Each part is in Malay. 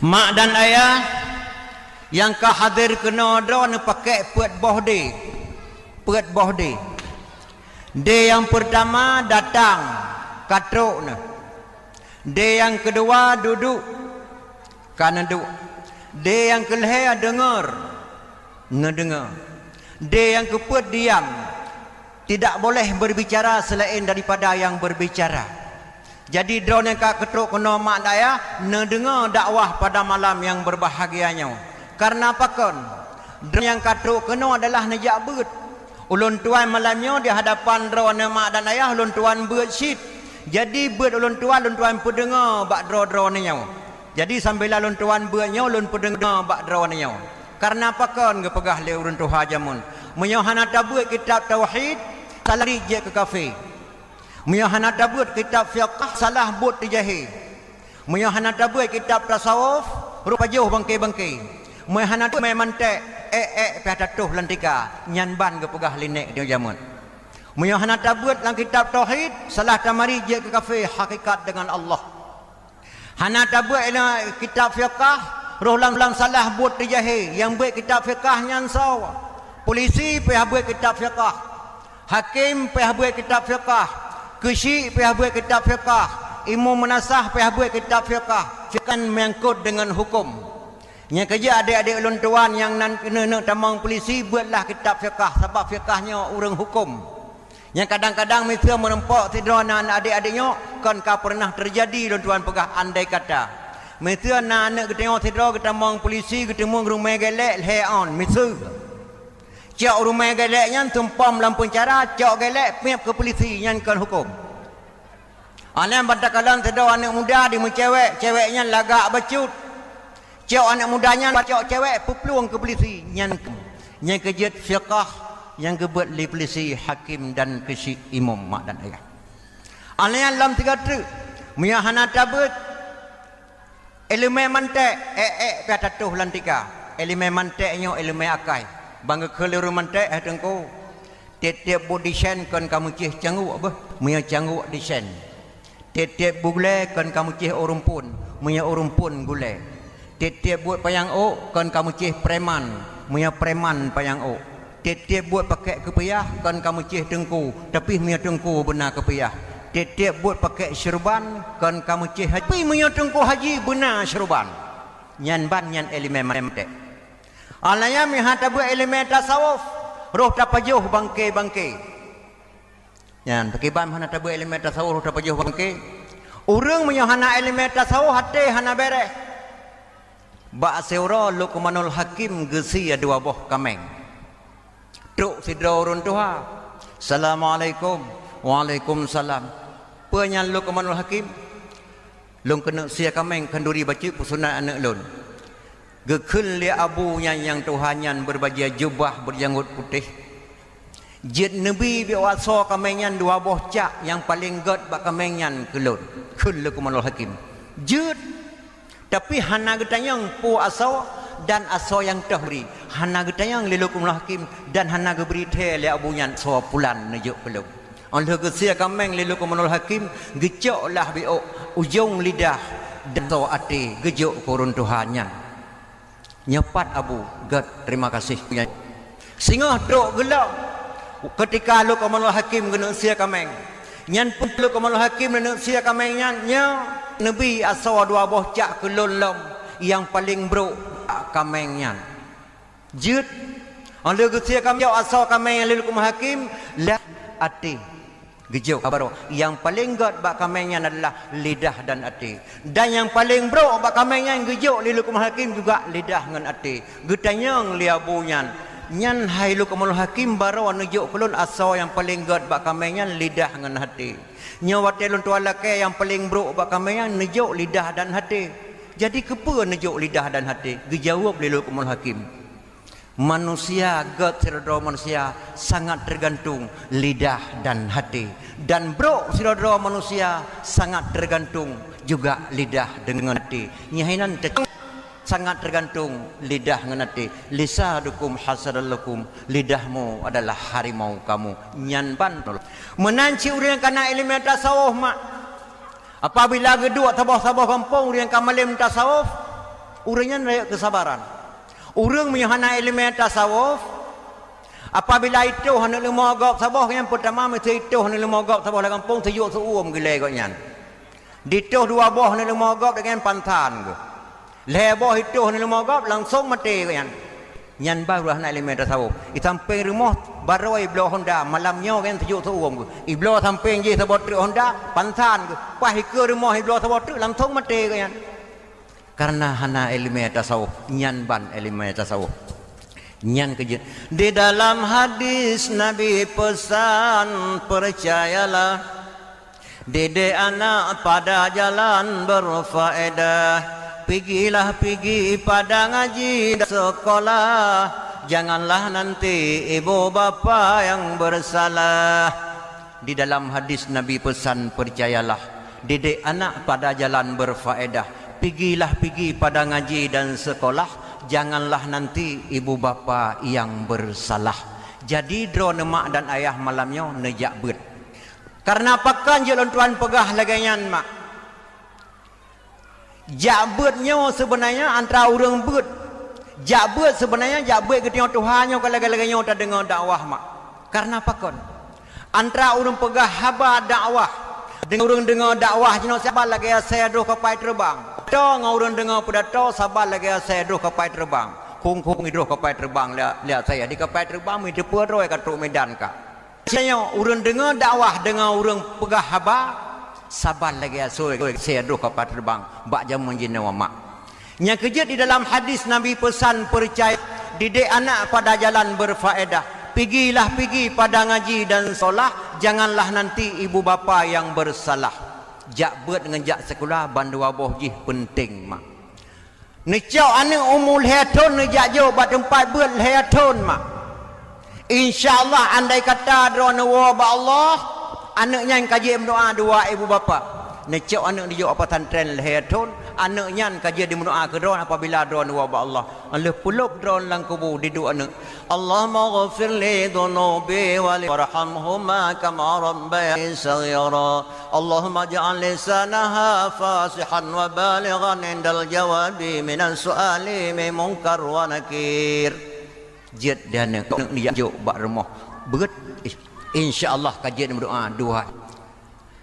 Mak dan ayah yang ka hadir kena ada ni pakai puat bohde. Puat bohde. Dia yang pertama datang katruk ni. Dia yang kedua duduk kana duduk. Dia yang kelihatan dengar ngedengar. Dia yang keempat diam. Tidak boleh berbicara selain daripada yang berbicara. Jadi drone yang kak ketuk kena mak daya dengar dakwah pada malam yang berbahagianya. Karena apa kan? Drone yang ketuk kena adalah nejak beut. Ulun tuan malamnya di hadapan drone mak dan ayah ulun tuan beut syit. Jadi beut ulun tuan pendengar bak drone nya. Jadi sambil ulun tuan beutnya ulun pendengar bak drone nya. Karena apa kan ke pegah le ulun tuha jamun. Menyohana tabuat kitab tauhid salah je ke kafe. Menyohana tabuat kitab fiqh salah buat di jahil. Menyohana tabuat kitab tasawuf rupa jauh bangkai-bangkai. Menyohana tabuat mantek piatatuh lantika nyanban ke pegah linek dia jamun. Menyohana tabuat dalam kitab tauhid salah tamari je ke kafe hakikat dengan Allah. Hana tabuat dalam kitab fiqh roh lang salah buat di jahil. Yang buat kitab fiqh nyansau. Polisi pihak buat kitab fiqh. Hakim pihak buat kitab fiqh. Kesyik pihak buat kitab fiqh. Imam menasah pihak buat kitab fiqh. Fiqh menyangkut dengan hukum. Yang kerja adik-adik ulun tuan yang nak tamang polisi buatlah kitab fiqh. Sebab fiqhnya urang hukum. Yang kadang-kadang mereka merempak tidur anak adik-adiknya. Kan kau pernah terjadi ulun tuan pegah andai kata. Mereka anak kita tengok tidur kita tamang polisi ketemu rumah gelek leon. Mereka cak rumah geleknya tumpam dalam penjara, cak gelek piap ke polisi nyankan hukum. Anak bantakalan tidak anak muda di cewek, ceweknya lagak bacut. Cak anak mudanya cak cewek pepeluang ke polisi nyankan. Yang kejut fiqh, yang kebuat li polisi, hakim dan kesyik imam mak dan ayah. Anak dalam tiga tu, miyahana tabut, elemen mantek, piatatuh lantika, elemen manteknya elemen akai. Bangga keliru mantek tengku. Tiap-tiap body sen kan kamu cih cangguk apa? Muya cangguk di sen. Tiap-tiap gulai kan kamu cih orumpun. Muya orumpun gulai. Tiap-tiap buat payang ok kan kamu cih preman. Muya preman payang ok. Tiap-tiap buat pakai kepayah kan kamu cih tengku. Tapi muya tengku benar kepayah. Tiap-tiap buat pakai syurban kan kamu cih haji. Tapi muya tengku haji benar syurban. Nyan ban nyan elemen mantek. Alaya mihata buat elemen tasawuf roh tapajuh bangkai-bangkai. Yan pakai ban hana tabu elemen tasawuf roh tapajuh bangkai. Urang menyahana elemen tasawuf hati hana beres. Ba seura Luqmanul Hakim gesi dua boh kameng. Truk sidra urun tuha. Assalamualaikum. Waalaikumsalam. Penyan Luqmanul Hakim. Long kena sia kameng kenduri baca pusunat anak lon. Gekul li abunya yang Tuhannya berbaju jubah berjanggut putih. Jid Nabi biwasa kamenyan dua boh cak yang paling god bak kamenyan kelun. Kul Luqmanul Hakim. Jid tapi hana getanyang pu aso dan aso yang tahri. Hana getanyang li Luqmanul Hakim dan hana geberi the li abunya so pulan nejuk kelun. Allah gesia kameng li Luqmanul Hakim gecoklah biok ujung lidah dan so ati gejuk kurun Tuhannya. Nyepat abu God terima kasih singa truk gelap ketika Luqmanul Hakim kena sia kameng nyan pun Luqmanul Hakim kena sia kameng nya Nabi asawa dua boh cak kelon lom yang paling bro kameng nyan jut Allah sia kameng asawa kameng Luqmanul Hakim la ati gejuk baru yang paling god bak kamengnya adalah lidah dan hati dan yang paling bro bak kamengnya yang gejuk li Luqmanul Hakim juga lidah dengan hati getanyang li abunya nyan hai Luqmanul Hakim baru nejuk kelun asal yang paling god bak kamengnya lidah dengan hati nyawate lun tuala ke yang paling bro bak kamengnya nejuk lidah dan hati jadi kepa nejuk lidah dan hati gejawab li Luqmanul Hakim manusia God saudara manusia sangat tergantung lidah dan hati dan bro saudara manusia sangat tergantung juga lidah dengan hati nyahinan sangat tergantung lidah dengan hati lisadukum hasadalukum lidahmu adalah harimau kamu nyanban menanci urang kana ilmu tasawuf mak Apabila geduk tabah-tabah kampung dengan kamalim tasawuf, urangnya layak kesabaran. Urang menyahana elemen tasawuf, apabila itu hendak lima gap sabah yang pertama mesti itu hendak lima gap sabah dalam kampung sejuk seuam gilai katnya. Dituh dua boh hendak lima gap dengan pantan ke. Leboh itu hendak lima gap langsung mati katnya. Nyan baru hendak elemen tasawuf. Sampai rumah baru iblo Honda malamnya kan sejuk seuam ke. Iblo sampai je sabot Honda pantan ke. Pas ke rumah iblo sabot langsung mati katnya. Karena hana elemen tasawuf, nyan ban elemen tasawuf. Nyan kerja. Di dalam hadis Nabi pesan percayalah, didik anak pada jalan berfaedah. Pergi pada ngaji dan sekolah. Janganlah nanti ibu bapa yang bersalah. Di dalam hadis Nabi pesan percayalah, didik anak pada jalan berfaedah. Pergi pada ngaji dan sekolah. Janganlah nanti ibu bapa yang bersalah. Jadi drone mak dan ayah malamnya nejak bet. Karena pakan je tuan pegah lagaian mak. Jabetnya sebenarnya antara orang bet. Jabet sebenarnya jabet ketika Tuhannya kalau lagainya tak dengar dakwah mak. Karena pakan antara orang pegah haba dakwah dengan orang dengar dakwah jenak siapa lagi saya doh kapal terbang. Tong orang dengar pidato sabar lagi saya doh kapal terbang. Kung hidup kapal terbang lihat saya di kapal terbang mi depa roy kat medan ka. Saya orang dengar dakwah dengan orang pegah haba sabar lagi saya doh kapal terbang bak jaman jina mak. Yang kerja di dalam hadis Nabi pesan percaya didik anak pada jalan berfaedah. Pergi pada ngaji dan solah. Janganlah nanti ibu bapa yang bersalah. Jak bet dengan jak sekolah bandu aboh jih penting mak. Necau anak umul heton nejak jo bat tempat bet heton mak. InsyaAllah andai kata drone wa ba Allah, anaknya yang kaji berdoa dua ibu bapa. Necau anak dia apa tantren heton, anaknya kaji di berdoa ke drone apabila drone wa ba Allah. Allah pulup drone lang kubu di doa anak. Allahumma ghafir li dhunubi wa warhamhuma kama rabbayani saghira. Allahumma ja'al lisanaha fasihan wa balighan indal jawabi minan su'ali min munkar wa nakir. Jid dan nak dia juk bak rumah. Berat insya-Allah kajian berdoa dua.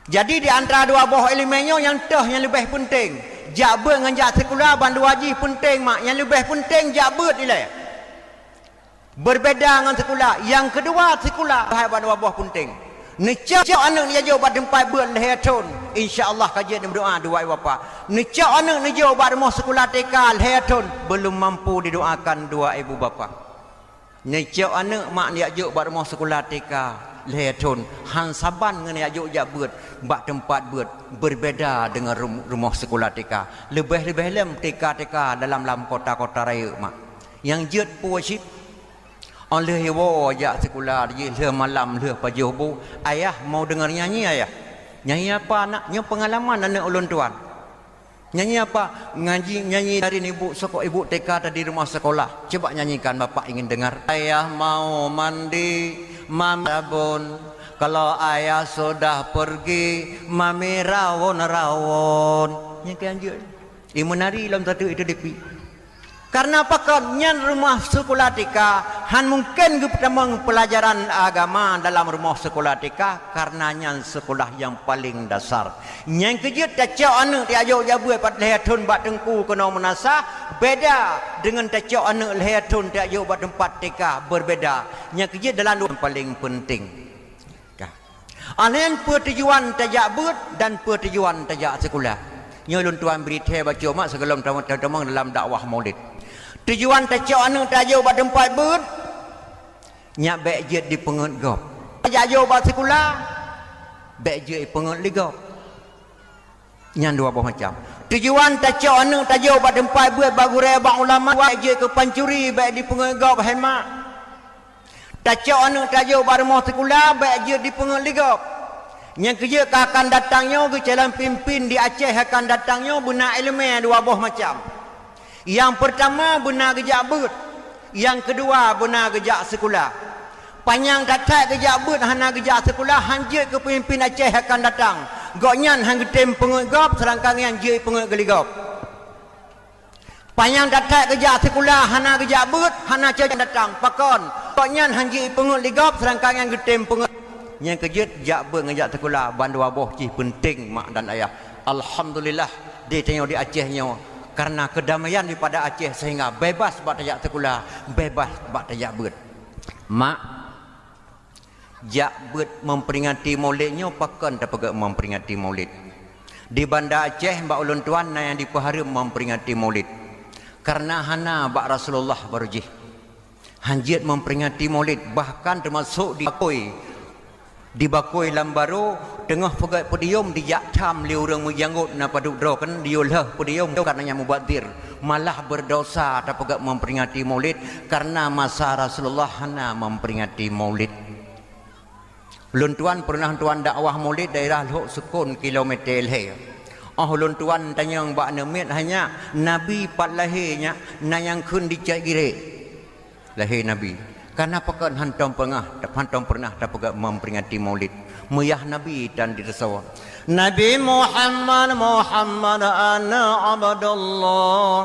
Jadi di antara dua buah elemennya yang lebih penting. Jabat dengan jak sekolah bandu haji penting mak. Yang lebih penting jabat nilai. Berbeza dengan sekolah. Yang kedua sekolah hai bandu buah penting. Necak anak dia jauh pada tempat berlehatun. Insya-Allah kajian berdoa dua bapa. Necak anak dia jauh pada rumah sekolah TK lehatun belum mampu didoakan dua ibu bapa. Necak anak mak dia jauh pada rumah sekolah TK lehatun han saban dengan dia jauh jabat bak tempat berbeza dengan rumah sekolah TK. Lebih-lebih lem TK dalam kota-kota raya mak. Yang jet puasip oleh hewa jak sekolah dia le malam le pagi bu. Ayah mau dengar nyanyi ayah. Nyanyi apa anaknya pengalaman anak ulun tuan. Nyanyi apa? Nyanyi dari ibu ibu TK tadi rumah sekolah. Coba nyanyikan bapak ingin dengar. Ayah mau mandi, mami sabun. Kalau ayah sudah pergi, mami rawon. Yang keanjur. Menari dalam satu itu depi. Karena apa kan nyan rumah sekolah TK han mungkin pertama pelajaran agama dalam rumah sekolah TK karena nyan sekolah yang paling dasar. Yang kejut tacau anak dia ajak jabu pat lehatun bat tengku kena menasa beda dengan tacau anak lehatun dia ajak bat tempat TK berbeda. Yang kejut dalam yang paling penting. Alen pertujuan tajak but dan pertujuan tajak sekolah. Nyolun tuan berita baca mak sebelum tamu dalam dakwah Maulid. Tujuan tacau anak tajau bat tempat but nyak baik jet di pengut gop. Tajau bat sekolah baik jet pengut ligop. Nyan dua buah macam. Tujuan tacau anak tajau bat tempat but bagurai bang ulama baik jet ke pancuri baik di pengut gop hemat. Tacau anak tajau bat rumah sekolah baik jet di pengut ligop. Yang kerja akan datangnya ke jalan pimpin di Aceh akan datangnya benar ilmu dua buah macam. Yang pertama benar gejak but. Yang kedua benar gejak sekolah. Panjang kata gejak but hana gejak sekolah hanjit ke pemimpin Aceh akan datang. gok nyan hang getem pengut gop serangkang yang je pengut geligop panjang datat kerja sekolah hana kerja beut hana cak datang pakon gok nyan hang je pengut ligop serangkang yang getem pengut yang kejut jak beut ngajak sekolah bandu aboh cih penting mak dan ayah. Alhamdulillah dia tengok di Acehnya karena kedamaian daripada Aceh sehingga bebas bak tajak sekolah, bebas bak tajak beut. Mak jak beut memperingati maulidnya pakon tak pegak memperingati maulid. Di Bandar Aceh mbak ulun tuan yang dipaharim memperingati maulid. Karena hana bak Rasulullah barujih. Hanjit memperingati maulid bahkan termasuk di bakoi lambaro tengah pegat podium di jaktam li orang menjanggut na paduk dro kan diolah podium katanya mubadir malah berdosa tak pegat memperingati maulid karena masa Rasulullah hana memperingati maulid. Ulun tuan pernah tuan dakwah maulid daerah Lhok Sukun kilometer leh. Ulun tuan tanya mbak nemit hanya Nabi pat lahirnya na yang kun dicak gire lahir Nabi. Karena pakan hantam pernah dapat memperingati maulid. Muyah Nabi dan dirasawa. Nabi Muhammad ana abdullah.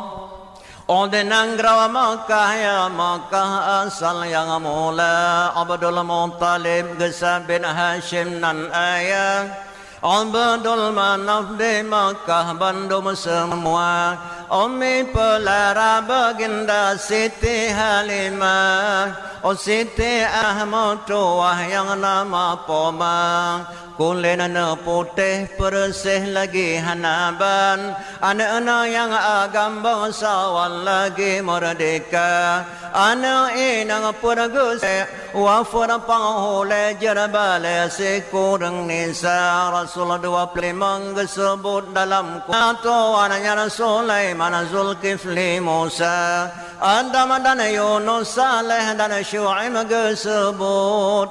Odenang grawa Makkah ya Makkah asal yang mula Abdul Muttalib Gesab bin Hashim nan ayah. Abdul Manaf di Makkah bandum semua Umi pelara baginda Siti Halimah Siti Ahmad tuah yang nama Pomang Kulina putih bersih lagi hanaban Anak-anak yang agam bangsawan lagi merdeka Anak inang pergusih Wafur panghule jerbale sekurang nisa Rasulullah 25 disebut dalam Kuatuan Sulaiman Zulkifli Musa Adam dan Yunus Saleh dan Syu'aib disebut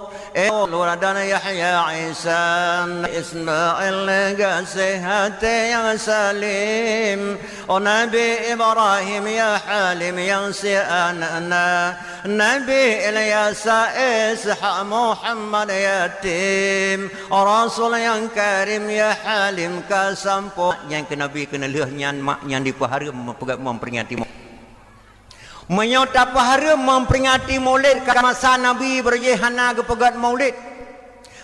Lura dan Yahya Isa Ismail Gasihati yang salim Nabi Ibrahim ya Halim yang si'anana Nabi Ilyas Ishaq Muhammad yatim Rasul yang karim ya Halim kasampu yang ke Nabi kena leh nyan mak yang dipaharim memperingati menyota paharim memperingati maulid karena masa Nabi berjihana ke pegat maulid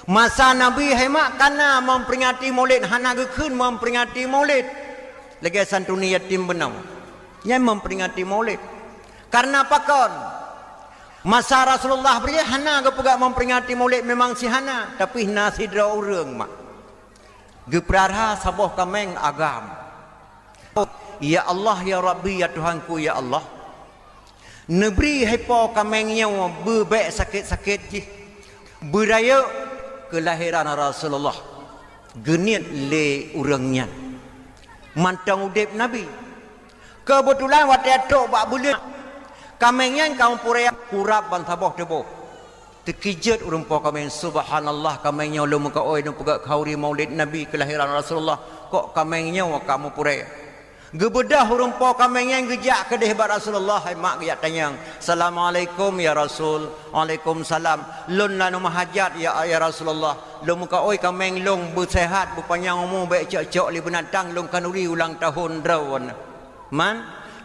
masa Nabi hemat karena memperingati maulid hana ke kun memperingati maulid lagi santuni yatim benam yang memperingati maulid karena pakon masa Rasulullah berjihana ke pegat memperingati maulid memang si hana tapi nasidra urang mak geprarha saboh kameng agam ya Allah ya Rabbi ya Tuhanku ya Allah negeri hepo kamengnya bebek sakit-sakit je budaya kelahiran Rasulullah genit le urangnya mantang udip Nabi kebetulan waktu itu bak bulan kamengnya kaum puraya kurap ban saboh deboh terkejut urang po kameng subhanallah kamengnya lu muka oi nu pegak khauri maulid Nabi kelahiran Rasulullah kok kamengnya kamu puraya gebedah hurung po kameng yang gejak ke dehbat Rasulullah mak gejak tanya Assalamualaikum ya Rasul Waalaikumsalam lun lanu mahajat ya Rasulullah lun muka oi kameng lung bersehat berpanjang umur baik cok-cok li benatang lung kanuri ulang tahun drawan man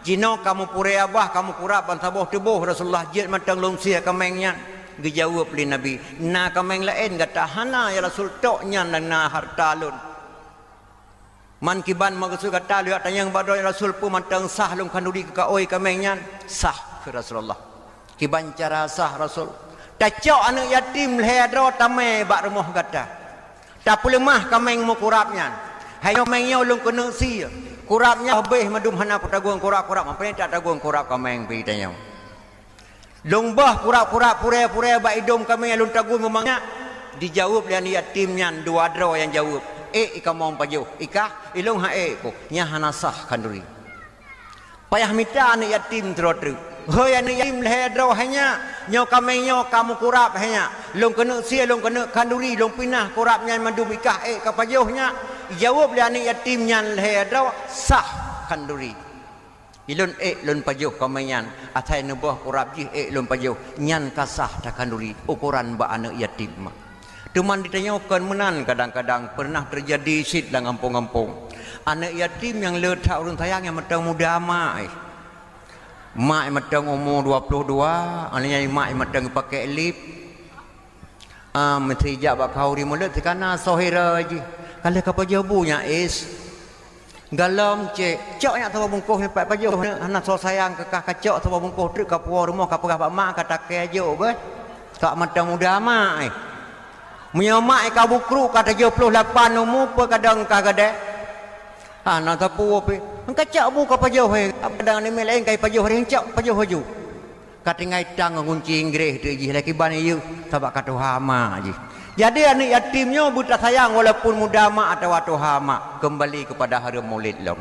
jino kamu pure abah kamu kurap ban saboh tebuh Rasulullah jid matang lung sia kamengnya gejawab li Nabi na kameng lain kata hana ya Rasul toknya na harta lun man kiban maksud kata lihat tanya badai Rasul pun matang sah lung kanuri ke oi kamengnya sah ke Rasulullah kiban cara sah Rasul tacok anak yatim lehadro tamai bak rumah kata tak boleh mah kameng mu kurapnya hai kamengnya lung kena si kurapnya habis madum hana putagung kurap-kurap apa ni tak tagung kurap kameng pi tanya lung bah kurap-kurap pure-pure bak hidung kameng lung tagung memangnya dijawab lian yatimnya dua dro yang jawab ika mau paju ika ilung hae ko nya hanasah kanduri payah mita anak yatim terotru hoi anak yatim lehedro hanya nyo kamengnya kamu kurap hanya lung kena sia lung kena kanduri lung pinah kurapnya madu ikah ka pajuhnya jawab le anak yatimnya lehedro sah kanduri ilun lun pajuh kamengnya atai nubuh kurap ji lun pajuh nyan kasah ta kanduri ukuran ba anak yatim Tuman ditanyakan menan kadang-kadang pernah terjadi sit dalam kampung-kampung. Anak yatim yang letak urun sayang yang matang muda mak. Mak yang matang umur 22, anaknya mak yang matang pakai lip. Mesti jak bak kau ri mulut sekana sohira je. Kalau kapa jabunya is galam cek cok nya tawa bungkuh hepat pajo anak so sayang kekah kacok tawa bungkuh truk ka puar rumah ka pegah mak kata ke jo be. Kak matang muda mak. Menyamak ka bukru kata 78 umur pe kadang ka gade. Nak tapu pe. Kacak bu ka pajo he. Kadang ni melain kai pajo ring cok pajo haju. Kata ngai tang ngunci Inggeris tu ji laki ban you sabak kata hama ji. Jadi anak yatimnya buta sayang walaupun muda mak atau watu hama kembali kepada hari Maulid long.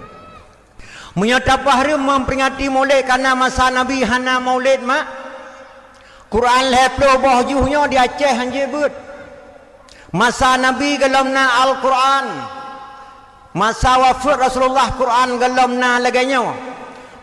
Menyatakan hari memperingati Maulid karena masa Nabi hana Maulid mak. Quran leplo boh juhnya di Aceh hanje but. Masa Nabi gelamna Al-Quran. Masa wafat Rasulullah Quran gelamna laganya.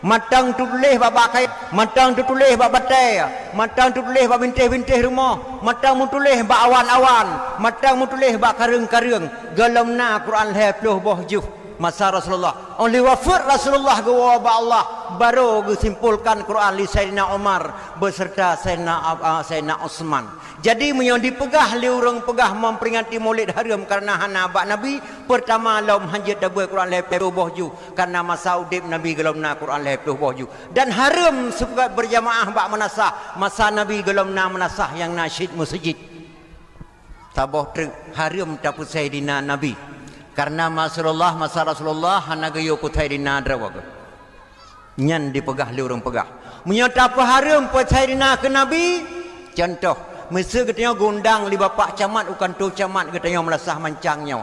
Matang tulis babakai, matang tulis babatai, matang tulis bab bintih-bintih rumah, matang tulis bab awan-awan, matang tulis bab karung-karung. Gelamna Quran leplo boh juh. Masa Rasulullah oleh wafat Rasulullah gawa ba Allah baru disimpulkan Quran li Sayyidina Umar beserta Sayyidina Utsman. Jadi menyo dipegah li urang pegah memperingati Maulid haram karena hana bak Nabi pertama laum hanjat dabai Quran leplo boh ju karena masa udip Nabi gelamna Quran leplo boh ju dan haram sebagai berjamaah bak menasah masa Nabi gelamna menasah yang nasyid masjid. Taboh haram tapu Sayyidina Nabi. Karena masa Rasulullah hana gayo putai di nadra waga. Nyan dipegah li urang pegah. Menyata apa haram putai di ke Nabi? Contoh, mesti katanya gondang li bapak camat ukan tu camat katanya melasah mancangnya.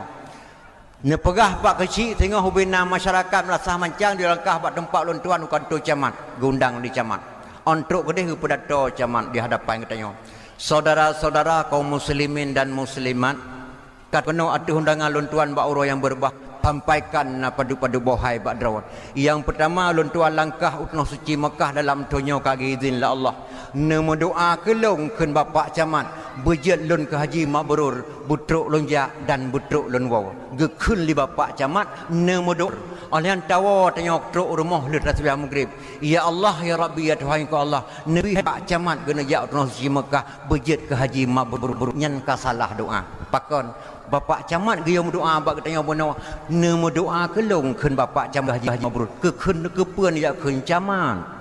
Ne pegah pak kecil tengah hubina masyarakat melasah mancang di langkah pak tempat lontuan ukan tu camat, gondang di camat. Untuk kedeh kepada tu camat di hadapan katanya. Saudara-saudara kaum muslimin dan muslimat kat penuh atuh undangan luntuan bak uro yang berbah sampaikan pada bohai bak drawat. Yang pertama luntuan langkah utnoh suci Mekah dalam tonyo kagi izin la Allah. Nemu doa kelong keun bapak camat bejet lun ke haji mabrur butruk lonjak dan butruk lun waw. Gekeun li bapak camat nemu doa oleh tawa tanyok truk rumah lut tasbih maghrib. Ya Allah ya Rabbi ya Tuhan ku Allah. Nabi bapak camat gena jak utnoh suci Mekah bejet ke haji mabrur nyan ka salah doa. Pakon bapak camat gaya doa bak katanya bono nemu doa kelong keun bapak camat haji mabrur ke keun ke peun ya keun camat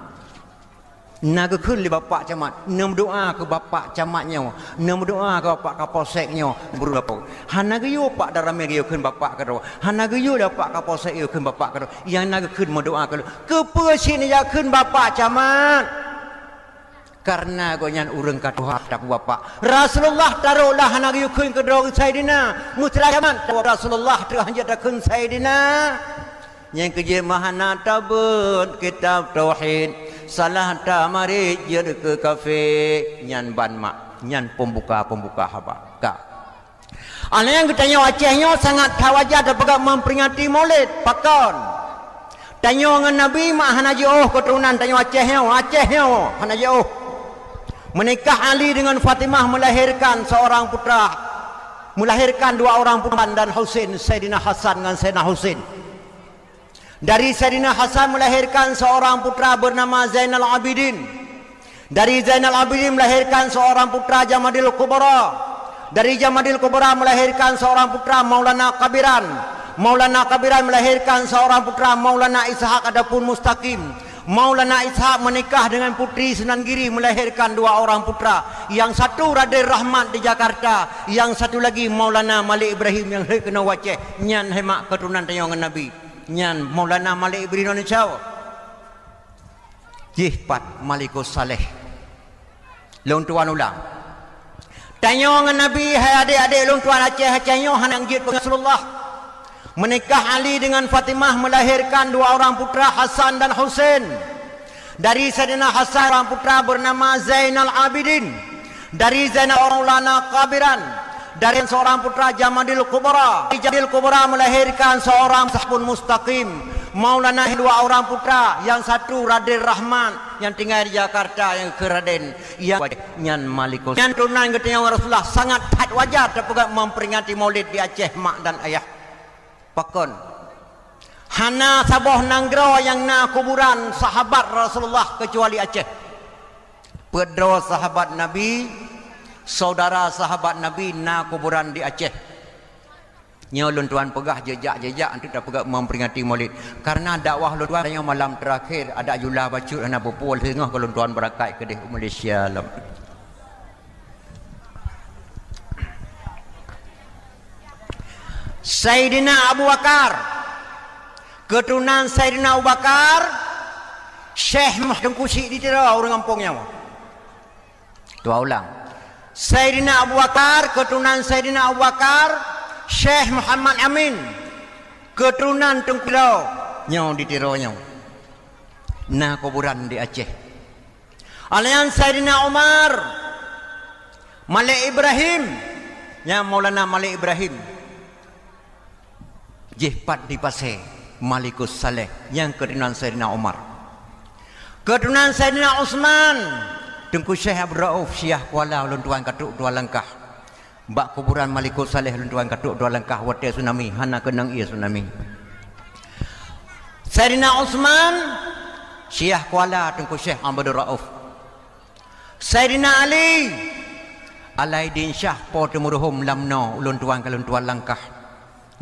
na ke keun li bapak camat nemu doa ke bapak camatnya nemu doa ke bapak kapolseknya buru bapak hana gayo pak darame gayo keun bapak ka hana gayo bapak kapolsek gayo keun bapak ka yang na ke keun doa ke peun sini ya keun bapak camat. Karena gonyan urang katuha tak bapa Rasulullah taruhlah hana yukun ke dog Sayyidina muslaman Rasulullah terhanjatakeun Sayyidina yang kejemahana tabut kitab tauhid salah tamari jer ke kafe nyan ban mak nyan pembuka haba ka ana yang ditanya Acehnya sangat tawajar dapat memperingati Maulid pakon tanya dengan Nabi mak hana jauh keturunan tanya Acehnya hana jauh. Menikah Ali dengan Fatimah melahirkan seorang putra, melahirkan dua orang putra dan Husain, Sayyidina Hasan dengan Sayyidina Husain. Dari Sayyidina Hasan melahirkan seorang putra bernama Zainal Abidin. Dari Zainal Abidin melahirkan seorang putra Jamadil Kubra. Dari Jamadil Kubra melahirkan seorang putra Maulana Kabiran. Maulana Kabiran melahirkan seorang putra Maulana Ishaq adapun Mustaqim. Maulana Ishaq menikah dengan putri Sunan Giri melahirkan dua orang putra. Yang satu Raden Rahmat di Jakarta, yang satu lagi Maulana Malik Ibrahim yang kena waceh nyan hemak keturunan tayangan Nabi. Nyan Maulana Malik Ibrahim Indonesia. Jihpat Malikus Saleh. Long tuan ulang. Tayangan Nabi hai adik-adik long tuan Aceh-Acehnya hanang jid Rasulullah. Menikah Ali dengan Fatimah melahirkan dua orang putra Hasan dan Husain. Dari Sayyidina Hasan orang putra bernama Zainal Abidin. Dari Zainal Maulana Kabiran. Dari seorang putra Jamadil Kubra. Jamadil Kubra melahirkan seorang Sahbun Mustaqim. Maulana dua orang putra, yang satu Raden Rahman, yang tinggal di Jakarta yang ke Raden yang nyan Malikul yang turunan katanya Rasulullah sangat had wajar terpegat memperingati Maulid di Aceh mak dan ayah pakon hana saboh nanggro yang na kuburan sahabat Rasulullah kecuali Aceh pedro sahabat Nabi saudara sahabat Nabi na kuburan di Aceh nyolun tuan pegah jejak-jejak untuk dah pegah memperingati Maulid karena dakwah lu tuan yang malam terakhir ada julah bacut ana berpual tengah kalau tuan berakai ke di Malaysia lam Sayyidina Abu Bakar keturunan Sayyidina Abu Bakar Syekh Muhammad Kusi di tira orang kampungnya tua ulang Sayyidina Abu Bakar keturunan Sayyidina Abu Bakar Syekh Muhammad Amin keturunan Tengkulau nyau di tironya na kuburan di Aceh alian Sayyidina Umar Malik Ibrahim yang Maulana Malik Ibrahim jihpat di Pasir Malikus Saleh yang keturunan Sayyidina Umar keturunan Sayyidina Utsman Tengku Syekh Abdul Rauf Syiah Kuala ulun tuan katuk dua langkah bak kuburan Malikul Saleh luntuan katuk dua langkah wate tsunami hana kenang ia tsunami Sayyidina Utsman Syiah Kuala Tengku Syekh Abdul Rauf Sayyidina Ali Alaidin Syah po temuruhum lamno luntuan kaluntuan langkah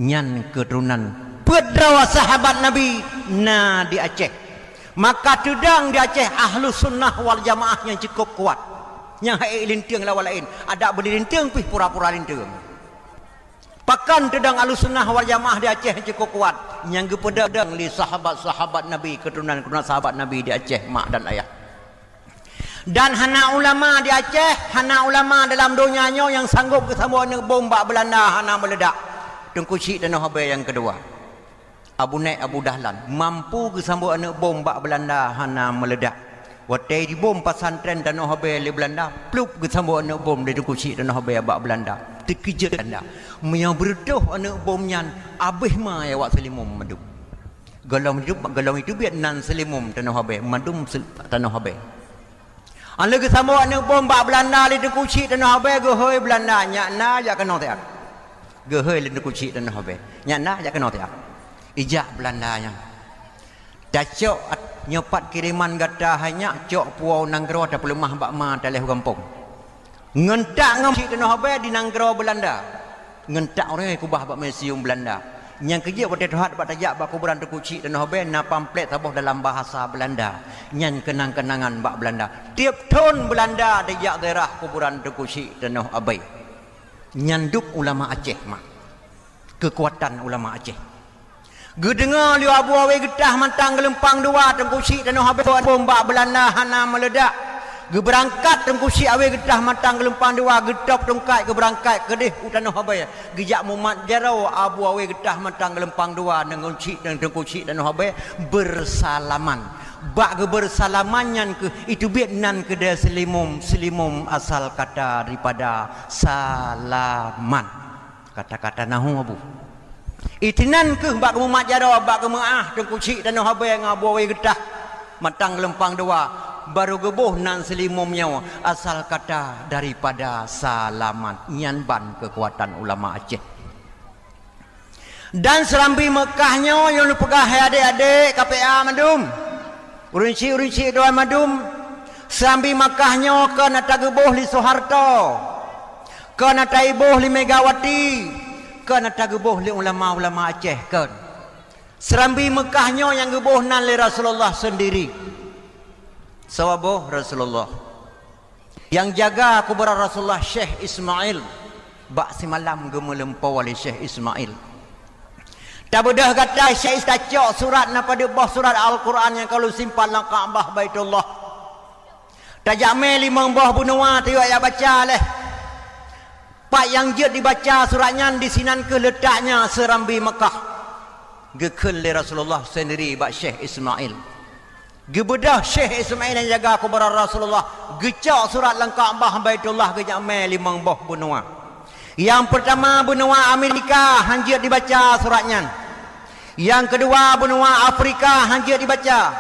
nyan keturunan pedrawa sahabat Nabi na di Aceh maka tudang di Aceh ahlu sunnah wal jamaah yang cukup kuat yang hai lintiang lawan lain ada berlintiang pih pura-pura lintiang pakan tedang Ahlussunnah wal Jamaah di Aceh cukup kuat yang gepedang li sahabat-sahabat Nabi keturunan sahabat Nabi di Aceh mak dan ayah dan hana ulama di Aceh hana ulama dalam dunianya yang sanggup bersama dengan bom bak Belanda hana meledak Tengku Syekh dan Habai yang kedua Abu Naik Abu Dahlan mampu bersama dengan bom bak Belanda hana meledak waktu di bom pesantren dan Habib di Belanda plup bersama anak bom di Tengku Syekh dan Habib abak Belanda terkejut Belanda yang berdoh anak bomnya abih ma ya wak selimum madum galong itu biar nan selimum tanah Habib madum tanah Habib anda bersama anak bom bak Belanda di Tengku Syekh dan Habib gehoi Belanda nyakna jak kena tiak gehoi di Tengku Syekh dan Habib nyakna jak kena tiak ijak Belandanya dacok nyopat kiriman gata hanya cok puau nanggro tak pelemah bak ma taleh kampung ngentak ngam Syekh dan Habib di nanggro Belanda ngentak orang yang kubah bak museum Belanda yang kerja pada tuhat bak tajak bak kuburan Tengku Syekh dan Habib na pamflet tabuh dalam bahasa Belanda yang kenang-kenangan bak Belanda tiap tahun Belanda tajak daerah kuburan Tengku Syekh dan Habib nyanduk ulama Aceh mak kekuatan ulama Aceh gedengar liu abu awe getah mantang gelempang dua Tengku Syekh dan Habib bom bak Belanda hana meledak geberangkat Tengku Syekh awe getah mantang gelempang dua getop tongkat geberangkat kedih utana Habib gejak Muhammad jarau abu awe getah mantang gelempang dua dengan Syekh dan Tengku Syekh dan Habib bersalaman bak bersalamannya ke itu biadnan kedai selimum asal kata daripada salaman kata-kata nahu abu itinan ke bak Muhammad Jaro bak kemaah Tengku Syekh dan Habib ngabu awe getah matang lempang dua baru gebuh nan selimum nyawa asal kata daripada salaman nyan ban kekuatan ulama Aceh dan serambi Mekahnya yang pegah adik-adik KPA madum urunci doa madum serambi Mekahnya ke nata gebuh li Soeharto ke nata ibuh li Megawati kan ada gebuh li ulama-ulama Aceh kan serambi Mekahnya yang gebuh nan li Rasulullah sendiri sawabuh Rasulullah yang jaga kuburan Rasulullah Syekh Ismail bak semalam gemelempau oleh Syekh Ismail tak bedah kata Syekh istacok surat pada bawah surat Al-Quran yang kalau simpan lang Kaabah Baitullah tajak meli membah bunua tiwak ya baca leh pak yang jet dibaca suratnya di sinan ke letaknya serambi Mekah gekel li Rasulullah sendiri bak Syekh Ismail gebedah Syekh Ismail yang jaga kuburan Rasulullah gecak surat lengkap Kaabah Baitullah gejak meli membah benua yang pertama benua Amerika hanjit dibaca suratnya yang kedua benua Afrika hanjit dibaca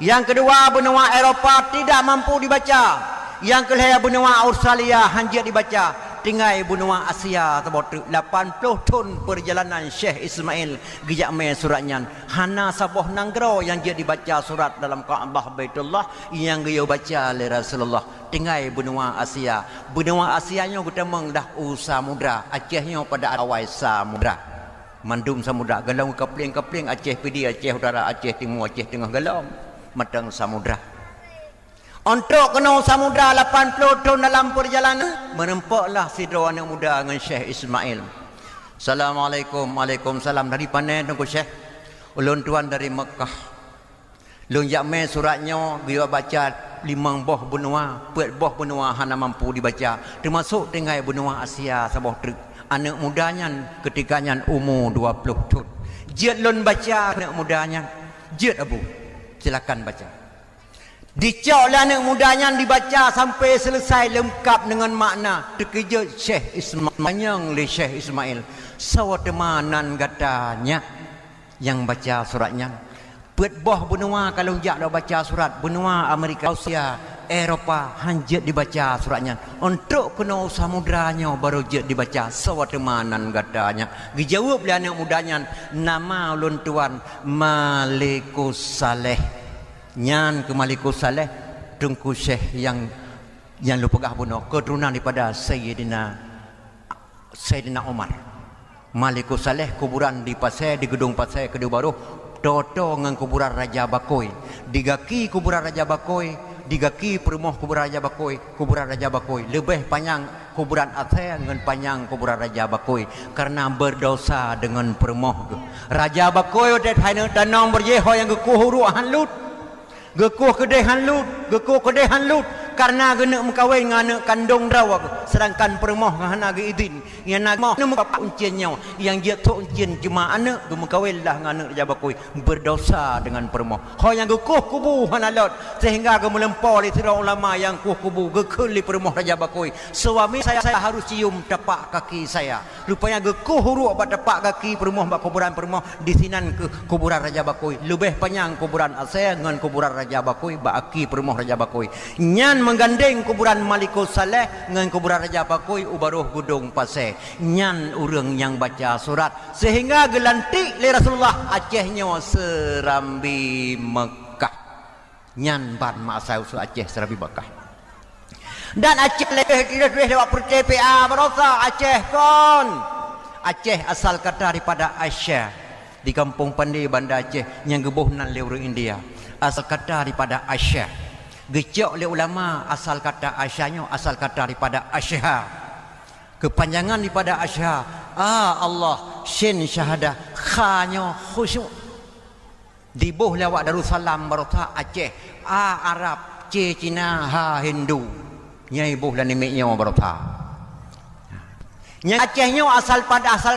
Yang kedua, benua Eropah tidak mampu dibaca. Yang ketiga, benua Australia hanya dibaca. Tinggal benua Asia terbotuk 80 tahun perjalanan Syekh Ismail gejak mai suratnya. Hana saboh nanggro yang dia dibaca surat dalam Kaabah Baitullah yang dia baca oleh Rasulullah. Tinggal benua Asia. Benua Asianya kita dah samudra. Acehnya pada awal samudra. Mandum samudra. Galau kapling-kapling Aceh pidi, Aceh utara, Aceh timur, Aceh tengah galau. Matang samudra. Untuk kena samudra 80 tahun dalam perjalanan, menempaklah sidra anak muda dengan Syekh Ismail. Assalamualaikum, waalaikumsalam. Dari mana tunggu Syekh? Ulun tuan dari Mekah. Lun yakme suratnya dia baca 5 boh benua, 4 boh benua hana mampu dibaca. Termasuk tinggal benua Asia saboh truk. Anak mudanya ketikanya umur 20 tahun. Jid lun baca anak mudanya. Jid Abu. Silakan baca. Dicoklah anak mudanya dibaca sampai selesai lengkap dengan makna. Terkejut Syekh Ismail yang li Syekh Ismail. Sawatemanan katanya yang baca suratnya. Boh benua kalau jak dah baca surat benua Amerika, Australia, Eropah hanjat dibaca suratnya. Untuk kena samudranya baru jet dibaca sawatemanan katanya. Dijawab oleh anak mudanya, nama ulun tuan Malikus Saleh. Nyan ke Malikus Saleh Tengku Syekh yang lu pegah bunuh keturunan daripada Sayyidina Umar. Malikus Saleh kuburan di Pasai, di gedung Pasai Kedua Baru. Toto dengan kuburan Raja Bakoi. Digaki kuburan Raja Bakoi, digaki perumuh kuburan Raja Bakoi, kuburan Raja Bakoi lebih panjang kuburan Aceh dengan panjang kuburan Raja Bakoi karena berdosa dengan perumuh Raja Bakoi udah tanam berjeho yang gekuh huruf halut. Gekuh kedai hanlut karena kena mengkawin dengan anak kandung rawak. Sedangkan permoh hana ge izin yang nak moh nak pak unciannya yang dia tok uncian cuma anak ge mengkawinlah dengan anak Jabakoi berdosa dengan permoh. Ho yang gekuh kubu hana lot sehingga ge melempau li sira ulama yang kuh kubu ge keli permoh Raja Bakoi. Suami saya harus cium tapak kaki saya. Rupanya gekuh huruf bat tapak kaki permoh bak kuburan permoh di sinan ke kuburan Raja Bakoi. Lebih panjang kuburan Aceh dengan kuburan Raja Bakoi bak aki permoh Raja Bakoi. Nyan menggandeng kuburan Malikus Saleh dengan kuburan Raja Bakoi ubaruh gudung Pasai. Nyan urang yang baca surat sehingga gelantik le Rasulullah Acehnya Serambi Mekah. Nyan ban masai usul Aceh Serambi Mekah. Dan Aceh lebih lewat percaya berosa Aceh kon. Aceh asal kata daripada Aisyah di kampung Pandai Banda Aceh yang gebuhnan lewat India. Asal kata daripada Aisyah. Gecok oleh ulama asal kata Aisyahnya asal kata daripada Aisyah. Kepanjangan daripada Aisyah. Allah shin syahadah khanya khusyuk. Dibuh lewat Darussalam Barokah Aceh. Arab C Cina ha Hindu. Nyai buh dan nimiknya Barokah. Yang Acehnya asal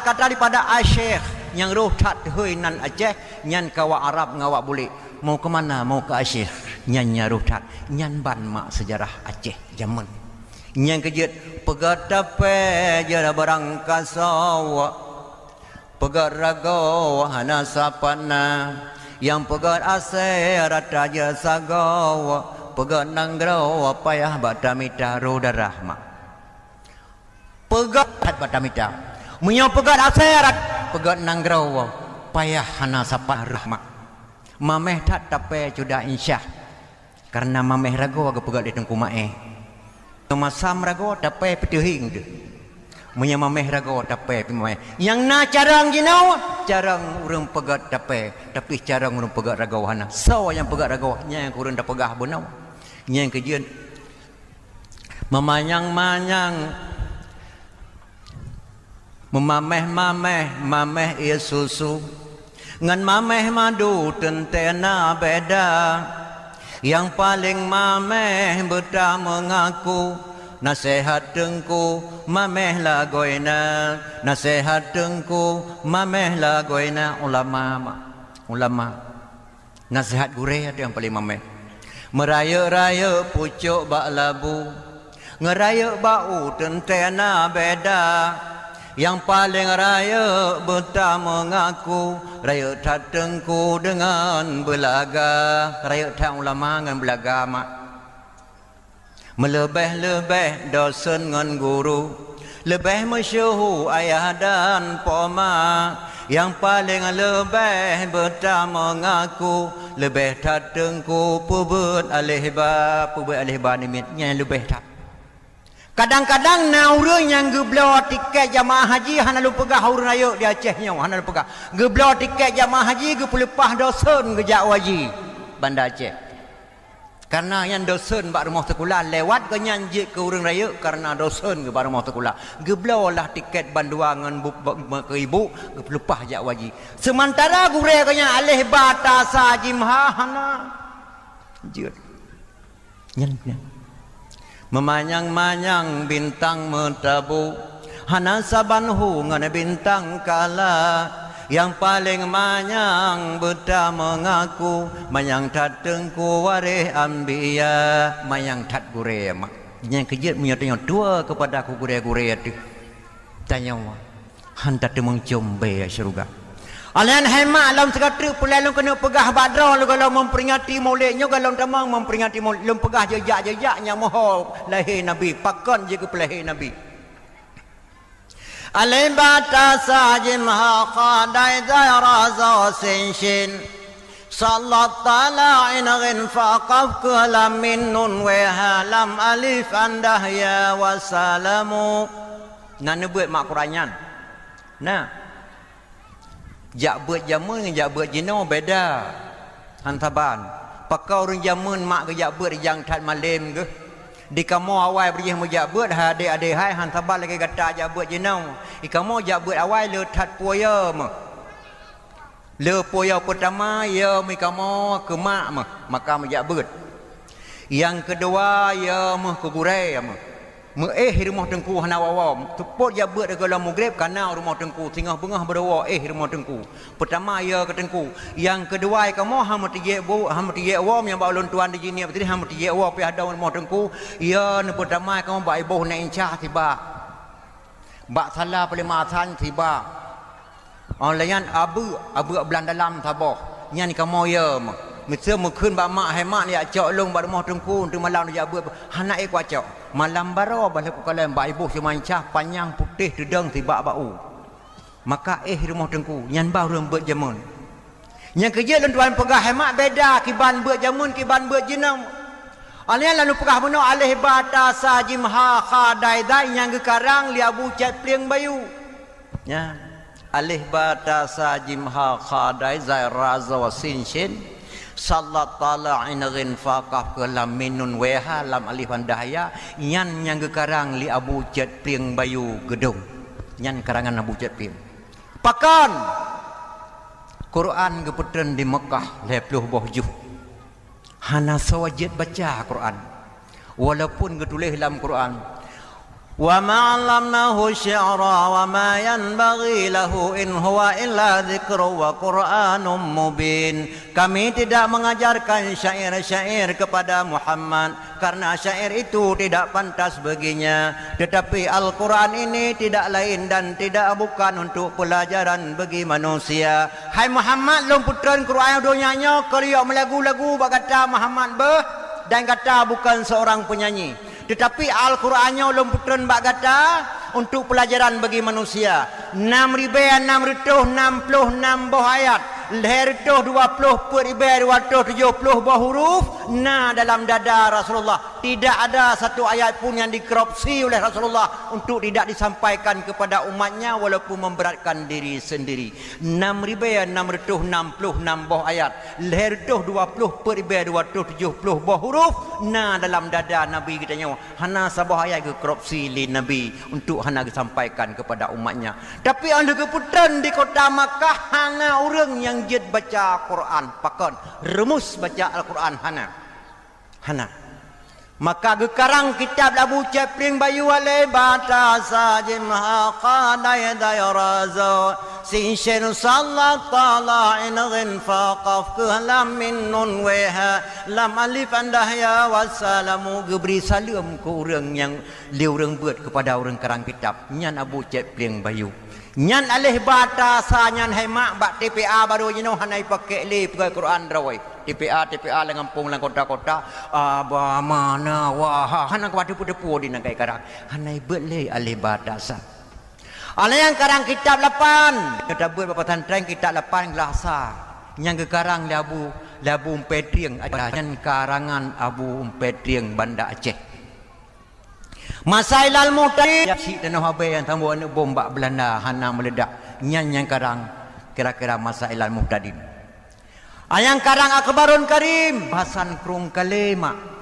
kata daripada Aisyah yang roh tat heuinan Aceh nyan kawa Arab ngawak bulik. Mau ke mana? Mau ke Aceh. Nyan nyarutat. Nyan ban mak sejarah Aceh zaman. Nyan kejut. Pegat tape jara barang kasawa. Pegat rago hana sapana. Yang pegat ase rata jasa gawa. Pegat nanggrau payah batamita roda rahmat. Pegat batamita. Menyau pegat ase rat. Pegat nanggrau payah hana sapana rahmat. Mameh tak tape sudah insyah. Karena mameh rago agak pegat di tengku mae. Masam rago tape petihing tu. Munya mameh rago tape pimai. Yang na carang jinau, carang urang pegat tape, tapi carang urang pegat rago hana. So yang pegat rago nya yang kurang dak pegah benau. Nya yang kejian. Memanyang-manyang mameh ia susu. Ngan mameh madu tentena beda. Yang paling mameh beta mengaku. Nasihat tengku mameh lagoina. Nasihat tengku mameh lagoina. Ulama nasihat gurih ada yang paling mameh. Meraya-raya pucuk bak labu. Ngeraya bau tentena beda. Yang paling raya bertama mengaku raya tatengku dengan belaga. Raya tak ulama dengan belaga mak. Melebeh-lebeh dosen dengan guru, lebih masyhur ayah dan poma. Yang paling lebih bertama mengaku lebih tatengku pubut alihba. Pubut alihba nimitnya lebih tak. Kadang-kadang naura yang geblo tiket jamaah haji hana lu pegah haur raya di Aceh nya hana lu pegah. Geblo tiket jamaah haji ge pelepah dosen gejak waji Bandar Aceh. Karena yang dosen bak rumah sekolah lewat ke nyanjik ke urang raya karena dosen ke rumah sekolah. Geblo lah tiket banduangan ke ibu ge pelepah jak waji. Sementara gure kanya alih batasa jimha hana. Jut. Nyan. Memanyang-manyang bintang mentabu hana sabanhu ngan bintang kala. Yang paling manyang betah mengaku manyang tatengku warih ambiya. Manyang tat gure mak. Yang kejut punya tanya dua kepada aku gure-gure tu. Tanya wa. Hantar temung combe syurga. Alian hemat dalam sekatrik pulai lu kena pegah badra lu kalau memperingati maulidnya kalau tamang memperingati maulid lu pegah jejak-jejaknya mohon lahir Nabi pakon je ke lahir Nabi. Alim batasa jimha qadai raza sinshin sallat tala'in ghinfaqaf kalam min nun wa halam alif andah ya wassalamu. Nak buat mak Quranyan. Nah jak buat jamun dengan jak buat jino beda. Hantaban. Pakau orang jamun mak ke jak buat yang tat malim ke. Di kamu awal beri yang jak buat adik-adik hai hantaban lagi kata jak buat jino. Di kamu jak buat awal le tat poya me. Le poya pertama ya mi kamu ke mak me. Maka jak buat. Yang kedua ya me ke gurai me. Rumah tengku hana wawa tepot ya buat dalam maghrib kana rumah tengku tengah bengah berdawa rumah tengku pertama ya ke tengku yang kedua kamu hama tiye bu hama tiye awam yang baulun tuan di sini betul hama tiye awam pi ada rumah tengku ya ne pertama kamu ba ibu na incah tiba ba salah pelimatan tiba online abu belan dalam tabah nyan kamu ya Mesti mungkin bak mak hemat ni acak long bak rumah tengku untuk malam dia buat hana aku acak malam baro balik kalau bak ibu semancah panjang putih dedang tiba bau maka rumah tengku nyan baru buat jamun yang kerja tuan pegah hemat beda kiban buat jamun kiban buat jenam alih lalu pegah beno alih batasa jimha khadai dai yang gekarang li abu cat plieng bayu ya alih batasa jimha khadai zai raza wasin shin sallat tala'in ghinfaqaf kalam minun weha lam alifan dahaya yan yang gekarang li abu cat plieng bayu gedung yan karangan abu cat plieng pakan Quran gepeten di Mekah 20 bahjuh hana sawajid baca Quran walaupun getulis dalam Quran wa ma'allamnahu syi'ra wa ma yanbaghi lahu in huwa illa dzikru wa qur'anum mubin. Kami tidak mengajarkan syair-syair kepada Muhammad karena syair itu tidak pantas baginya, tetapi Al-Quran ini tidak lain dan tidak bukan untuk pelajaran bagi manusia. Hai Muhammad long putran Quran donyanya keriak melagu-lagu berkata Muhammad dan kata bukan seorang penyanyi. Tetapi Al-Qurannya ulun putran bak kata untuk pelajaran bagi manusia. 6,666 ayat. Leher itu 20 per ribu 270 buah huruf. Nah dalam dada Rasulullah. Tidak ada satu ayat pun yang dikorupsi oleh Rasulullah untuk tidak disampaikan kepada umatnya walaupun memberatkan diri sendiri. 6,666 buah ayat. Leher itu 20 per ribu 270 buah huruf. Nah dalam dada Nabi kita nyawa. Hana sabah ayat ke korupsi li Nabi untuk hana disampaikan kepada umatnya. Tapi anda keputusan di kota Makkah hana orang yang jid baca Quran pakon rumus baca Al-Quran hana maka gekarang kitab Abu Cat Plieng bayu ale batasa jimha qadai dayraza sin salat tala'in ghinfaqaf lam min nun weha lam alif andahya wassalamu geberi salam ke orang yang liu orang buat kepada orang karang kitab nyan Abu Cep Plieng Bayu nyan alih batasa nyan hemak bak TPA baru jino hanai pakai li pegai Quran rawai TPA lengampung lang kota-kota aba mana wah hanang kepada-pada di nagai karang hanai betle alih batasa ala yang karang kitab 8 kita buat bapatan tren kitab 8 gelasa yang ke karang labu Umpetrieng yang karangan Abu Umpetrieng Banda Aceh Masailal Muhtadi si dan habai yang tambu anak bom bak Belanda hana meledak yang karang kira-kira Masailal Muhtadi yang karang Akbarun Karim Hasan Krung Kalema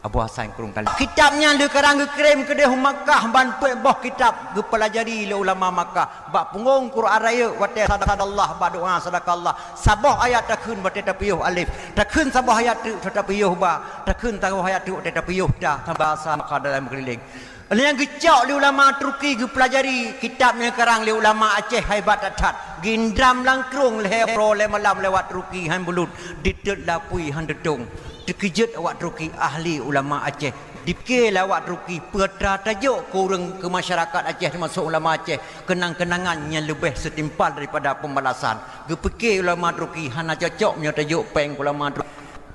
Abu Hasan Krung Kalim kitabnya dia karang kirim ke dia Makkah ban boh kitab ge pelajari le ulama Makkah bak punggung Quran raya wa sadaqallah ba doa sadaqallah sabah ayat takun ba tetapiuh alif takun sabah ayat tu tetapiuh ba takun tahu ayat tu tetapiuh dah bahasa Makkah dalam keliling yang gecok le ulama Turki ge pelajari kitabnya karang le ulama Aceh haibat atat gindram langkrung le pro le malam lewat Turki han bulut ditet lapui han detung terkejut awak Turki ahli ulama Aceh dipikir awak Turki peta tajuk kurang ke masyarakat Aceh termasuk ulama Aceh kenang-kenangan yang lebih setimpal daripada pembalasan gepikir ulama Turki hana cocok punya tajuk peng ulama Turki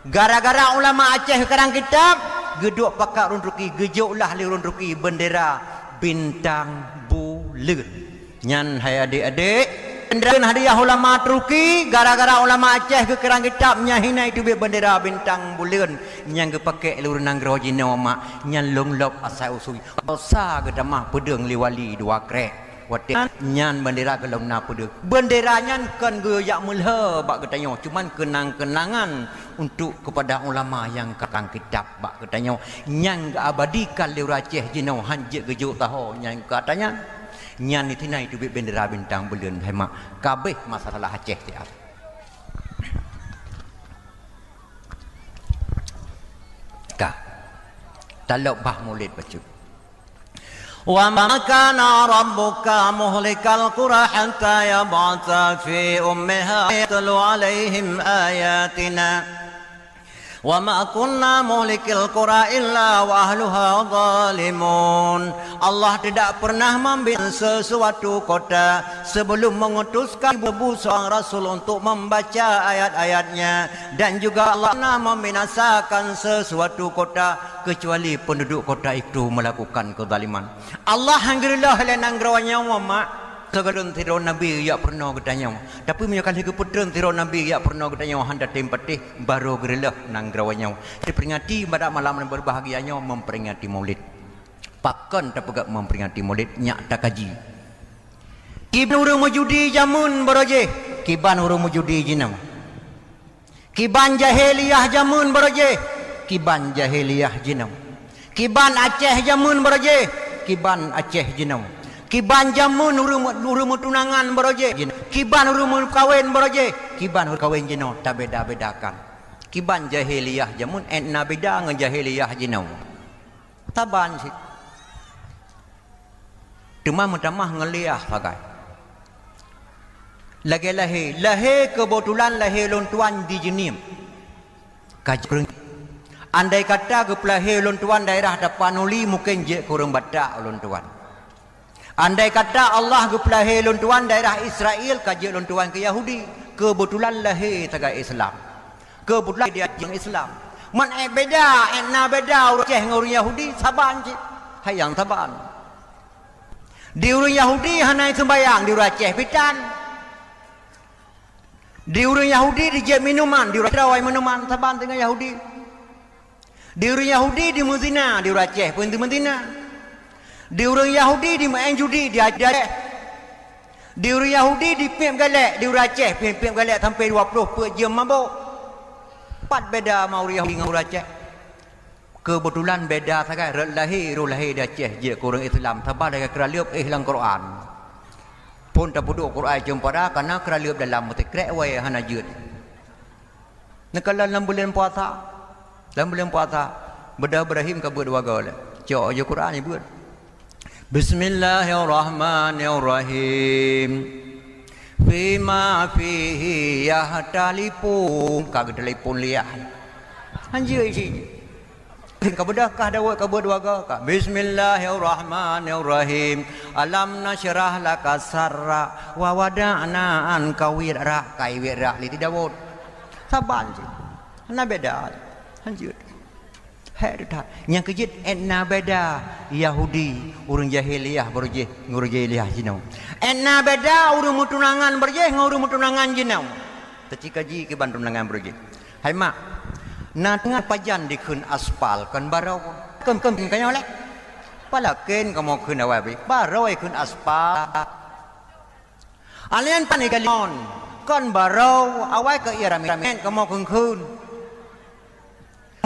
gara-gara ulama Aceh sekarang kitab geduk pakak run Turki gejoklah li run Turki bendera bintang bulan nyan hai adik-adik bendera hadiah ulama Turki gara-gara ulama Aceh ke kerang kitabnya hina itu bendera bintang bulan yang kepakai lur nanggro jino mak nyan longlop asai usui dosa ke damah pedeng liwali dua krek wate nyan bendera ke lomna pedeng bendera nyan kan ge yak mulha bak ketanyo cuman kenang-kenangan untuk kepada ulama yang kakang kitab bak ketanyo nyan ke abadikan lur Aceh jino hanjek gejuk taho nyan katanya nyan itu naik tu bendera bintang bulan hemat kabeh masalah Aceh tiap ka talok bah murid baca wa ma kana rabbuka muhlikal qura hatta yab'atha fi ummiha yatlu alaihim ayatina وَمَا كُنَّا مُهْلِكِ الْقُرَى إِلَّا وَأَهْلُهَا ظَالِمُونَ Allah tidak pernah membiarkan sesuatu kota sebelum mengutuskan ibu seorang rasul untuk membaca ayat-ayatnya dan juga Allah pernah membinasakan sesuatu kota kecuali penduduk kota itu melakukan kezaliman. Allah alhamdulillah lenang grawanya mak segadun tiro nabi ya pernah ketanya tapi menyakan ke putren tiro nabi ya pernah ketanya handa tempatih baru gerelah nang grawanya diperingati pada malam yang berbahagianya memperingati maulid pakon tapegak memperingati maulid nyak takaji kiban urung mujudi jamun boroje kiban urung mujudi jinam kiban jahiliyah jamun boroje kiban jahiliyah jinam kiban Aceh jamun boroje kiban Aceh jinam kiban jamun urung tunangan boroje kiban urung kawin boroje kiban urung kawin jino tak beda-bedakan kiban jahiliyah jamun enna beda ngan jahiliyah jino taban sih temah ngeliah pakai lagi lahir kebetulan lahir lontuan di jenim kajeng andai kata ke lahir lontuan daerah Tapanuli mungkin je kurang batak lontuan. Andai kata Allah lahir lontuan daerah Israel kaji lontuan ke Yahudi kebetulan lahir tagai Islam kebetulan dia yang Islam man beda enna beda urang Aceh ngurang Yahudi saban cik hayang saban di urang Yahudi hanai sembayang di urang Aceh pitan di urang Yahudi di je minuman di urang rawai minuman saban dengan Yahudi di urang Yahudi di muzina di urang Aceh pun di muzina di orang Yahudi di main judi dia di orang Yahudi di pem galak di orang Aceh pem galak sampai 20 per jam mabuk empat beda mau Yahudi dengan orang Aceh kebetulan beda sangat lahir di Aceh je kurang Islam sabar dengan keraliup ihlang Quran pun tak puduk Quran jumpa dah karena keraliup dalam mutikrek way hana jut nekalan dalam bulan puasa beda Ibrahim kabut dua gol cok je Quran ni buat Bismillahirrahmanirrahim bima fihi yahtalifun kagak telefon liah anjir isi ka bedakah dawat ka berduaga ka bismillahirrahmanirrahim alam nasyrah laka sarra wa wada'na anka wirra kai wirra li tidawat saban je na beda anjir Haidah yang kejit enna beda Yahudi urang jahiliyah berje ngurang jahiliyah jinau enna beda urang mutunangan berje ngurang mutunangan jinau tecika ji ke ban tunangan berje hai mak na tengah pajan dikeun aspal kan barau kem kanya oleh palaken kamu keun awai be barau keun aspal alian panigalon kan barau awai ke irami kamu keun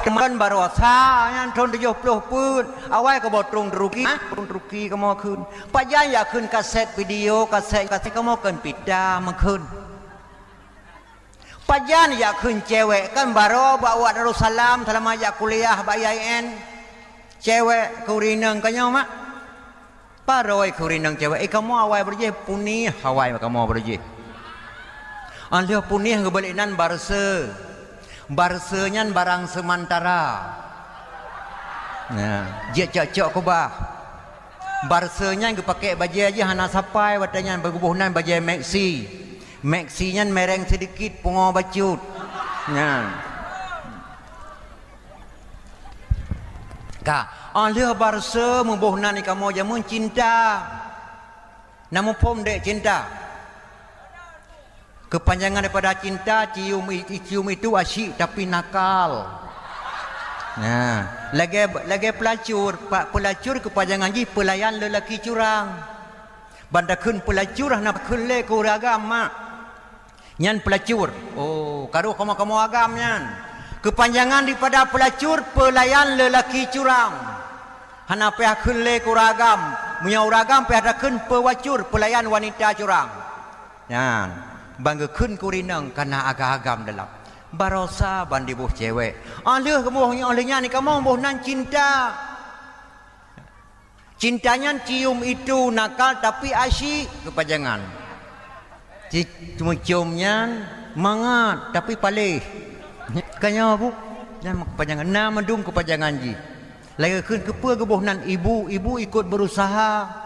teman baru sa yang tahun 70 pun awal ke botong ruki kamu kun pajan ya kun kaset video kaset kamu kun pita mekun pajan ya kun cewek kan baru bawa Darussalam dalam ajak kuliah bayain cewek kurineng kanya mak paroi kurineng cewek kamu awal berje punih awal kamu berje anda punih ngebalinan barse barsenya barang semantara nah dia cocok ko bah barsenya ge pakai baju aja hana sapai watanya bergubuhnan baju Maxi nya mereng sedikit pungo bacut nah ka alih barse membuhnan kamu jamun cinta namun pom dek cinta kepanjangan daripada cinta cium itu asyik tapi nakal. Nah, lagi pelacur, pak pelacur kepanjangan ji pelayan lelaki curang. Bandakeun pelacur nak keun le ku agam mak. Nyan pelacur. Oh, karo kamu agam nyan. Kepanjangan daripada pelacur pelayan lelaki curang. Hana peh keun le ku agam, munya uragam peh dakeun pewacur pelayan wanita curang. Nyan bangga kun kurinang karena agam dalam barosa bandi buh cewek alih kemohnya olehnya ni kamu buh nan cintanya cium itu nakal tapi asyik kepanjangan cuma ciumnya mangat tapi palih kanya bu dan kepanjangan na mendung kepanjangan ji lagi kun kepa kebuh nan ibu ikut berusaha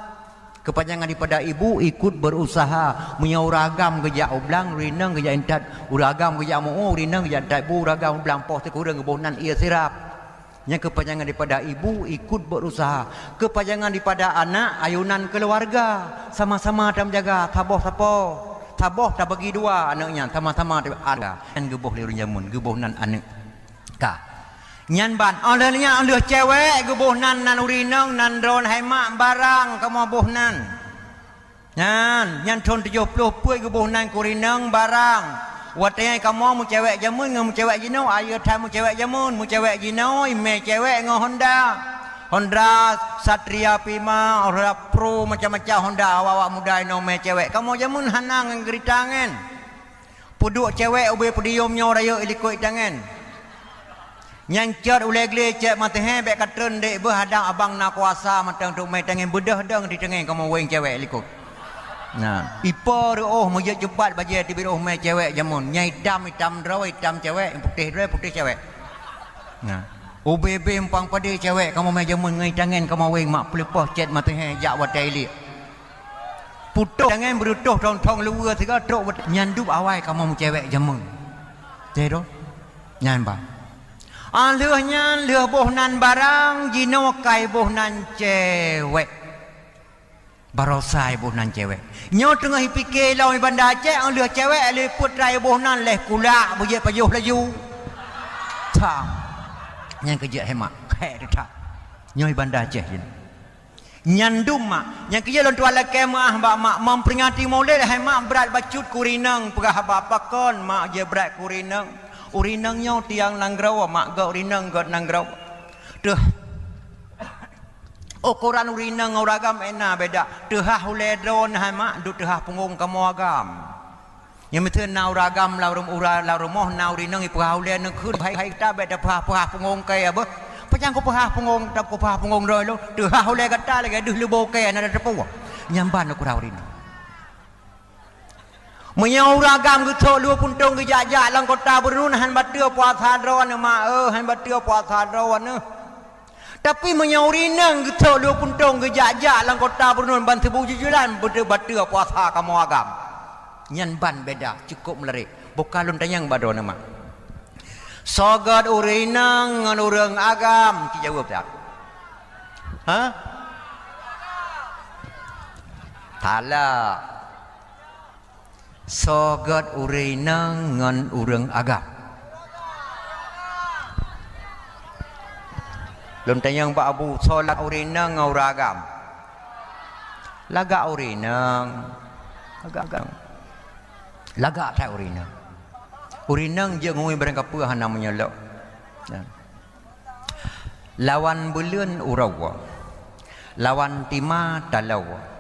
kepanjangan daripada ibu ikut berusaha punya uragam kerja ublang rinang kerja intat uragam kerja mau rinang kerja intat bu uragam ublang poh tekurang kebonan ia sirap yang kepanjangan daripada ibu ikut berusaha kepanjangan daripada anak ayunan keluarga sama-sama ada menjaga taboh tak bagi dua anaknya sama-sama ada yang gebuh liru jamun gebuhnan anak ka nyan ban olehnya oleh cewek gebuhnan nan urinang nan dron hemak barang kamu buhnan nyan ton 70 puai gebuhnan kurinang barang watanya kamu mu cewek jamun mu cewek jinau ayo tha mu cewek jamun mu cewek jinau ime cewek ngo Honda Satria Pima Honda Pro macam-macam Honda awak muda ino me cewek kamu jamun hanang ngeritangan puduk cewek ube pediumnya raya ilikoi tangan yang cer ulegle cek mate he bek katren dek berhadang abang nak kuasa matang tuk mai tangan bedah dang di tangan kamu weng cewek likut nah ipa reuh mo cepat baje ti biroh mai cewek jamun nyai hitam draw hitam cewek putih cewek nah OBB empang pade cewek kamu mai jamun ngai tangan kamu weng mak pelepah cek mate he jak watai li putuh tangan berutuh tong luar tiga truk nyandup awai kamu cewek jamun tero nyan ba alihnya leh bohnan barang jino kai bohnan cewek barosai bohnan cewek nyo tengah fikir lau bandar Aceh alih cewek alih putrai bohnan leh kulak buje payuh laju tak yang kerja hemat kayak tak nyo bandar Aceh je nyandum mak yang kerja lontuan laki mak mak memperingati maulid hemat berat bacut kurinang pegah apa kon mak je berat kurinang urinangnya tiang nanggrau mak ga urinang god nanggrau tuh ukuran urinang uragam ena beda tehah uledron ha mak du tehah punggung kamu agam yang betul na uragam laurum larumoh na urinang ipah ulen nang khun hai ta beda pah punggung kai apa pajang ko pah punggung tak ko pah punggung roi lo tehah ule kata lagi duh lebo kai na tepu nyamban aku urinang Menyau ragam ke tok lu puntung ke jajak lang kota bernun han batia puasa dron mak han batia puasa dron tapi menyau rinang ke tok lu puntung ke jajak lang kota bernun ban tebu jujulan batia puasa kamu agam nyan ban beda cukup melerik bukan lun tanyang badon mak sogat urinang ngan urang agam ki jawab tak ha tala sogat urinang ngan urang agam lun tanyang Pak Abu solat urinang ngau ragam laga urinang agak laga tak urinang je ngui barang apa hana menyelok lawan bulan urawa lawan tima talawa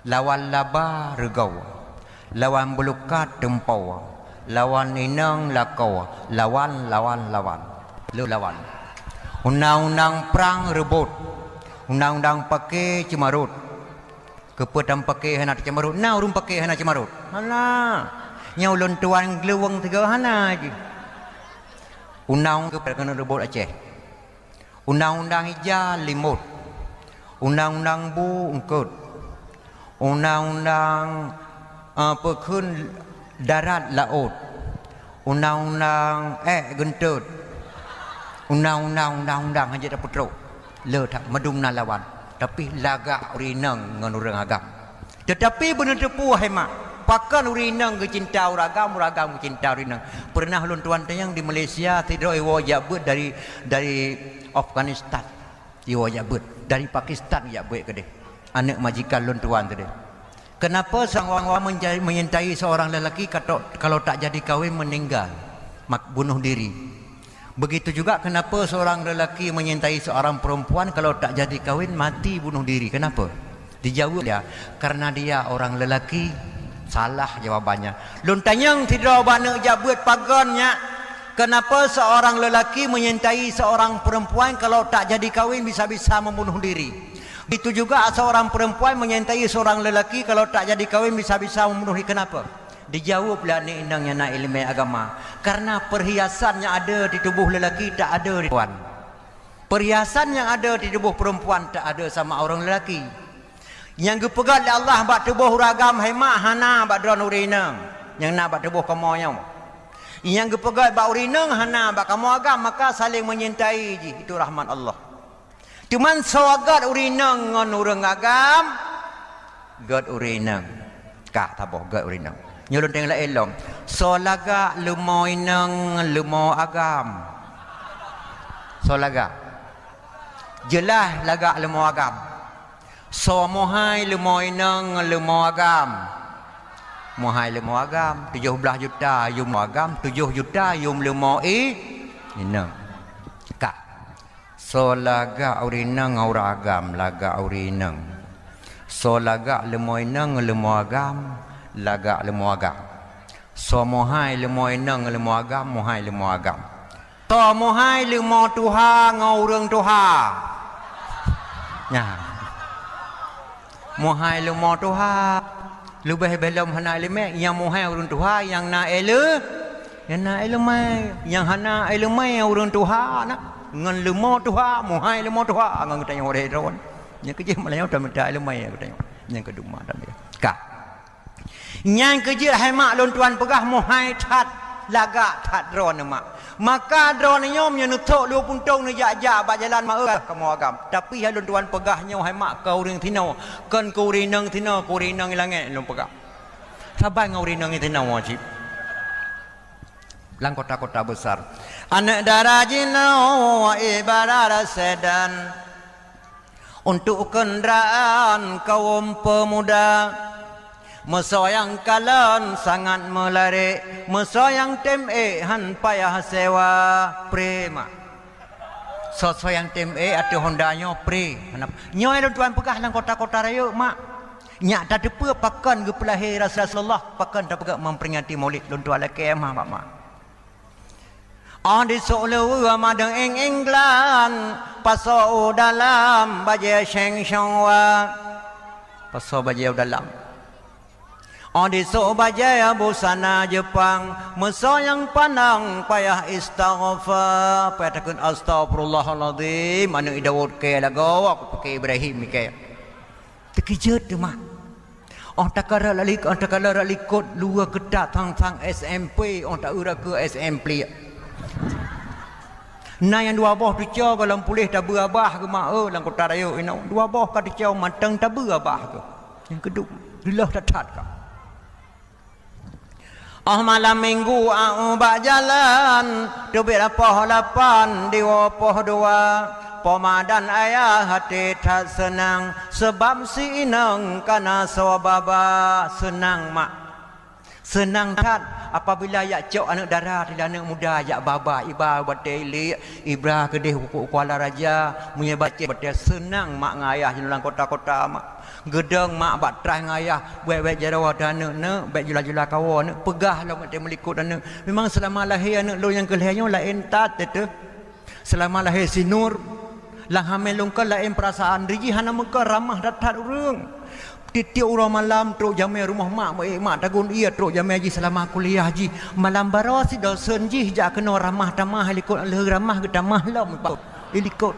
lawan laba regawa lawan bulukat tempau lawan inang lakau lawan lu lawan undang-undang perang rebut undang-undang pakai cemarut kepetam pakai hana cemarut na urung pakai hana cemarut alah nyau lon tuan gelewang tiga hana je undang kena rebut Aceh undang-undang hijau limut undang-undang bu ungkut undang-undang perkun darat laut undang-undang gentut undang-undang haji dapat teruk le tak medung nalawan tapi lagak urinang ngan urang agam tetapi benar tepu hemat pakan urinang ke cinta uragam ke cinta urinang pernah lun tuan tayang di Malaysia tidak wajak bet dari Afghanistan wajak bet dari Pakistan ya bet ke deh anak majikan lun tuan tu deh. Kenapa seorang menyintai seorang lelaki kalau tak jadi kahwin meninggal, bunuh diri. Begitu juga kenapa seorang lelaki menyintai seorang perempuan kalau tak jadi kahwin mati bunuh diri. Kenapa? Dijawab dia, karena dia orang lelaki. Salah jawabannya. Lun tanyang tidak banyak jabut pagannya. Kenapa seorang lelaki menyintai seorang perempuan kalau tak jadi kahwin bisa-bisa membunuh diri? Itu juga seorang perempuan menyintai seorang lelaki kalau tak jadi kahwin bisa-bisa membunuhi. Kenapa? Dijawablah ni indangnya nak ilmu agama. Karena perhiasan yang ada di tubuh lelaki tak ada di perempuan. Perhiasan yang ada di tubuh perempuan tak ada sama orang lelaki. Yang gepegat oleh Allah bak tubuh ragam hemat hana bak dron urinang. Yang nak bak tubuh kamu. Yang gepegat bak urinang hana bak kamu agam, maka saling menyintai je. Itu rahmat Allah. Cuman sawagat urinang ngan urang agam gad urinang kah taboh gad urinang nyulun teng la elom solaga lumoinang lumo agam solaga jelah laga lumo agam so mohai lumoinang lumo agam mohai lumo agam 17 juta yum agam 7 juta yum lumo inang so laga urinang auragam laga urinang so laga lemoinang lemoagam laga lemoagam so mohai lemoinang lemoagam mohai lemoagam so mohai lemo tuha ngaurang tuha nya mohai lemo tuha lebih belum hana lemek yang mohai urang tuha yang na ele yang na elemai yang hana elemai urang tuha nak ngan lemo tuha mohai lemo tuha ngan tanya orang ron yang kerja malayau dah minta lemai aku tengok yang kedua dan dia ka yang kerja hemat lon tuan pegah mohai tat laga tat ron mak maka ron nyom yang nutuk lu puntung ni jak bak jalan mak kamu agam tapi lon tuan pegahnya hemat kau ring tinau kan kau rinang tinau kau rinang langit lon pegah sabar ngau rinang tinau wajib lang kota-kota besar anak darajinau ibarat sedan untuk kenderaan kaum pemuda mesoyang kalan sangat melarik mesoyang han payah sewa prema sosoyang atau hondanya pre nyoy tuan pegah lang kota-kota raya mak nyak tak depa pakan ke pelahir Rasulullah pakan tak pegah memperingati maulid lon tuan laki emah mak di solo madang England paso dalam baje sheng shongwa paso baje dalam Odisok bajaya busana Jepang Meso yang panang payah istighfar payah takun astagfirullahaladzim anu idawud ke lagu aku pakai Ibrahim ke terkejut tu mak takara lalikot luar kedak tang SMP tak ura ke SMP na yang dua boh tu cau kalau pulih tak berabah ke mak lang kota raya dua boh ka tu cau matang tak berabah ke yang kedua dilah tatat ka malam minggu bak jalan dubit apa lapan diwopoh dua Pemadan ayah hati tak senang sebab si inang kana sawababa senang mak senang tak apabila yak cok anak darah tidak anak muda yak baba iba bateli ibra kedih Kuala Raja punya baca baca senang mak ngayah dalam kota-kota mak gedeng mak bak try ngayah buat jarawa dana ne baik jula-jula kawan ne pegah lah mak melikut dana memang selama lahir anak lo yang kelihanya lain tat tu selama lahir si Nur lang hamil lungkal lain perasaan riji hana muka ramah datat urang tiap orang malam truk jamai rumah mak tagun ia truk jamai haji selama kuliah haji malam bara si dosen ji jak kena ramah tamah likut leh ramah ke tamah lam ilikut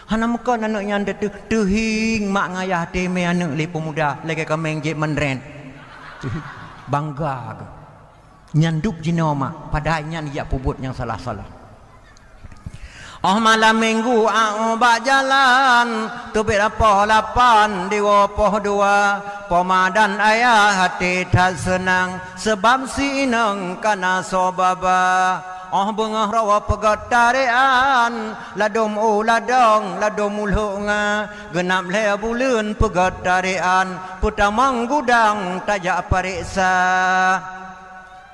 hana muka anak yang tu tehing mak ngayah teme anak le pemuda lagi kameng je menren bangga ke nyandup jino mak padahal nyan ya pubut yang salah-salah malam minggu bak jalan tubit apa lapan diwopoh dua Pemadan ayah hati tak senang sebab si inang kana sobaba bengah rawa pegat tarian ladom ladong mulunga genap le bulan pegat tarian putamang gudang tajak pariksa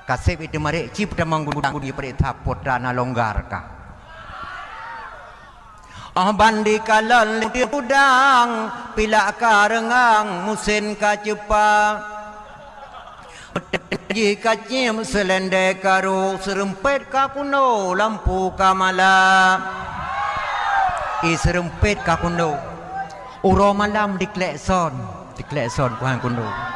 kasih itu mari ci putamang gudang di perintah putrana longgarka bandi kalal di udang pilak karengang musin ka cepa jika cim selendek karu serempet ka kuno lampu kamala serempet ka kuno uro malam di klekson kuang kuno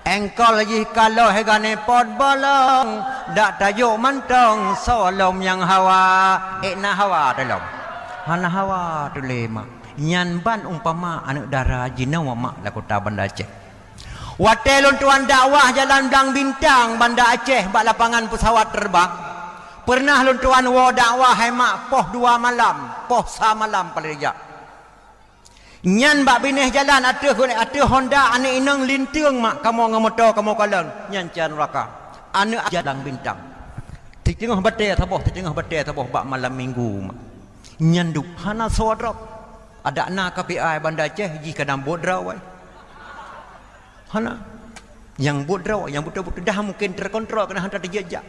engkol lagi kalau hegane pot bolong dak tajuk mantong solom yang hawa na hawa dalam hana hawa tu lema nyan ban umpama anak dara jina mak la kota Banda Aceh watelun tuan dakwah jalan Dang Bintang Banda Aceh bak lapangan pesawat terbang pernah lun tuan wa dakwah hai mak poh 2 malam poh sa malam paling rejak nyan bak bineh jalan atuh Honda ane inang lintung mak kamu ngamotor kamu kalang nyan can raka ane jalan Bintang di tengah batai taboh bak malam minggu mak nyan dup hana sodrop ada na KPI Banda Aceh ji kadang bodra wai hana yang bodra yang betul-betul dah mungkin terkontrol kena hantar dijajak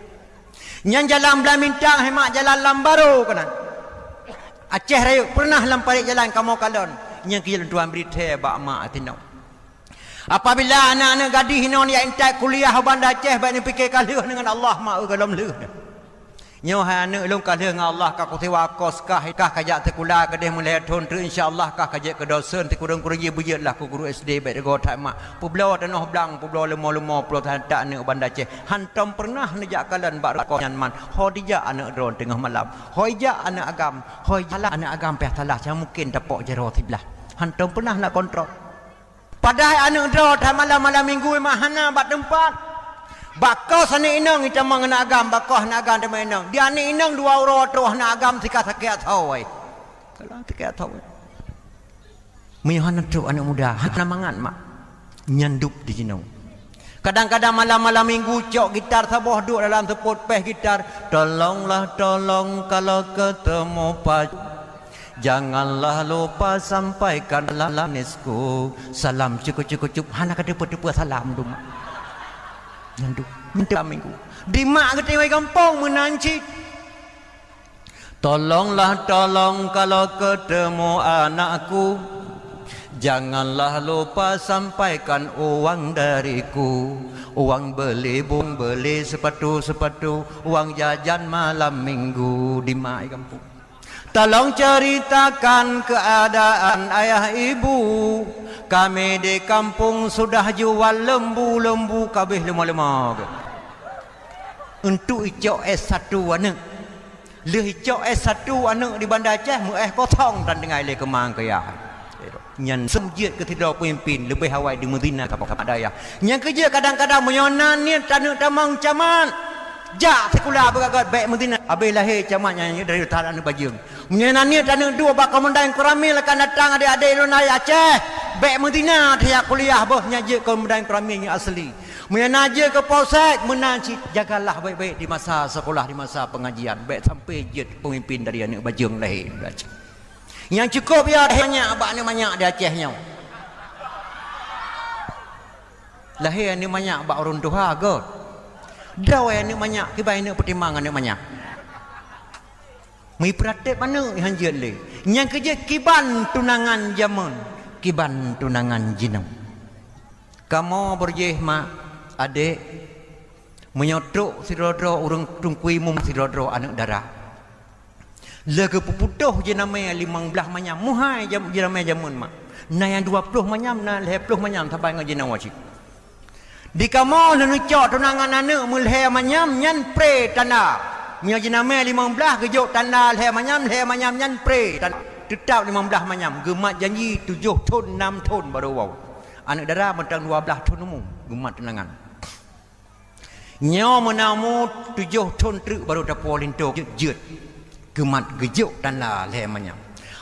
nyan jalan Belah Bintang hemat jalan Lambaro kena Aceh Raya pernah lampari jalan kamu kalon yang kira tuan berita bak mak tinau apabila anak-anak gadis non yang entai kuliah Banda Aceh baik ni fikir kalah dengan Allah mak galom leh nyo ha anak long kalah dengan Allah ka kutewa kos kah kajak tekula kedeh mulai thon tu insyaallah kah kajak ke dosen ti kurang-kurang ye bujut lah ku guru SD baik go tak mak publo tanah blang publo lemo-lemo publo tak anak Banda Aceh hantam pernah nejak kalan bak ko nyanman hodija anak dron tengah malam hoija anak agam hoija anak agam peh talah cam mungkin dapok jero tiblah hantam pernah nak kontrol padahal anak dron malam-malam minggu mah hana bak tempat bakau sana inang kita mengenal agam bakau nak agam tema inang dia ni inang 2 euro terus nak agam tiga sakit tahu ai kalau tiga tahu meyohan tu anak muda hana mangan mak nyandup di jinau kadang-kadang malam-malam minggu cok gitar saboh duk dalam teput peh gitar tolonglah tolong kalau ketemu pak janganlah lupa sampaikan lanisku salam cukup hana kada petu salam tu mak nyandu minta minggu di mak ke tewai kampung menanci tolong kalau ketemu anakku janganlah lupa sampaikan uang dariku uang beli sepatu uang jajan malam minggu di mak kampung tolong ceritakan keadaan ayah ibu Kami di kampung sudah jual lembu-lembu kabeh lemah-lemah. Untuk icok S1 anak. Leh icok S1 anak di Bandar Aceh mu kosong dan dengan le kemang kaya. Nyan semjit ke tidak pemimpin lebih hawai di Medina kapal daya. Yang kerja kadang-kadang menyonan ni tanuk tamang caman. Jak sekolah beragat baik Medina. Habis lahir caman nyanyi dari utara anu Bajing. Menyonan ni tanuk dua bakal mendang Kuramil akan datang adik-adik lunai Aceh. Baik Medina dia kuliah boh nyaje ke mendang Kuramil yang asli. Menaja ke Polsek menaji jagalah baik-baik di masa sekolah, di masa pengajian baik sampai je pemimpin dari anak Bajing lahir. Yang cukup ya banyak abak ni banyak di Acehnya. Lahir ni banyak abak orang Tuhan ke. Dawai ni banyak kibai ni pertimbangan ni banyak. Mai praktek mana yang je le. Yang kerja kiban tunangan zaman, kiban tunangan jinam. Kamu berjeh mak adik menyotrok sidrodro urang tungkui mum sidrodro anak darah. Lega puputuh je namanya 15 manyam muhai je namanya jamun mak. Na yang 20 manyam na 10 manyam sampai ngaji nawajib. Di kamau nu cok tunangan anak mulhe manyam nyan pre tanah. Nya je namanya 15 gejuk tanah le manyam nyan pre tan tetap 15 manyam gemat janji 7 ton 6 ton baru wow. Anak darah mentang 12 ton umum gemat tunangan. Nyo menamu 7 ton truk baru dapur lintok jet gemat gejuk tanah lemanya.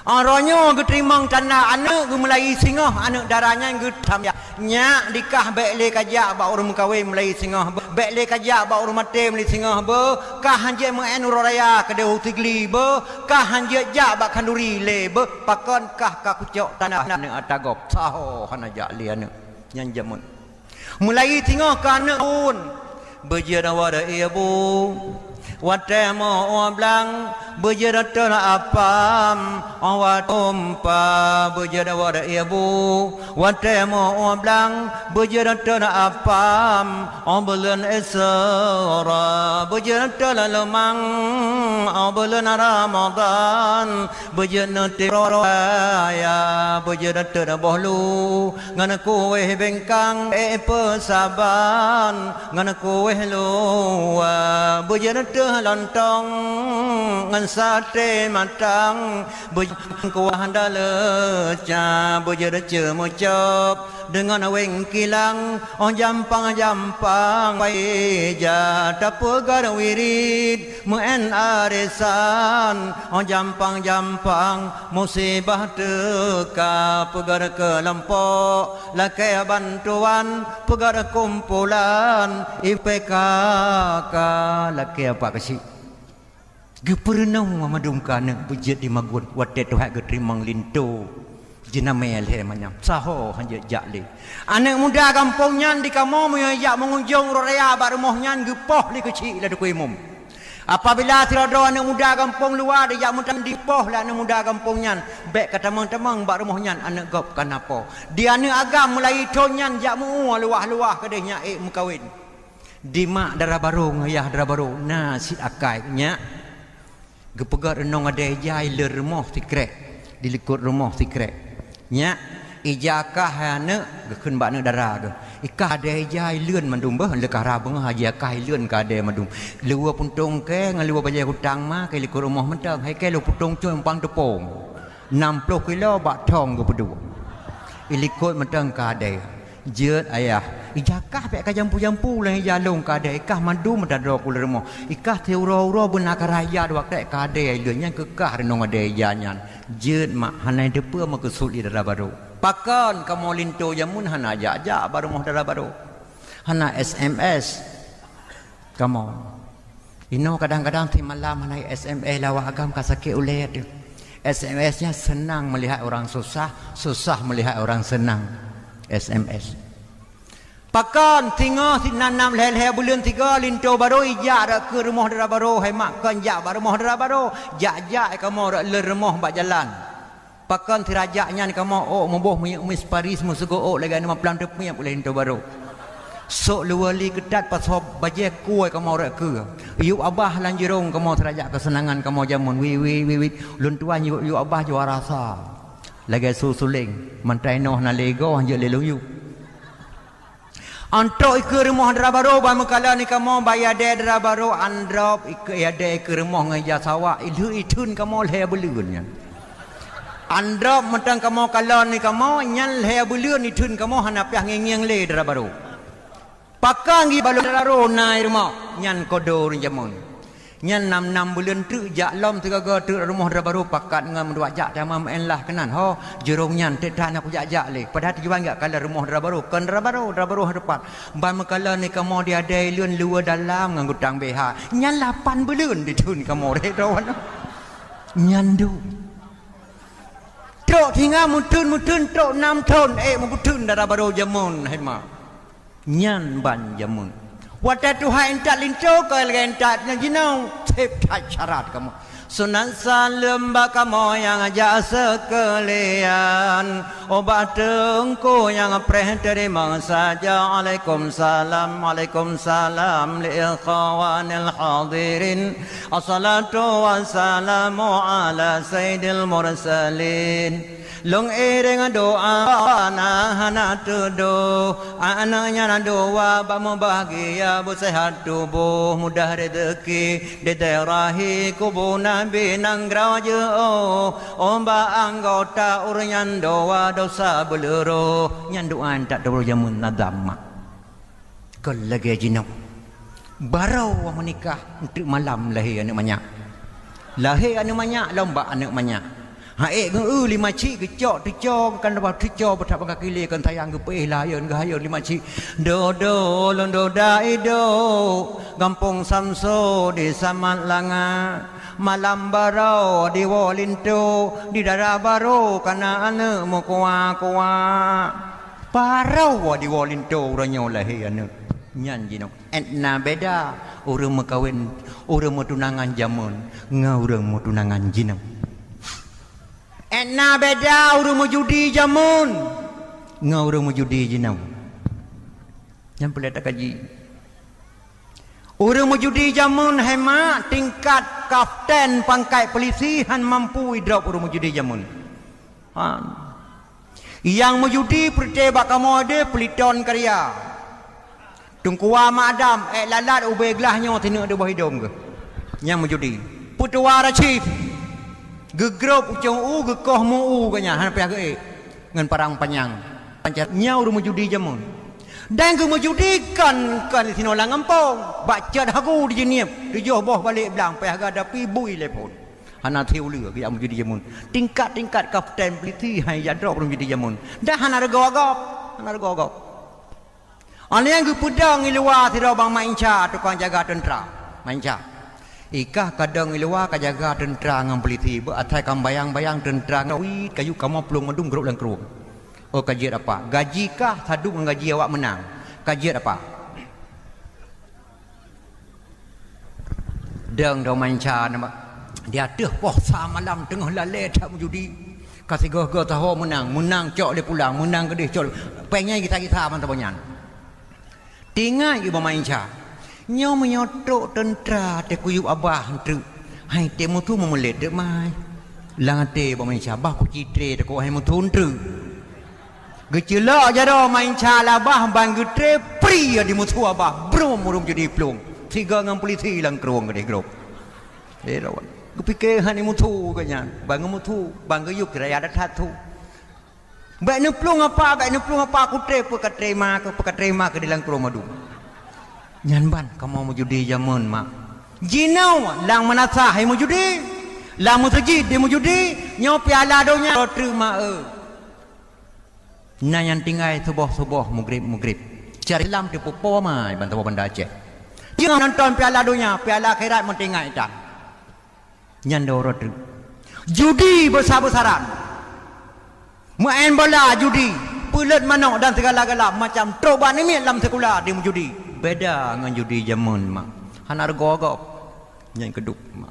Aronyo geterimang tanah anak gemelai singah anak darahnya getam nya dikah baik le kajak ba urang kawin melai singah baik le kajak ba urang mate melai singah be kah hanje mengen raya ke de tigli be kah hanje jak ba kanduri le be pakon kah ka kucok tanah anak atagop saho hanaja le anak nyan jamun mulai singah ka anak un berjana wada ibu watemo oblang berjana tona apam awat ompa berjana wada ibu watemo oblang berjana tona apam ombelan esora berjana tona lemang ombelan Ramadan berjana tiraya berjana tona bohlu ngana kowe bengkang pesaban ngana kowe luwa berjana lontong ngan sate matang kuah daleca bojada cemocop dengan weng kilang on jampang baija tapegar wirid muen arisan on jampang musibah teka pegar kelompok lakai bantuan pegar kumpulan IPK lakai apa kasih geperenau mamadumkan bujit di magun watet tuhat geterimang linto jenamel he manyam saho hanje jakli anak muda kampungnya di kamu ya mengunjung raya barumohnya gepoh li kecil la dekui mum apabila tiradro anak muda kampung luar dia mutan dipoh lah anak muda kampungnya baik kata temang barumohnya anak gop kanapa dia anak agam mulai tonyan jak mu luah-luah kedehnya mukawin di mak darah baru ngayah darah baru nasi akainya gepegar enong ada jai le rumah tikrek dilikut rumah tikrek nya ijakah hana gekun bakna darah ke ikah ada jai leun mandum bah lekah rabeng haji akah leun ka ada mandum lewa puntung ke ngaliwa bajai hutang ma ke likut rumah mentang hai ke lu puntung cuy pang tepung 60 kilo bak thong ke pedu ilikut mentang ka ada jeut ayah ijakah pek ka jampu-jampu lah jalung ka ada ikah mandu mendadro kul rumah ikah teuro-uro benak raya dua tek ka ada leunnya kekah renong ada janyan jeut mak hanai depe mak kesul di darah baru pakon kamu linto jamun hana ajak baru moh darah baru hana SMS kamu ino kadang-kadang ti malam hanai SMS lawa agam ka sakit ulet SMS-nya senang melihat orang susah susah melihat orang senang SMS pakan tinggal nanam leh bulan 3 linto baru ijak dak ke rumah dara baru hai mak kan jak baru rumah dara baru jak kamu dak le rumah bak jalan pakan tirajaknya kamu oh memboh mis Paris musego oh lagi nama plan tepi boleh linto baru sok luali kedat pasal baje kuai kamu dak ke yu abah lanjirong kamu terajak kesenangan kamu jamun wi lun tuan yu abah juara rasa lagi suling mantai noh na lego je le luyu antro ikut rumah drabaro ba mekala ni kamu bayar de drabaro androp ikut ya de ke rumah ngaya sawak ilu itun kamu le belunnya androp mentang kamu kala ni kamu nyan le belun itun kamu hanap yang ngeng le drabaro pakangi balon drabaro nai rumah nyan kodor jamun nyan 6 bulan tu jak lom tegaga tu rumah drabaro pakat ngam dua jak tamam enlah kenan ho jerong nyan tetan aku jak le padahal tujuan gak kala rumah drabaro kan drabaro hadapan ban mekala ni kamu dia ada lun luar dalam nganggo tang BH nyan 8 bulan ditun kamu re rawan nyan du trok tinggal mutun trok 6 tahun mutun drabaro jamun hema nyan ban jamun Wata Tuhan entak linco kau lagi entak jinau tip tak syarat kamu. Sunan salam kamu yang ajak sekalian obat tengku yang preh terima saja. Waalaikumsalam li ikhwanil hadirin. Assalatu wassalamu ala sayyidil mursalin. Long dengan doa anak tuduh anaknya na doa bamu bahagia bersehat tubuh mudah rezeki di daerahi kubur Nabi Nanggraja omba anggota uryan doa dosa beluru nyan doa tak doa jamun nadam kelagi jinau barau menikah untuk malam lahir anak banyak lomba anak banyak Haik ngeu lima cik kecok tecok kan dapat tecok bertap kaki le kan tayang ke peh layan ke hayon lima cik do londo daido Gampung Samso di Samat Langa malam barau di Wolinto di Dara Baro kana ane mo kuwa parau di Wolinto ranyo lahir ane nyan jino etna beda urang makawin urang tunangan jamun ngaurang mo tunangan jino Enna beda urung judi jamun ngau urung judi jinau yang boleh tak kaji urung judi jamun hema tingkat kapten pangkat polisi han mampu drop urung judi jamun yang mujudi pertebak kamu ada peliton karya tungkuwa madam lalat ubeglahnya tinu ada buah hidung ke yang mujudi putuara chief gegrop ucung gekoh mu kanya han pihak ngan parang panjang pancat nyau rumah judi jamun dan ke menjudikan kan sinolang ngampong baca dah aku di jeniap di jauh boh balik belang pihak ada pibui lepon hana tiu lửa ke yang judi jamun tingkat kapten polisi hai jadrop rumah judi jamun dah hana regogop ane yang gupudang ilwa tidak bang mainca tukang jaga tentera mainca Ikah kadang ilwa kajaga tentera ngam polisi beratai kam bayang-bayang tentera ngawi kayu kamu pelung medung geruk lang kerung. Oh kajian apa? Gaji kah sadu gaji awak menang? Kajian apa? Deng do manca nama dia teh poh malam tengah lalai tak judi. Kasih go tahu menang cok dia pulang, menang ke dia cok. Pengen kita man tabanyan. Tinggal ibu manca. Nyo menyotok tentera te kuyup abah tu hai te mutu memelet de mai lang te ba main cabah ku citre te ko hai mutu tu gecela aja do main cala bah bang getre pri di mutu abah brum murum jadi plung tiga ngam polisi lang kruang ke grup rawan ku pikir hani mutu kanya bang mutu bang geyuk raya dat satu baik ne plung apa ku tre pekat ke dalam kruang madu Nyanban kamu mau judi jamun mak jinau lang manasa hai mau judi lang musjid dia mau judi nyo piala donya terima nayan tinggai subuh maghrib cari lam di popo mai bantu banda Aceh jangan nonton piala donya piala akhirat mentinggai dah nyando rotu judi besar-besaran main bola judi pulut manok dan segala-gala macam troban ini dalam sekolah dia judi beda dengan judi jamun mak han argo-argo yang keduk mak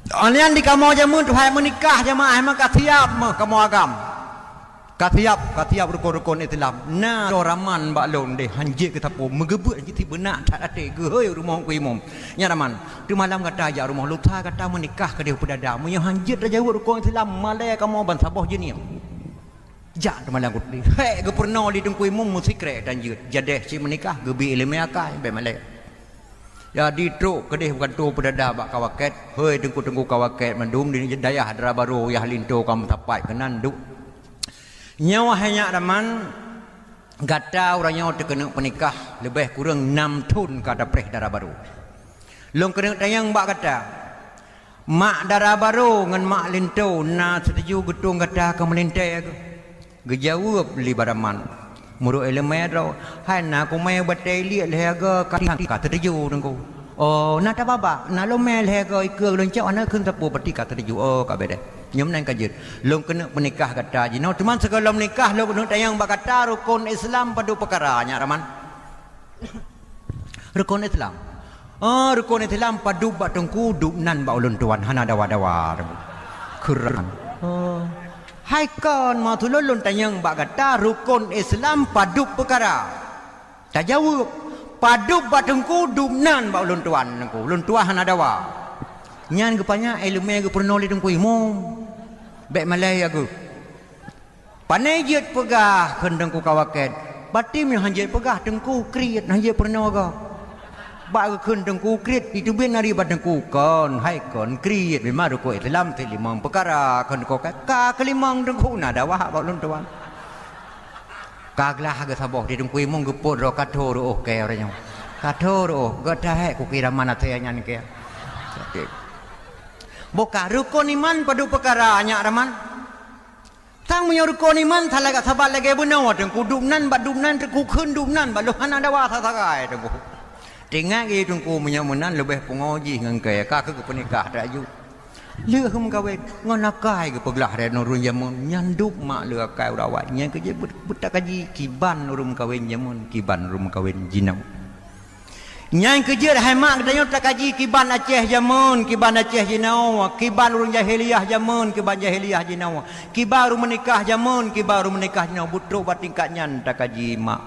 Alian di kamu jamun Tuhan menikah jemaah maka siap kamu agam Katiap rukun-rukun Islam. Na doraman bak lon deh hanjit ke tapo megebut hanjit benak tak ada ke hei rumah ku imam. Nya raman. Tu malam kata ajak rumah luta kata menikah ke dia pedada. Munyo hanjit dah jauh rukun Islam malai kamu ban sabah je ni. Jak tu malam ku. Hei ke pernah di tungku imam musikre dan jut. Jadeh si menikah gebi ilmu akai be malai. Jadi truk kedih bukan tu pedada bak kawaket. Hei tunggu kawaket mandum di dayah Dara Baru yah linto kamu tapai kenan duk. Nyawa hanya raman gata orang nyawa terkena penikah lebih kurang 6 tahun kata preh Dara Baru. Long kena tayang bak kata mak Dara Baru ngan mak linto na setuju getung kata ke melintai aku. Gejawab li baraman. Muru elemero hai na ku mai batai liat lehaga kata setuju nangku. Oh na ta baba na lo mel lehaga ikeur lon cak ana keun tapu pati kata setuju. Oh ka bede. Nyom nang kajut long kena menikah kata jino cuman segala menikah lo kena tayang bak kata rukun Islam padu perkara nya raman. Rukun Islam. Rukun Islam padu bak tengku duk nan bak ulun tuan hana dawa-dawa. Keran. Hai kon ma tu lon tayang bak kata rukun Islam padu perkara. Tak jawab. Padu bak tengku duk nan bak ulun tuan nangku. Ulun tuan hana dawa. Nyan gepanya ilmu yang pernah li tengku imam. Baik malai aku. Panai jet pegah kendengku kawaket. Batim yang hanjit pegah tengku kriat hanjit pernah aga. Bak kendengku kriat itu ben hari badengku kon hai kon kriat memang rukun Islam te limang perkara kon ko ka kelimang tengku na dawah bak lon tuan. Kaglah aga sabah di tengku imam gepot ro katho ro okey orangnya. Katho ro gata hai ku kira mana te nyan ke. Boka rukun iman padu perkara nya raman. Tang menyo rukun iman talaga sabat lagi benawa tengku duk nan bak duk nan tengku keun duk nan bak lohan ada wa sasagai tengku. Tengah ge tengku menyo menan lebih pengoji ngan ke ka ke penikah dak ju. Leu hum kawin ngon akai ke peglah re nurun jamun nyanduk mak leu akai urawat nya ke je butak kaji kiban urum kawin jamun kiban urum kawin jinau. Nyai kerja dah mak katanya tak kaji kiban Aceh jamun, kiban Aceh jinau, kiban urang jahiliyah jamun, kiban jahiliyah jinau, kiban urang menikah jamun, kiban urang menikah jinau, butruk batingkat nyan tak kaji mak.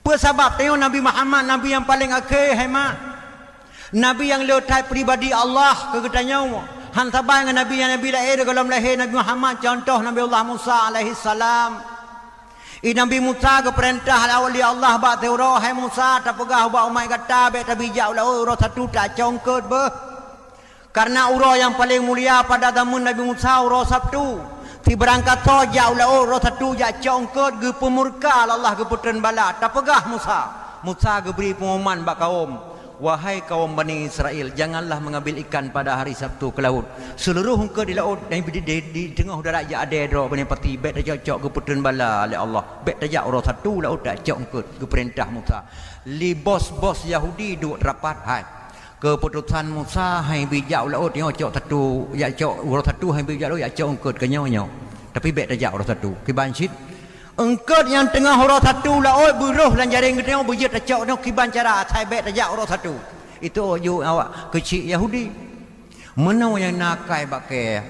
Apa sebab tengok Nabi Muhammad Nabi yang paling akhir hai mak. Nabi yang letai pribadi Allah ke katanya. Han sabai dengan Nabi yang Nabi lahir kalau lahir Nabi Muhammad contoh Nabi Allah Musa alaihi salam. Nabi Musa ke perintah awali Allah bak teuro hai Musa tak pegah bak umai kata be tabijak ulah urang satu tak congket be. Karena urang yang paling mulia pada zaman Nabi Musa urang Sabtu. Ti berangkat toja ulah urang satu jak congket ge pemurka Allah ge putren bala tak pegah Musa. Musa ge beri pengumuman bak kaum. Wahai kaum Bani Israel, janganlah mengambil ikan pada hari Sabtu ke laut. Seluruh hungka di laut dan di tengah udara ya ada dro bani pati bet dak cok ke putren bala oleh Allah. Bet dak orang satu laut dak cok ke perintah Musa. Li bos-bos Yahudi duk rapat hai. Keputusan Musa hai bijak laut nyo cok satu ya cok orang satu hai bijak laut ya cok ke nyo. Tapi bet dak orang satu. Kiban sit engkau yang tengah orang satu lah, oi buruh dan jaring kita yang bujut tercok nak kiban cara saya bet tajak orang satu. Itu you awak kecil Yahudi. Mana yang nakai pakai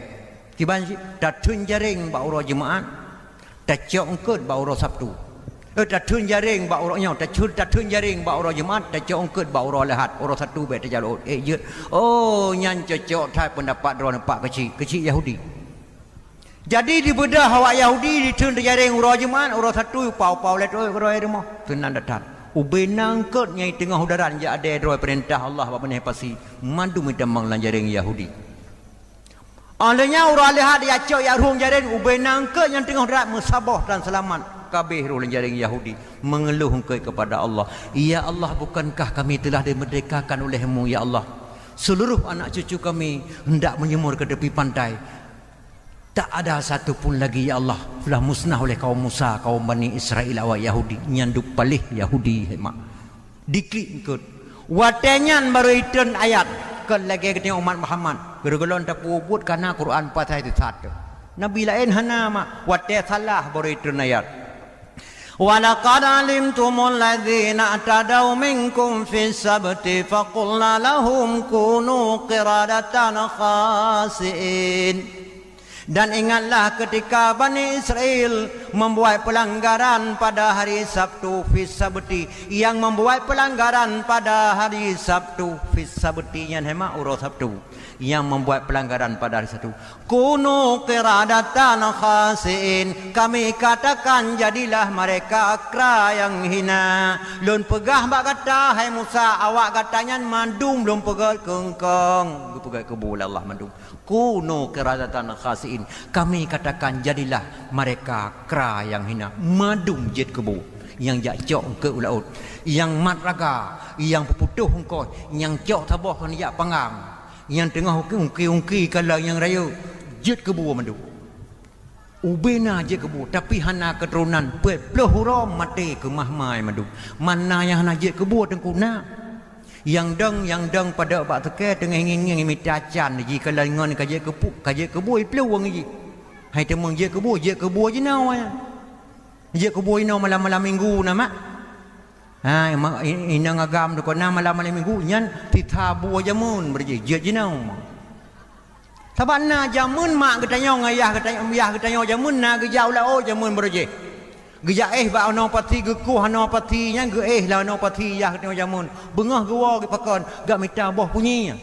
kiban tak tun jaring bak orang jemaat, tercok engkau bak orang Sabtu. Tak tun jaring bak orangnya, tak tun jaring bak orang jemaat, tercok engkau bak orang Lahad, orang satu bet tajak laut. Jut. Oh nyan cocok thai pendapat orang nampak kecil Yahudi. Jadi di bedah awak Yahudi di tun jaring urang jemaat urang satu pau-pau let oi roi rumah tenan datang ubenang kot nyai tengah udaran ja ada roi perintah Allah apa benih pasi mandu midamang lan jaring Yahudi alenya urang lihat ya cok ya ruang jaring ubenang kot yang tengah udaran musabah dan selamat kabeh lan jaring Yahudi mengeluh kepada Allah, ya Allah bukankah kami telah dimerdekakan oleh-Mu ya Allah, seluruh anak cucu kami hendak menyemur ke tepi pantai. Tak ada satu pun lagi ya Allah sudah musnah oleh kaum Musa, kaum Bani Israel awak Yahudi nyanduk palih Yahudi hemak diklik ikut watenyan baru itun ayat ke lagi ketengok umat Muhammad gergelon tak pubut karena Quran pasal itu satu Nabi lain hana mak wate salah baru itun ayat walaqad alimtumul ladzina atadaw minkum fis sabti faqulna lahum kunu qiradatan khasiin. Dan ingatlah ketika Bani Israel membuat pelanggaran pada hari Sabtu fi sabti, yang membuat pelanggaran pada hari Sabtu fi sabti, yang hemat urus Sabtu, yang membuat pelanggaran pada hari Sabtu. Kunu qiradatan khasiin, kami katakan jadilah mereka kera yang hina. Lun pegah bak kata, hai Musa, awak katanya mandum belum pegat kengkang, pegat kebul Allah mandum. Kunu qiradatan khasiin, kami katakan jadilah mereka kera yang hina. Madum jet kebu, yang jacok ke ulaut, yang mat raga, yang peputuh engkau, yang cok tabah kan jak pangang, yang tengah ungki kalau yang raya jet kebu madu. Ubena jet kebu, tapi hana keturunan peloh hura mati ke mahmai madu. Mana yang hana jet kebu tengkuna? Yang deng pada bak teke tengah ingin imitacan ji kalau ngon kaje kebu peluang ji. Hai temung je kebu je nau ya. Je kebu ino malam minggu nama. Ha inang agam tu kena malam minggu nyan titabu jamun berje je nau. Sabana jamun mak katanya ngayah katanya jamun na gejau la o jamun berje. Geja ba ono pati geku ono pati nya ge la ono pati yah tengok jamun bengah gewa ge pakon gak mita boh punyi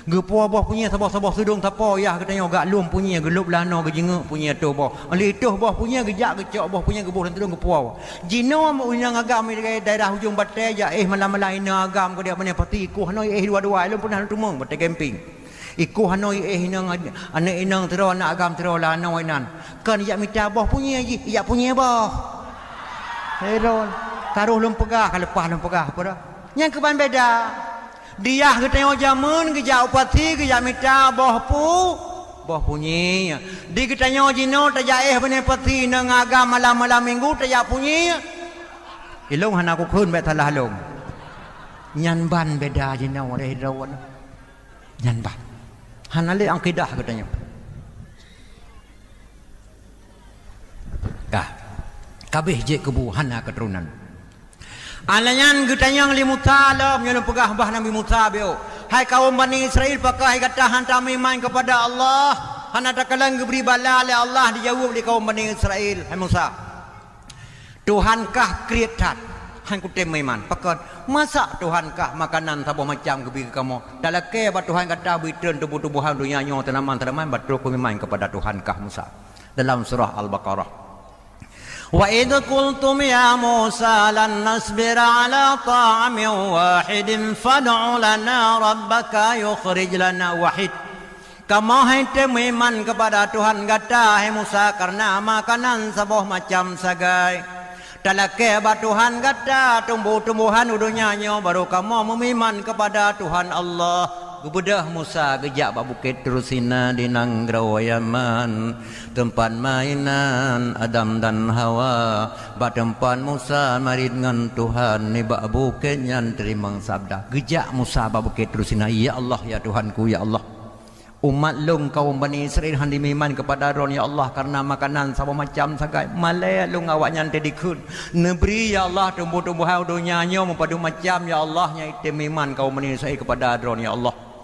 ge puah boh punyi sabah sudung tapo yah katanya gak lum punyi ge lup lano ge jenguk punyi tu boh ali tuh boh punyi geja ge cok boh punyi ge boh tudung ge puah jino mo unyang agam di daerah hujung batai ja malam-malam ina agam ge dia mana pati ku hanoi dua-dua lum pernah tumung batai camping iku hanoi inang anak inang tero anak agam tero la hanoi nan kan ya mita boh punyi ji ya punyi boh heron taruh lum pegah lepas lum pegah apa dah yang keban beda dia ke tengok jamun ke jau pati ke jak mita boh punyi di ke tengok jino ta jaeh bene pati nang agam malam minggu ta jak punyi ilung hana ku khun be talah lum nyan ban beda jino re rawon nyan ban hana le akidah ke tengok kah kabeh je kebu hana keturunan. Alanyan getanyang li Musa lam nyelum pegah bah Nabi Musa bio. Hai kaum Bani Israel pakai kata hantar iman kepada Allah. Hana takalang beri bala oleh Allah dijawab di kaum Bani Israel. Hai Musa. Tuhankah kreatat? Han ku tem iman. Pakon masa Tuhankah makanan sabah macam kebi kamu. Dalake ba Tuhan kata bitun tubuh-tubuhan dunia nyo tanaman batul ku iman kepada Tuhankah Musa. Dalam surah Al-Baqarah. وَإِذْ قُلْتُمْ يَا مُوسَى لَن نَّصْبِرَ عَلَى طَعَامٍ وَاحِدٍ فَادْعُ لَنَا رَبَّكَ يُخْرِجْ لَنَا وَحِدٍ. Kamu hendak iman kepada Tuhan kata hai Musa karena makanan sebuah macam sagai. Dalake ba Tuhan kata tumbuh-tumbuhan udunya nyo baru kamu memiman kepada Tuhan Allah. Gebedah Musa gejak bak bukit Terusina di Nanggrau Yaman, tempat mainan Adam dan Hawa. Bak tempat Musa marid dengan Tuhan ni bak bukit yang terima sabda. Gejak Musa bak bukit Terusina, ya Allah ya Tuhanku ya Allah. Umat lung kaum Bani Israel handi iman kepada Ron ya Allah karena makanan sama macam sagai. Malai lung awaknya tedikun. Negeri ya Allah tumbuh-tumbuhan dunia nyo mempadu macam ya Allah nya itim iman kaum Bani Israel kepada Ron ya Allah.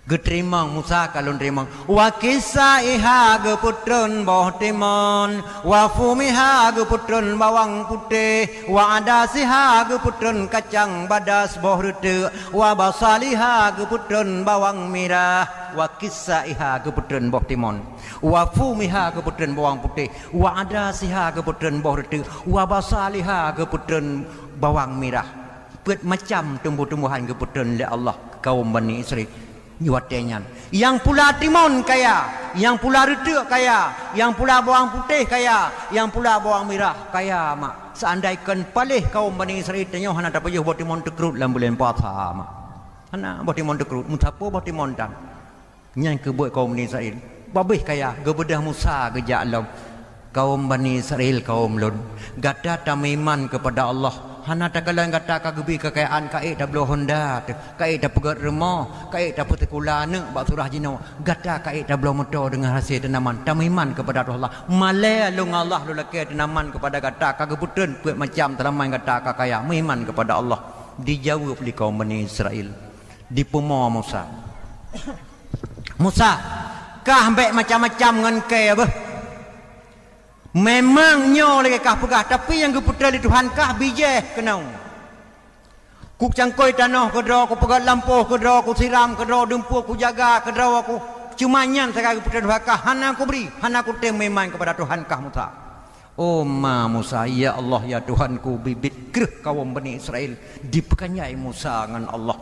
Geterima Musa kalau terima wa kisaiha ge putrun boh timon wa fumiha ge putrun bawang putih wa adasiha ge putrun kacang badas boh rete wa basaliha ge putrun bawang merah wa kisaiha ge putrun boh timon wa fumiha ge putrun bawang putih wa adasiha ge putrun boh rete wa basaliha ge putrun bawang merah. Pet macam tumbuh-tumbuhan ge putrun oleh Allah kaum Bani Israel. Yuatenyan yang pula timun kaya, yang pula redak kaya, yang pula bawang putih kaya, yang pula bawang merah kaya mak. Seandaikan palih kaum Bani Israel tanya hana tak payah buat timun tekrut dalam bulan puasa mak. Hana buat timun tekrut, mutapo buat timun dan. Yang kebuat kaum Bani Israel. Babih kaya, gebedah Musa gejak Allah. Kaum Bani Israel kaum lun. Gata tamiman kepada Allah. Hana takalan kata kagebi kekayaan kai tak belum Honda, kai tak pegat rumah, kai tak petekula ne bak surah jino. Gata kai tak belum motor dengan hasil tanaman. Tamiman kepada Allah. Malai lung Allah lu laki tanaman kepada kata kagebutun buat macam tanaman kata kakaya. Iman kepada Allah. Dijawab oleh kaum Bani Israel. Dipuma Musa. Musa, kah ambek macam-macam ngan ke apa memang nyo lagi kah pegah tapi yang geputra di Tuhan kah bijeh kenau ku cangkoi tanah kedra ku pegat lampu kedra ku siram kedra dempur ku jaga kedra aku cuma nyan saya geputra Tuhan kah hana ku beri hana ku tem memang kepada Tuhan kah Musa. Oh ma Musa, ya Allah ya Tuhanku, bibit gerah kaum Bani Israel dipekanyai Musa dengan Allah.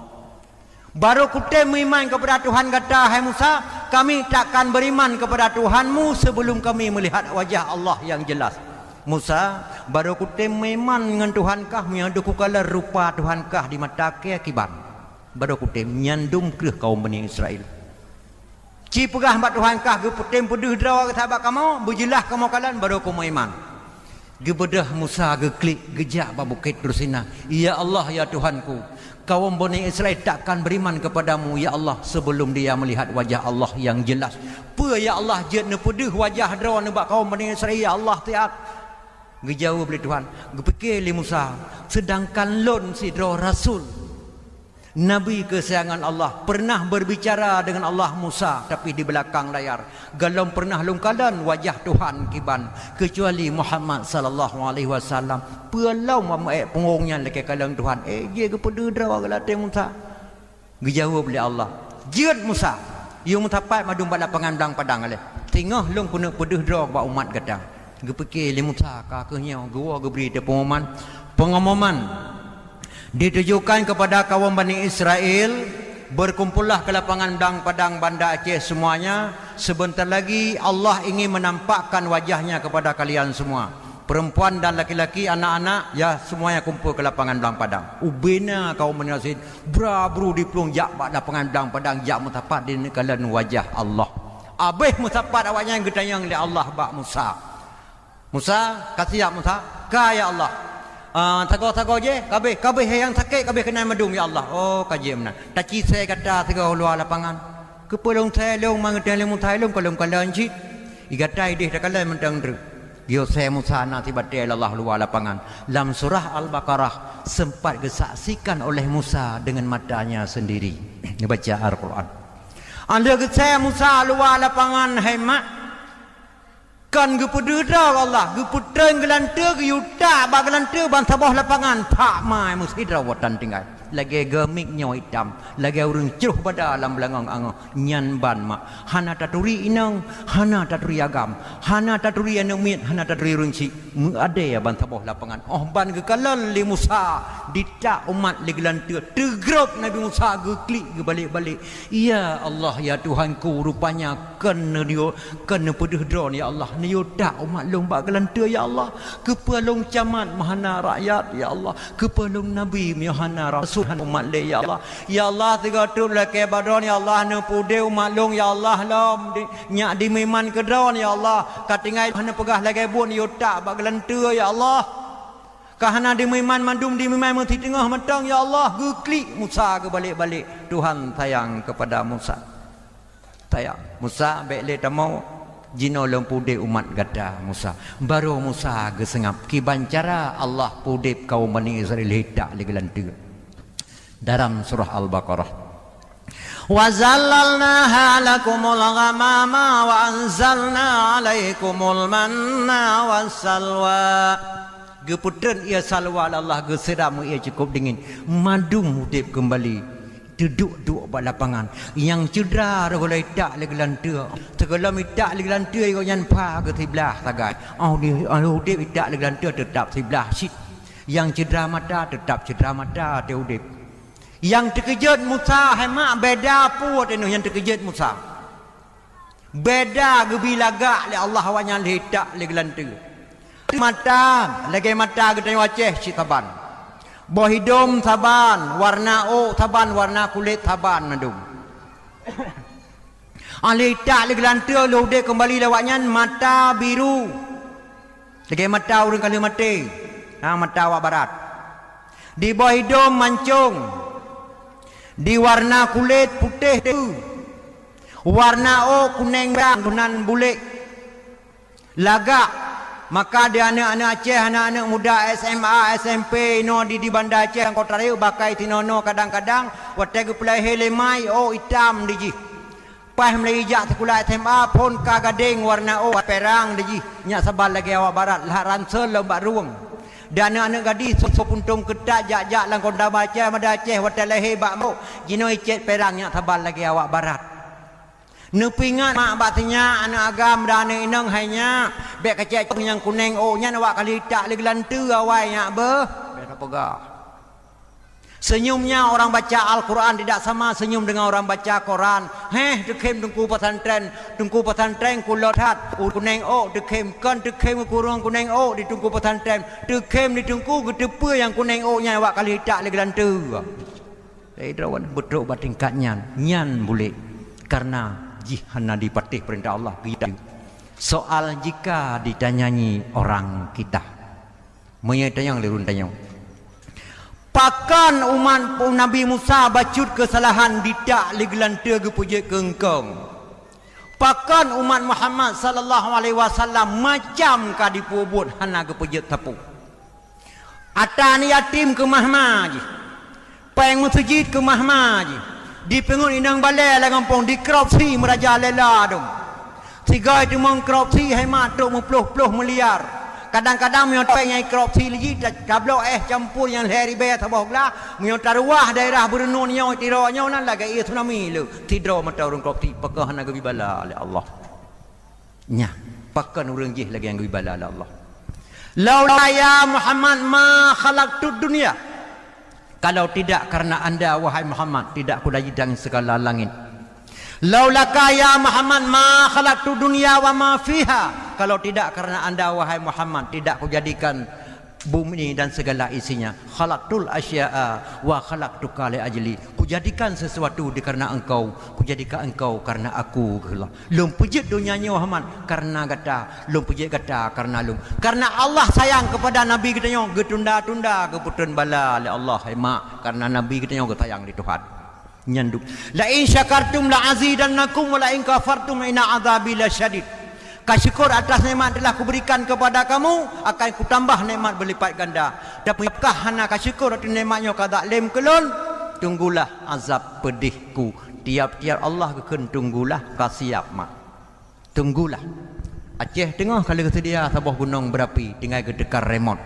Baru kutem beriman kepada Tuhan, kata hai Musa, kami takkan beriman kepada Tuhanmu sebelum kami melihat wajah Allah yang jelas. Musa, baru kutem beriman dengan Tuhankah yang duku kala rupa Tuhankah di mata keakiban. Baru kutem nyandum gerah kaum Bani Israel. Ci pegah mak Tuhankah geputem pedih drawa ke sahabat kamu, berjelah kamu kalian baru kamu iman. Gebedah Musa geklik gejak babukit Dursina. Ya Allah ya Tuhanku, kaum Bani Israel takkan beriman kepadamu ya Allah sebelum dia melihat wajah Allah yang jelas. Apa ya Allah jet ne pedih wajah drawa ne bak kaum Bani Israel ya Allah tiat. Gejauh beli Tuhan. Gepikir li Musa, sedangkan lon si drawa rasul Nabi kesayangan Allah pernah berbicara dengan Allah Musa tapi di belakang layar. Galom pernah lungkalan wajah Tuhan kiban kecuali Muhammad sallallahu alaihi wasallam. Pelau mamae pengongnya leke kalang Tuhan. Dia kepada drawa galate Musa. Dijawab oleh Allah. Jeut Musa. Yu mutapai madung bala pangandang padang ale. Tengah long kuna pedeh drawa ba umat gadang. Gepikir li Musa kakehnya gua geberi de pengumuman ditujukan kepada kaum Bani Israel, berkumpullah ke lapangan padang Banda Aceh semuanya. Sebentar lagi Allah ingin menampakkan wajahnya kepada kalian semua, perempuan dan laki-laki, anak-anak, ya semuanya kumpul ke lapangan padang. Ubena kaum Bani Israel berabru di pelung jak bak lapangan padang jak mutapat di kalian wajah Allah. Abih mutapat awaknya yang gedayang oleh Allah bak Musa. Musa kasih ya Musa, kaya Allah. Tago je kabeh yang sakit kabeh kena madum ya Allah. Oh kaji mana taci saya kata tago luar lapangan kepelong saya long mangetan lemu thai long kolong kalan cit igatai deh takalan mentang dru yo saya Musa na tibate Allah luar lapangan. Dalam surah Al-Baqarah sempat disaksikan oleh Musa dengan matanya sendiri baca Al-Quran. Anda ke saya Musa luar lapangan hemat kan gepedera Allah geputren gelante geyuta ba gelante ban sabah lapangan pak mai musida watan tinggal lagi gemik nyo hitam lagi urang ceruh pada dalam belangang ango nyan ban mak hana taturi inang hana taturi agam hana taturi anang mit hana taturi runci ade ya ban sabah lapangan oh ban gekalan li Musa ditak umat li gelante tegrop Nabi Musa geklik ge balik-balik. Ya Allah ya Tuhanku, rupanya kena dia kena pedeh ya Allah niyo dak umat long bak gelante ya Allah kepelong camat mahana rakyat ya Allah kepelong nabi mahana rasul umat le ya Allah ya Allah tiga tu leke badon ya Allah ne pude umat long ya Allah lom nyak di miman kedon ya Allah katingai hana pegah lagi bun yo tak bak gelante ya Allah kahana di miman mandum di miman mati tengah matang ya Allah geklik Musa ke balik-balik. Tuhan sayang kepada Musa, sayang Musa baik le tamau jino long pude umat gada Musa baru Musa gesengap kiban cara Allah pudip kaum Bani Israel hidak li gelante dalam surah Al-Baqarah. Wa zallalnaha lakumul ghamama wa anzalna alaikumul manna wassalwa. Geputren ia salwa Allah geseram ia cukup dingin madum hudip kembali duduk pada lapangan yang cedera rolai tak lagi lantua segala mitak lagi lantua kau yang pa ke sebelah tagai hudip tak lagi lantua tetap sebelah sit yang cedera mata tetap cedera mata dia hudip. Yang terkejut Musa hemat beda puat ini yang terkejut Musa beda gebilagak le Allah awaknya letak le gelantu mata lagi mata kita waceh si taban boh hidung taban warna taban warna kulit taban nadum letak le gelantu lode kembali lawaknya mata biru lagi mata urang kali mati mata awak barat di boh hidung mancung di warna kulit putih warna kuning dunan bulik lagak. Maka dia anak-anak Aceh, anak-anak muda SMA, SMP no di Banda Aceh yang kota rayu bakai tinono kadang-kadang watai ke pelai helemai hitam diji Pas melejak sekolah SMA pun ka gading warna perang deji nyak sabar lagi awak barat lah ransel lembak ruang. Dan anak-anak gadis so puntung ketat jak-jak lang konda baca mada Aceh hotel lehe bak mo jino icet perang nyak sabar lagi awak barat. Nepingat mak batnya anak agam dan anak inang hanya bek kecek yang kuning nya awak kali tak lagi lantu awai nyak beh bek pegah. Senyumnya orang baca Al-Quran tidak sama senyum dengan orang baca Quran. Dekem tungku pesantren kulotat kuning dekem kan dekem kurung kuning di tungku pesantren dekem di tungku gedepe yang kuning nya awak kali tak lagi lantu. Rawan betul batingkatnya nyan boleh karena jihana dipatih perintah Allah kita. Soal jika ditanyanyi orang kita menyatanya lerun tanya pakan umat Nabi Musa bacut kesalahan tidak ligelantia ke puja kengkong. Pakan umat Muhammad sallallahu alaihi wasallam macam ka dipubut hana ke puja tapu. Atani yatim ke mahmaj. Peng masjid ke mahmaj. Di pengun inang balai la kampung di korupsi meraja lela dong. Sigai tu mengkorupsi hemat tu 10 miliar. Kadang-kadang menyong pengen korupsi lagi kablo campur yang lehri bayar tabah lah menyong taruah daerah berenun nyong tiro nyong nan lagi ia tsunami lu tidro mata urang korupsi pakah nak gebi bala oleh Allah nya pakkan urang jih lagi yang gebi bala oleh Allah laula ya Muhammad ma khalaqtud dunya kalau tidak karena anda wahai Muhammad tidak aku dajidang segala langit. Laulaka ya Muhammad ma khalaqtu dunya wa ma fiha. Kalau tidak karena anda wahai Muhammad tidak kujadikan bumi dan segala isinya. Khalaqtul asya'a wa khalaqtuka li ajli. Kujadikan sesuatu karena engkau, kujadikan engkau karena aku. Lum pujit dunianya Muhammad karena kata, lum pujit kata karena lum. Karena Allah sayang kepada Nabi kita nyong getunda-tunda keputun bala oleh Allah mak karena Nabi kita nyong sayang di Tuhan. Nyanduk la in syakartum la azidannakum wa la in kafartum inna adzabi lasyadid. Kasyukur atas nikmat telah kuberikan kepada kamu akan kutambah nikmat berlipat ganda. Dan apakah hana kasyukur atas nikmatnya ka zalim kelon tunggulah azab pedihku. Tiap-tiap Allah keken tunggulah ka siap mak. Tunggulah. Aceh tengah kali kesedia sabah gunung berapi tinggal gedekar remote.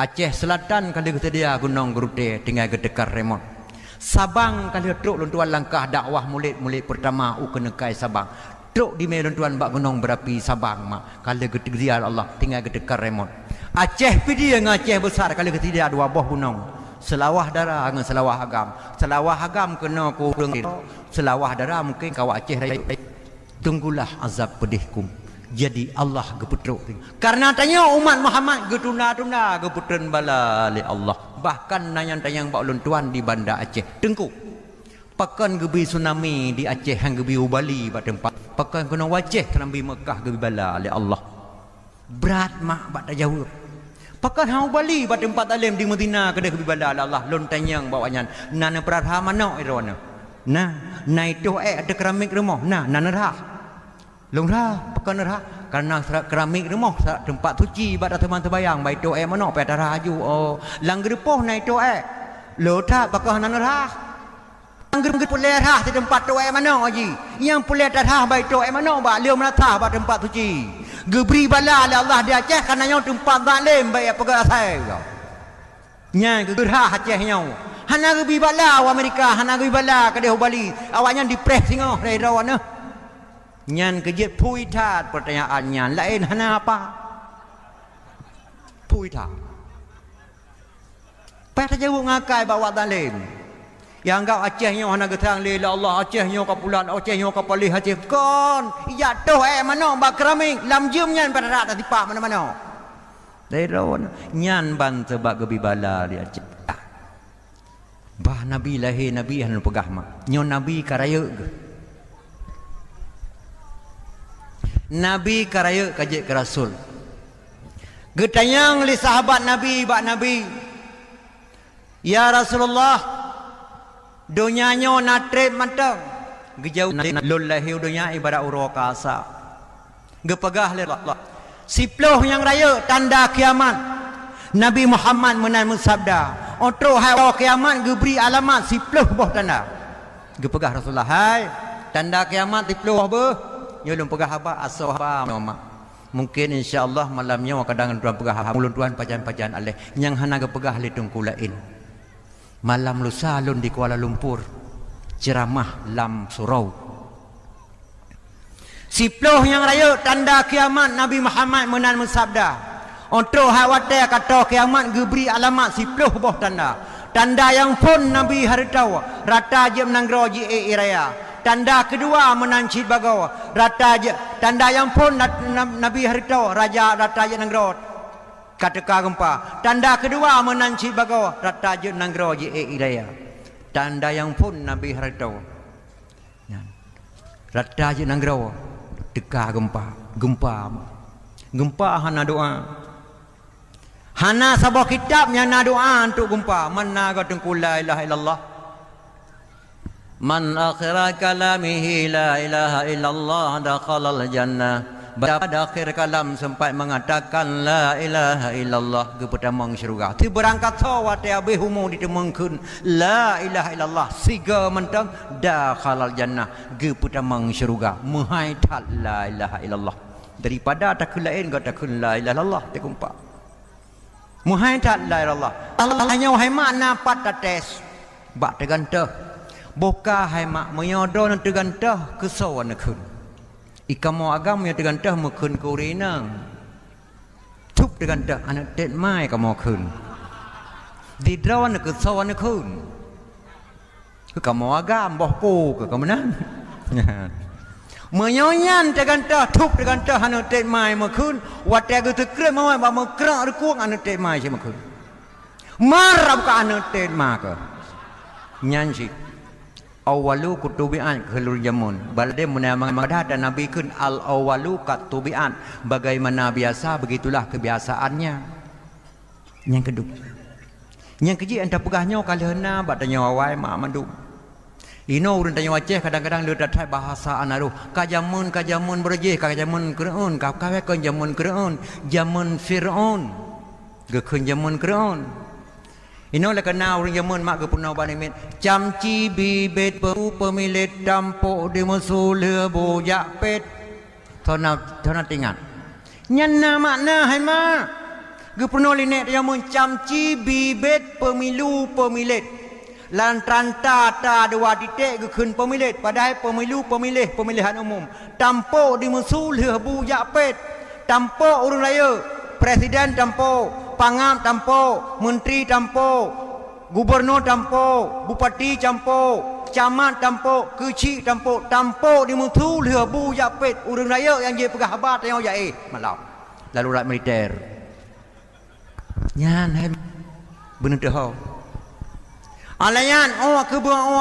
Aceh Selatan kali kesedia gunung Gerute tinggal gedekar remote. Sabang kali truk luntuan langkah dakwah mulit pertama kenekai Sabang. Truk di meluntuan bak gunung berapi Sabang mak. Kali ketia Allah tinggal gedekar remote. Aceh pidi yang Aceh besar kali ketia dua buah gunung. Selawah darah dengan selawah agam. Selawah agam kena kurang. Selawah darah mungkin kau Aceh raya. Tunggulah azab pedihkum. Jadi Allah geputruk. Karena tanya umat Muhammad getuna-tuna geputren bala li Allah. Bahkan nanyang-tanyang bak luntuan di Banda Aceh. Tengku. Pakan gebi tsunami di Aceh yang gebi Ubali bak tempat. Pakan kena wajah kerambi Mekah gebi bala li Allah. Berat mak bak tak jawab. Pakan hang Ubali bak tempat alim di Medina kena gebi bala li Allah. Luntanyang bawanya. Nana perah mana irwana. Nah itu ada keramik rumah. Nah nerah. Lungrah, pakan nerah. Karena keramik rumah tempat suci pada teman terbayang baik tu mana pada raju lang gerepoh naik tu lota pakah nerah. Lang gerep pulerah di tempat tu mana aji. Yang puler darah baik tu mana ba liu menatah pada tempat suci. Gebri bala Allah di Aceh karena yang tempat zalim baik apa asai kau. Nya gerah Aceh nyau. Hana gebi bala Amerika, hana gebi bala ke Bali. Awaknya dipres singoh dari rawana. Nyan kejit puitat pertanyaannya lain hana apa? Puitat. Pada jauh ngakai bawa zalim. Yang kau Acehnya hana getang lila Allah Acehnya kapulan Acehnya kapalih Aceh kon jatuh mana bak keramik lam jum nyan pada rat tipak mana-mana. Dari rawan nyan ban sebab gebi bala di Aceh. Bah Nabi lahir Nabi hana pegah mak. Nyon Nabi karaya ke. Nabi karaya kajik ke Rasul. Getanyang li sahabat Nabi bak Nabi. Ya Rasulullah, donyanya natrib matang. Gejauh lullahi dunya ibarat urwa kasa. Gepegah li Allah. Siploh yang raya tanda kiamat. Nabi Muhammad menan bersabda, "Otro hai kiamat geberi alamat siploh boh tanda." Gepegah Rasulullah, "Hai, tanda kiamat dipluh apa nyulun pegah haba asah haba mama mungkin insyaallah malamnya kadang tuan pegah mulun tuan pajan-pajan aleh yang hana ke pegah litung kulain malam lusa lun di Kuala Lumpur ceramah lam surau siploh yang raya tanda kiamat Nabi Muhammad menan mensabda untuk khawatir kata kiamat geberi alamat siploh boh tanda yang pun Nabi haritau rata je menanggro je iraya tanda kedua menanci bagau rata je tanda yang pun Nabi haritau raja rata je menanggro kateka gempa tanda kedua menanci bagau rata je menanggro je iraya tanda yang pun Nabi haritau rata je menanggro teka gempa hana doa hana sabah kitabnya na doa untuk gempa mana kata la ilaha illallah man akhira kalamihi la ilaha illallah dakhala al-jannah pada akhir kalam sempat mengatakan la ilaha illallah ke pertama syurga tu berangkat sawat ya behumu ditemengkeun la ilaha illallah siga mentang dakhala al-jannah ke pertama syurga muhai tat la ilaha illallah daripada tak lain kata la ilaha illallah tekumpa muhai tat la ilallah Allah hanya wahai makna pat tates bak tegantah boka hai mak menyodo nan tegantah kesawan kun ikamo agam ya tegantah mekun kurina tup tegantah anak tet mai kamo kun di drawan kesawan kun kamo agam boh pu ke kemenan menyoyan tegantah tup tegantah anu tet mai makun watai ge tekre mai ba mekrak rekuang anu tet mai je makun marab ka anu tet ma ke nyanji awalu kutubian kelur jamun balde menamang dan nabi kun al awalu kutubian bagaimana biasa begitulah kebiasaannya yang kedua yang keji anta pegahnya kalihna batanya wawai mak mandu ino urun tanya waceh kadang-kadang lu datai bahasa anaru kajamun berjeh kajamun Qur'an kawe kon jamun Qur'an jamun Firaun ge kun jamun Qur'an ino le kana urun jamun mak ge punau banimit camci bibet pemilit dampok di musul boyak pet thona tingat nyanna makna hai mak ge punau linet jamun camci bibet pemilit lantran ta dua titik ke kun pemilit padahal pemilihan umum tampuk di musul buyak pet tampuk urang raya presiden tampuk pangam tampuk menteri tampuk gubernur tampuk bupati tampuk camat tampuk kecil tampuk di musul buyak pet urang raya yang je pegah habat yang jai malam lalu rat militer nyan bener dah alayan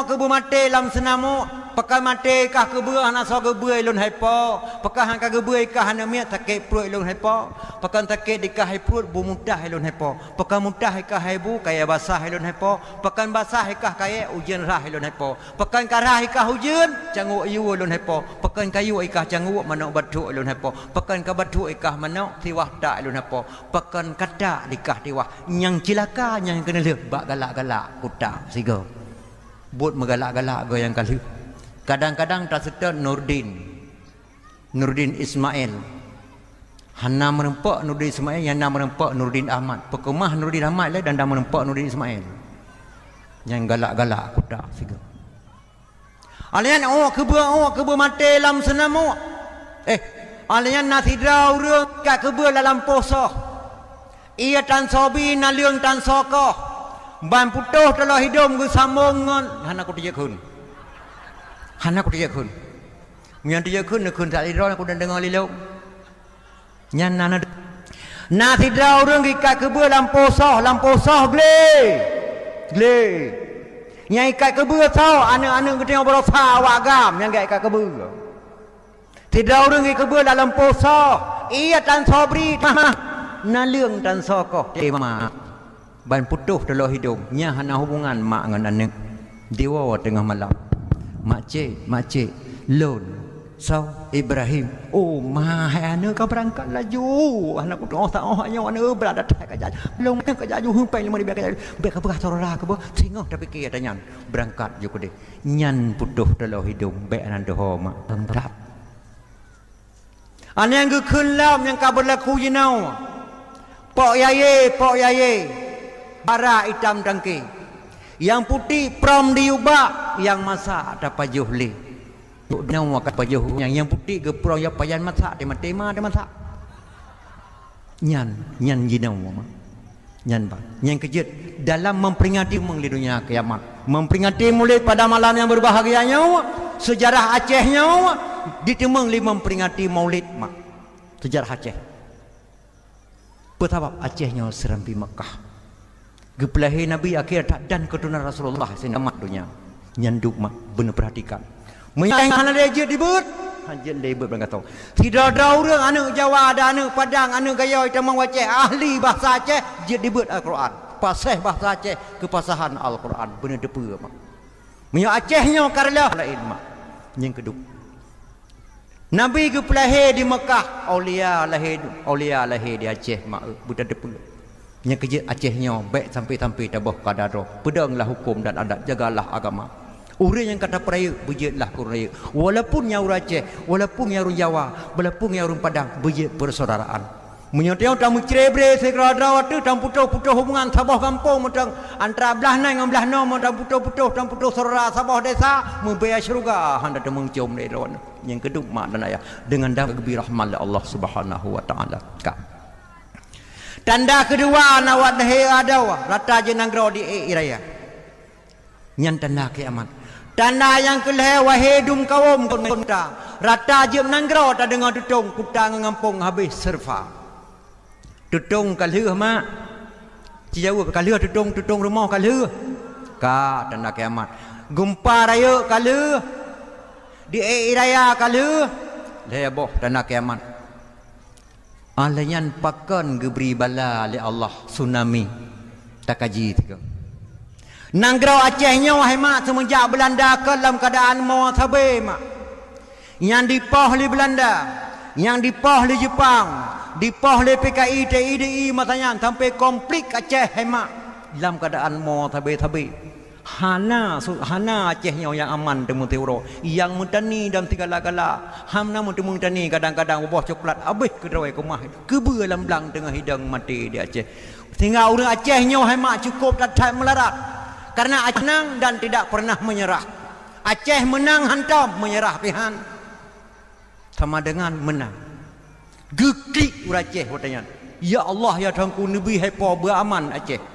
kebu mate lam senamu pakai mate kah kebu anak so kebu ilun haipo pakai hang kebu kah hana miat sakit perut ilun haipo pakai sakit di kah perut bu mudah ilun haipo pakai mudah kah haibu kaya basah ilun haipo pakai basah kah kaya ujian rah ilun haipo pakai karah kah ujian cangu ayu ilun haipo pakai kayu kah cangu manuk batu ilun haipo pakai ka batu kah manuk tiwah tak ilun haipo pakai kata di kah tiwah yang cilaka yang kena leh bak galak-galak kutak siga buat megalak-galak go yang kali kadang-kadang tak serta Nurdin Ismail hana merempak Nurdin Ismail yang nak merempak Nurdin Ahmad pekemah Nurdin Ahmad lah dan dah merempak Nurdin Ismail yang galak-galak kutak siga alian kebu mate lam senamu alian nasidra urang kat kebu dalam posoh ia tan sobi na leung tan sokoh ban putuh telah hidung ke sambung hana ku tiak kun yang tiak kun tak lidro aku dan dengar lilau nyan nana nasidra urang kat kebu lampu soh gle nyai kat kebu soh anak-anak ketengok berosa wagam yang kat kebu tidra urang kat kebu dalam posoh ia tan sobri na leung tan sokoh mama ban putuh dalam hidung nya hana hubungan mak dengan anak dewa tengah malam mak cik lon Sau Ibrahim. Oh mahal anak kau berangkat laju. Anak ku doa tak hanya anak berada tak kajak. Belum kajak ju humpai 5 ribu kajak. Baik apa saudara ke apa? Tengok tapi kia tanya. Berangkat ju ku deh. Nyan putuh dalam hidung baik anan doa mak. Tentap. Anak yang kekelam yang kau berlaku jinau. Pok yaye. Bara hitam dangki. Yang putih prom diubah, yang masak dapat juhli. Nak makan pajuh yang putih ke pro yang payan masak tema dia masak. Nyan jinau mama. Nyan ba. Yang kejut dalam memperingati mengli dunia kiamat. Memperingati mulai pada malam yang berbahagianya sejarah Acehnya ditemung li memperingati Maulid mak. Sejarah Aceh. Betapa Acehnya serambi Mekah. Gepelahi Nabi akhir tak dan keturunan Rasulullah sinamat dunia. Nyanduk mak benar perhatikan. Menyang anak dia je dibut. Hanjin dia dibut berkata. Tidak ada orang anak Jawa ada anak Padang anak Gayoi tamang Aceh ahli bahasa Aceh je dibut Al-Quran. Pasah bahasa Aceh kepasahan Al-Quran benar depa mak. Menyang Acehnya karla lain mak. Yang kedua. Nabi ke pelahir di Mekah, aulia lahir di Aceh mak budak depa. Yang kerja Acehnya baik sampai tabah kadaro. Pedanglah hukum dan adat, jagalah agama. Orang yang kata peraya berjitlah kuraya. Walaupun yang orang Aceh, walaupun yang orang Jawa, walaupun yang orang Padang, berjit persaudaraan. Menyatakan tamu cerebre sekeradra waktu dan putus hubungan sabah kampung macam antara belah nai dengan belah nom dan putus saudara sabah desa membayar syurga hendak mengcium leron. Yang kedua mak dan ayah dengan dah gembira rahmat Allah Subhanahu wa taala. Tanda kedua nawat dahi adawa rata jenanggro di iraya. Nyan tanda kiamat. Tanda yang kelih wahidum kawum konta. Rata jem nanggro tak dengar tutung kutang ngampung habis serva. Tutung kalih mak. Cijau kalih tutung rumah kalih. Ka tanda kiamat. Gempa raya kalih. Di iraya kalih. Leh boh tanda kiamat. Alayan pakan geberi bala oleh Allah tsunami tak kaji tiga. Nangrau Acehnya wahai mak semenjak Belanda ke dalam keadaan mau sabe mak. Yang dipoh li Belanda, yang dipoh li Jepang, dipoh li PKI, TIDI masanya sampai konflik Aceh hai mak dalam keadaan mau sabe. Hana Acehnya yang aman temu teuro yang mentani dan segala-gala hamna mentani kadang-kadang buah coklat habis ke drawai kumah kebe lamblang tengah hidang mati di Aceh sehingga orang Acehnya hai mak cukup tak melarat karena Aceh menang dan tidak pernah menyerah. Aceh menang hantam menyerah pihan sama dengan menang geklik orang Aceh katanya ya Allah ya Tuhanku nabi hai po beraman Aceh.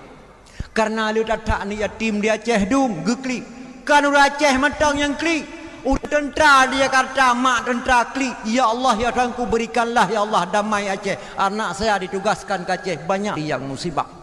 Karena lu tak ni yatim di Aceh dum geklik. Kan orang Aceh matang yang klik. Tentera dia kata mak tentera klik. Ya Allah ya Tuhanku berikanlah ya Allah damai Aceh. Anak saya ditugaskan ke Aceh banyak yang musibah.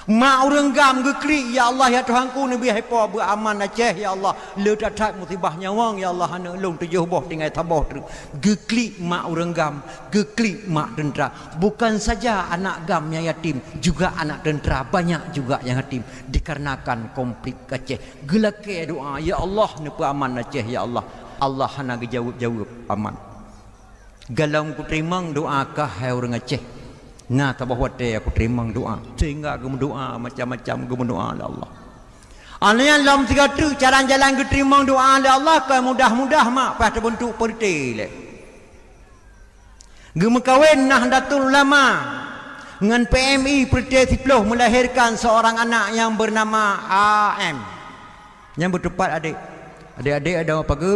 Mak orang gam geklik. Ya Allah ya Tuhanku nabi haipa beraman Aceh ya Allah. Lu tak musibah nyawang ya Allah anak long 7 boh tinggal tabah tu. Geklik mak orang gam, geklik mak tentera. Bukan saja anak gam yang yatim, juga anak tentera banyak juga yang yatim dikarenakan konflik Aceh. Gelake doa ya Allah nepa aman Aceh ya Allah. Allah hana jawab aman. Galau ku terima doa kah hai orang Aceh. Nah tabah wate aku terima doa sehingga aku berdoa macam-macam aku berdoa oleh Allah. Anian dalam 3 tu cara jalan aku terima doa oleh Allah kan mudah-mudah mak pas terbentuk parti le. Gemu kawin Nahdlatul Ulama dengan PMI Parti 10 melahirkan seorang anak yang bernama AM. Yang bertepat adik-adik ada apa ke?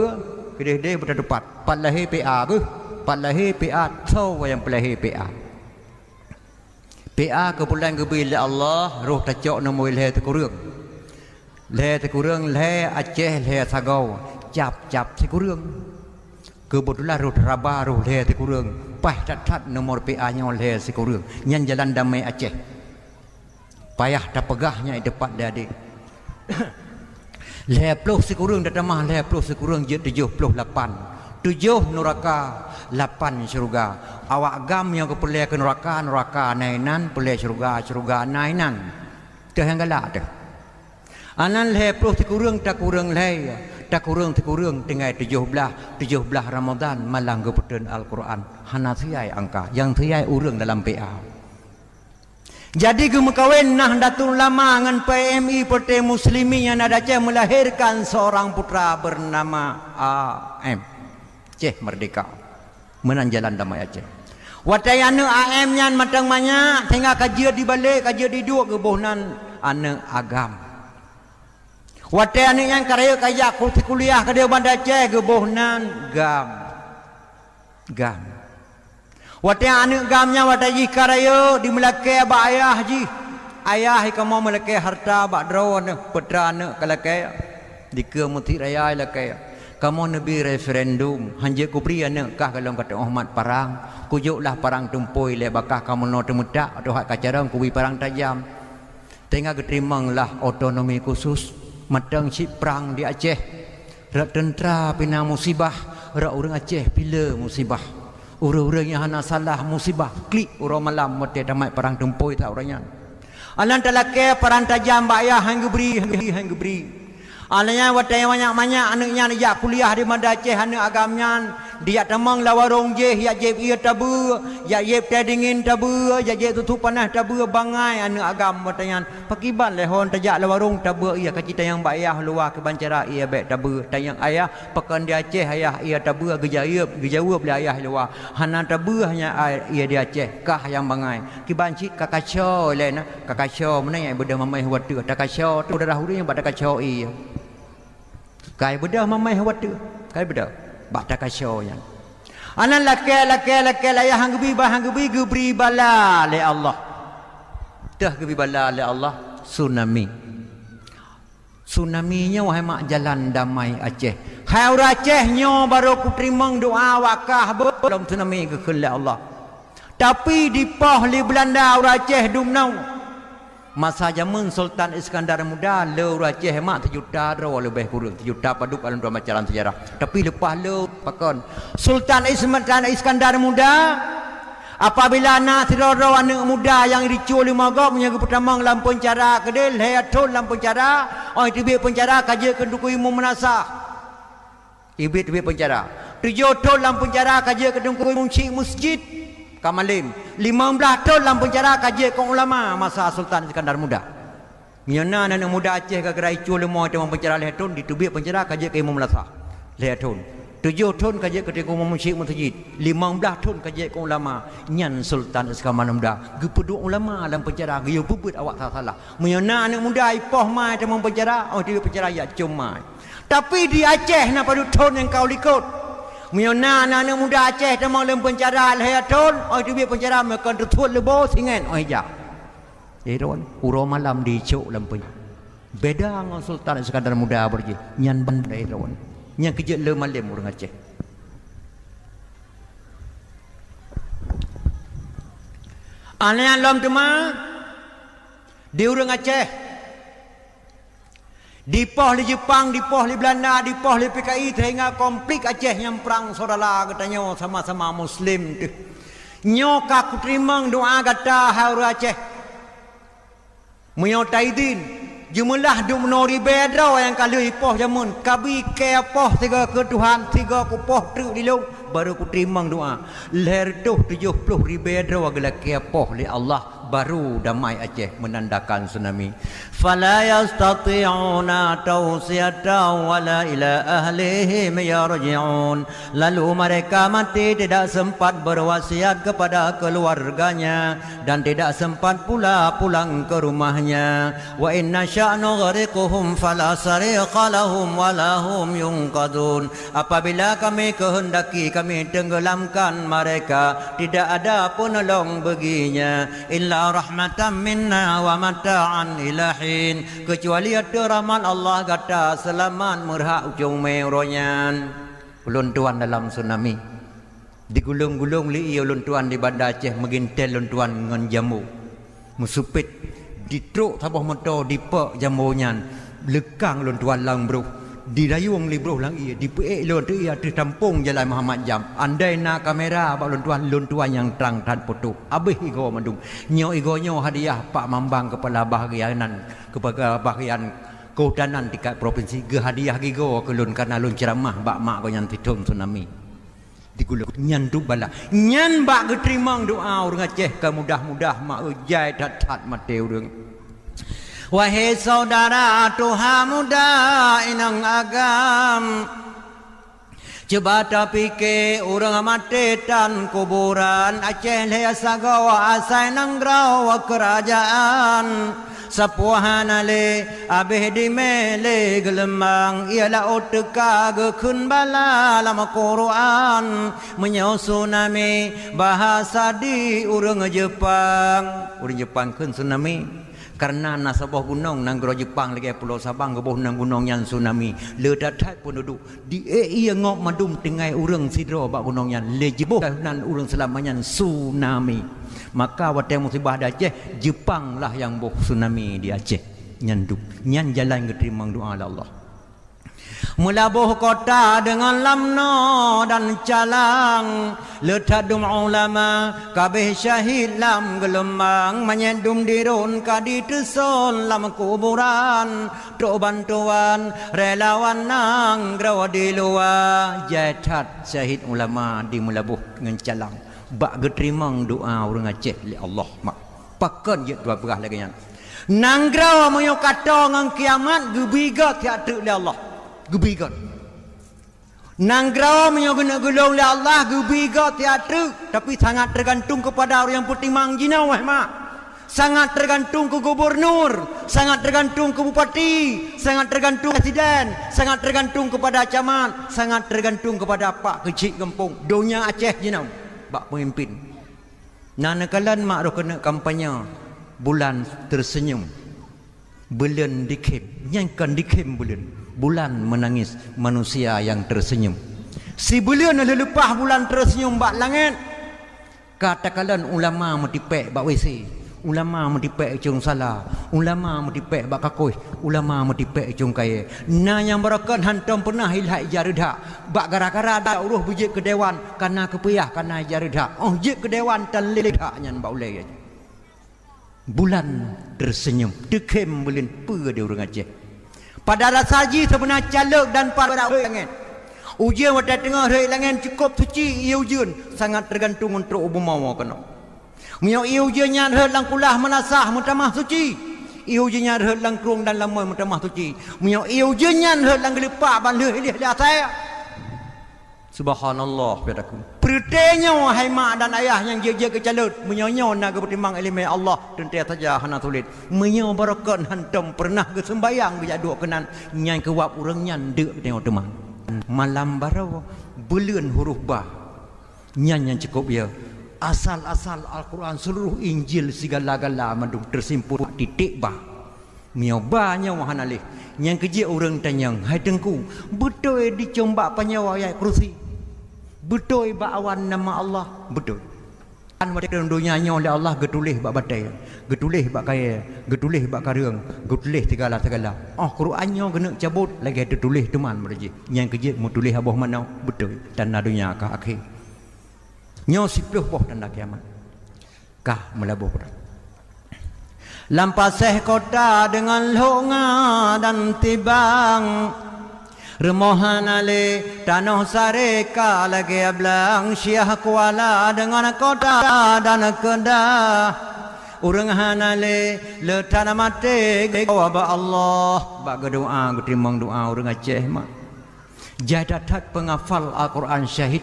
Kedih-kedih bertepat. Pat lahir PA ke? Pat lahir PA tahu yang pelahir PA. PA kepulan kebil Allah roh tacok nombor leh tekurung leh Aceh leh Sagau cap tekurung kebetulan roh Rabah roh leh tekurung pah tat nomor PA nya leh tekurung nyan jalan damai Aceh payah tak pegahnya di depan dia adik leh puluh sekurung datang mah leh puluh sekurung 78 7 neraka 8 syurga. Awak gam yang kepelih ke neraka nainan pelih syurga nainan. Tu yang galak tu. Anan leh puluh kurang tak kurang leh tak kurang tinggal 17 Ramadan malang keputusan Al-Quran hana thiai angka yang thiai urang dalam PA. Jadi kemekawin nah Datul Ulama dengan PMI Partai Muslimin yang ada Aceh melahirkan seorang putra bernama AM Aceh Merdeka menang jalan damai Aceh. Watai anak AM nyan matang banyak tengah kajian di balik kajian di dua kebohnan anak agam. Watai anak yang karya kayak kuliah ke dia Bandar Aceh kebohnan gam. Watai anak gamnya watai jika raya di melakai abak ayah ji. Ayah kamu melakai harta abak drawan putra anak kalakai. Di ke muti raya lakai. Kamu nabi referendum hanya kubri anak kah kalau kata Ahmad parang. Kujuklah parang tumpui le bakah kamu no temudak atau hak kacarang kubi parang tajam. Tengah keterimanglah otonomi khusus. Matang cip perang di Aceh. Rak tentera pina musibah. Rak orang Aceh pila musibah. Orang-orang yang hana salah musibah klik orang malam mati damai perang tempoi tak orangnya. Alan talake perang tajam bayah hang beri. Alanya watai banyak anaknya dia kuliah di Bandar Aceh anak agamnya dia tamang lawarong je ya je ia tabu ya je tadingin tabu ya je tutup panah tabu bangai anak agam wataian pakiban lehon tajak lawarong tabu ia kacita yang bayah luar ke bancara ia baik tabu tayang ayah pekan di Aceh ayah ia tabu gejawab le ayah luar hana tabu hanya ia di Aceh kah yang bangai kibanci kakacho le na kakacho mana yang beda mamai watu kakacho tu darah hurung yang pada kakacho ia kai bedah mamai watu kai bedah bak kakacho yang anan laki ayah hang gebri bala le Allah dah gebri bala le Allah tsunami-nya wahai mak jalan damai Aceh hai orang Aceh nyo baru ku terima doa wakah belum tsunami ke khilal Allah tapi di poh li Belanda orang Aceh dumnau masa zaman Sultan Iskandar Muda le orang Aceh mak 1 juta ro lebih kurang 1 juta paduk dalam dua macam sejarah tapi lepas le pakon Sultan Iskandar Muda apabila nak tiroro anak muda yang ricu 5 gop menjaga pertama lampun cara kedel hayatun lampun cara tibik pencara kaji kedukui menasah tibik pencara 7 tahun lampun cara kaji kedukui muncik masjid Kamalim 15 tahun lampun cara kaji kong ulama masa Sultan Iskandar Muda nyana anak muda Aceh ke gerai cu lemo te pencara hayatun ditubik pencara kaji ke menasah hayatun 7 tahun kaji ketika memuncik masjid 15 tahun kaji kong ulama nyan Sultan Iskandar Muda gepedu ulama dalam pencara dia bubut awak salah menyana anak muda ipoh mai te pencara dia pencara ya cuma tapi di Aceh na padu tahun yang kau likut menyana anak muda Aceh te mau dalam pencara hayatun dia pencara mereka tertuat lebo singen ja iron uro malam di cuk lampun beda dengan Sultan Iskandar Muda berje nyan benda iron yang kerja le malam orang Aceh. Anak lom tu mah di orang Aceh, di poh di Jepang, di poh di Belanda, di poh di PKI sehingga konflik Aceh yang perang saudara katanya sama-sama Muslim tu. Nyoka ku terima doa kata haur Aceh. Menyotaidin jumlah dumnori bedra yang kali poh jamun kabi ke poh 3 ke Tuhan 3 ku poh tu di lu baru ku terima doa leher tu 70 ribu bedra wagala ke poh li Allah baru damai Aceh menandakan tsunami fala yastati'una tawsiyatan wala ila ahlihim yarji'un lalu mereka mati tidak sempat berwasiat kepada keluarganya dan tidak sempat pula pulang ke rumahnya wa inna sya'nu ghariquhum fala sariqa lahum wala hum yunqadun apabila kami kehendaki kami tenggelamkan mereka tidak ada penolong baginya illa rahmatan minna wa mata'an ilahin kecuali ada rahmat Allah kata selamat merhak ujung meronyan ulun-tuan dalam tsunami digulung-gulung li ia ulun-tuan di Bandar Aceh megintel ulun-tuan dengan jamu musupit ditruk sabah motor dipek jamunya lekang ulun-tuan lang bro di dayung li bro lang ia dipeek lon tu ia tertampung jalan Muhammad Jam andai na kamera bak luntuan yang terang tan foto abih igo mandung nyo igonyo hadiah Pak Mambang kepala bahagian kehutanan dekat provinsi ge hadiah gigo ke lun karena lun ceramah bak mak ko yang titum tsunami digula nyan du bala nyan bak ge terimang doa urang Aceh ke mudah-mudah mak ujai tat mate urang. Wahai saudara Tuhan muda inang agam, coba tak fikir orang mati dan kuburan. Aceh leh sagawa asai nanggrau kerajaan. Sapuhan ale abeh di mele gelembang ialah oteka gekun bala lama Quran menyau tsunami bahasa di urang Jepang. Urang Jepang kun tsunami karena nasabah gunung nanggro Jepang lagi Pulau Sabang ke bawah gunung yang tsunami ledatai penduduk di ia ngok madum tengai urang sidro bak gunung yang lejiboh nan urang selamanya tsunami. Maka waktu musibah di Aceh Jepang lah yang boh tsunami di Aceh nyandu nyan jalan ke terima doa Allah. Melabuh kota dengan lamno dan calang letadum ulama kabeh syahid lam gelembang menyedum dirun kadi teson lam kuburan tok bantuan relawan nang grawa di luar jatat syahid ulama di Melabuh dengan calang bak getrimang doa orang Aceh li Allah mak pakon je dua berah lagi yang nang grawa moyo kata ngang kiamat gebiga tiak li Allah gebigot nanggrau menyogena gulung oleh Allah gebigot tiada tapi sangat tergantung kepada orang yang putimang jinau mak sangat tergantung ke gubernur sangat tergantung ke bupati sangat tergantung presiden sangat tergantung kepada camat sangat tergantung kepada pak kecil kampung dunia Aceh jinau bak pemimpin nanakalan mak ro kena kampanye bulan tersenyum bulan dikem nyangkan dikem bulan menangis manusia yang tersenyum. Si bulan lelepah bulan tersenyum bak langit. Katakan ulama metipek bak WC, ulama metipek cung salah, ulama metipek bak kakoi, ulama metipek cung kaya. Na yang berakan hantam pernah ilhai jaredah. Bak gara-gara dak uruh bujik ke dewan karena kepiyah karena jaredah. Oh jik ke dewan tan ledah nyan bak ulai. Bulan tersenyum. Dekem bulan pe dia orang Aceh. Padahal saji sebenar calak dan pada langit. Ujian pada tengah hari langit cukup suci ia ujian sangat tergantung untuk ubu mawa kena. Mio ia ujiannya herd lang kulah menasah mutamah suci. Ia ujiannya herd lang krung dan lamoi mutamah suci. Mio ia ujiannya herd lang gelepak ban leh saya. Subhanallah padaku. Pertanya wahai mak dan ayah yang dia kecalut menyonyo nak bertimbang elemen Allah dan tiada saja hana sulit. Menyo barakan hantam pernah ke sembayang bijak duk kenan nyai kewap urang nyan deuk tengok teman. Malam barau beleun huruf ba. Nyan yang cukup ya. Asal-asal Al-Quran seluruh Injil segala-gala mandung tersimpul titik ba. Mio ba nya wahana leh. Yang kerja orang tanyang hai tengku betul dicombak panyawa ayat kursi betul bak awan nama Allah betul kan pada dunia nya oleh Allah getulih bak batai getulih bak kaya getulih bak karung getulih segala-segala Quran nya kena cabut lagi tertulis teman merji yang kerja mau tulis abah mana betul tanda dunia kah akhir nya sipluh boh tanda kiamat kah melabuh lampaseh kota dengan longa dan tibang remohan ale tanah sareka lagi ablang syah kuala dengan kota dan kedah urang hanale le tanah mate ba Allah bak doa getimang doa urang Aceh mak jadatat penghafal Al-Quran syahid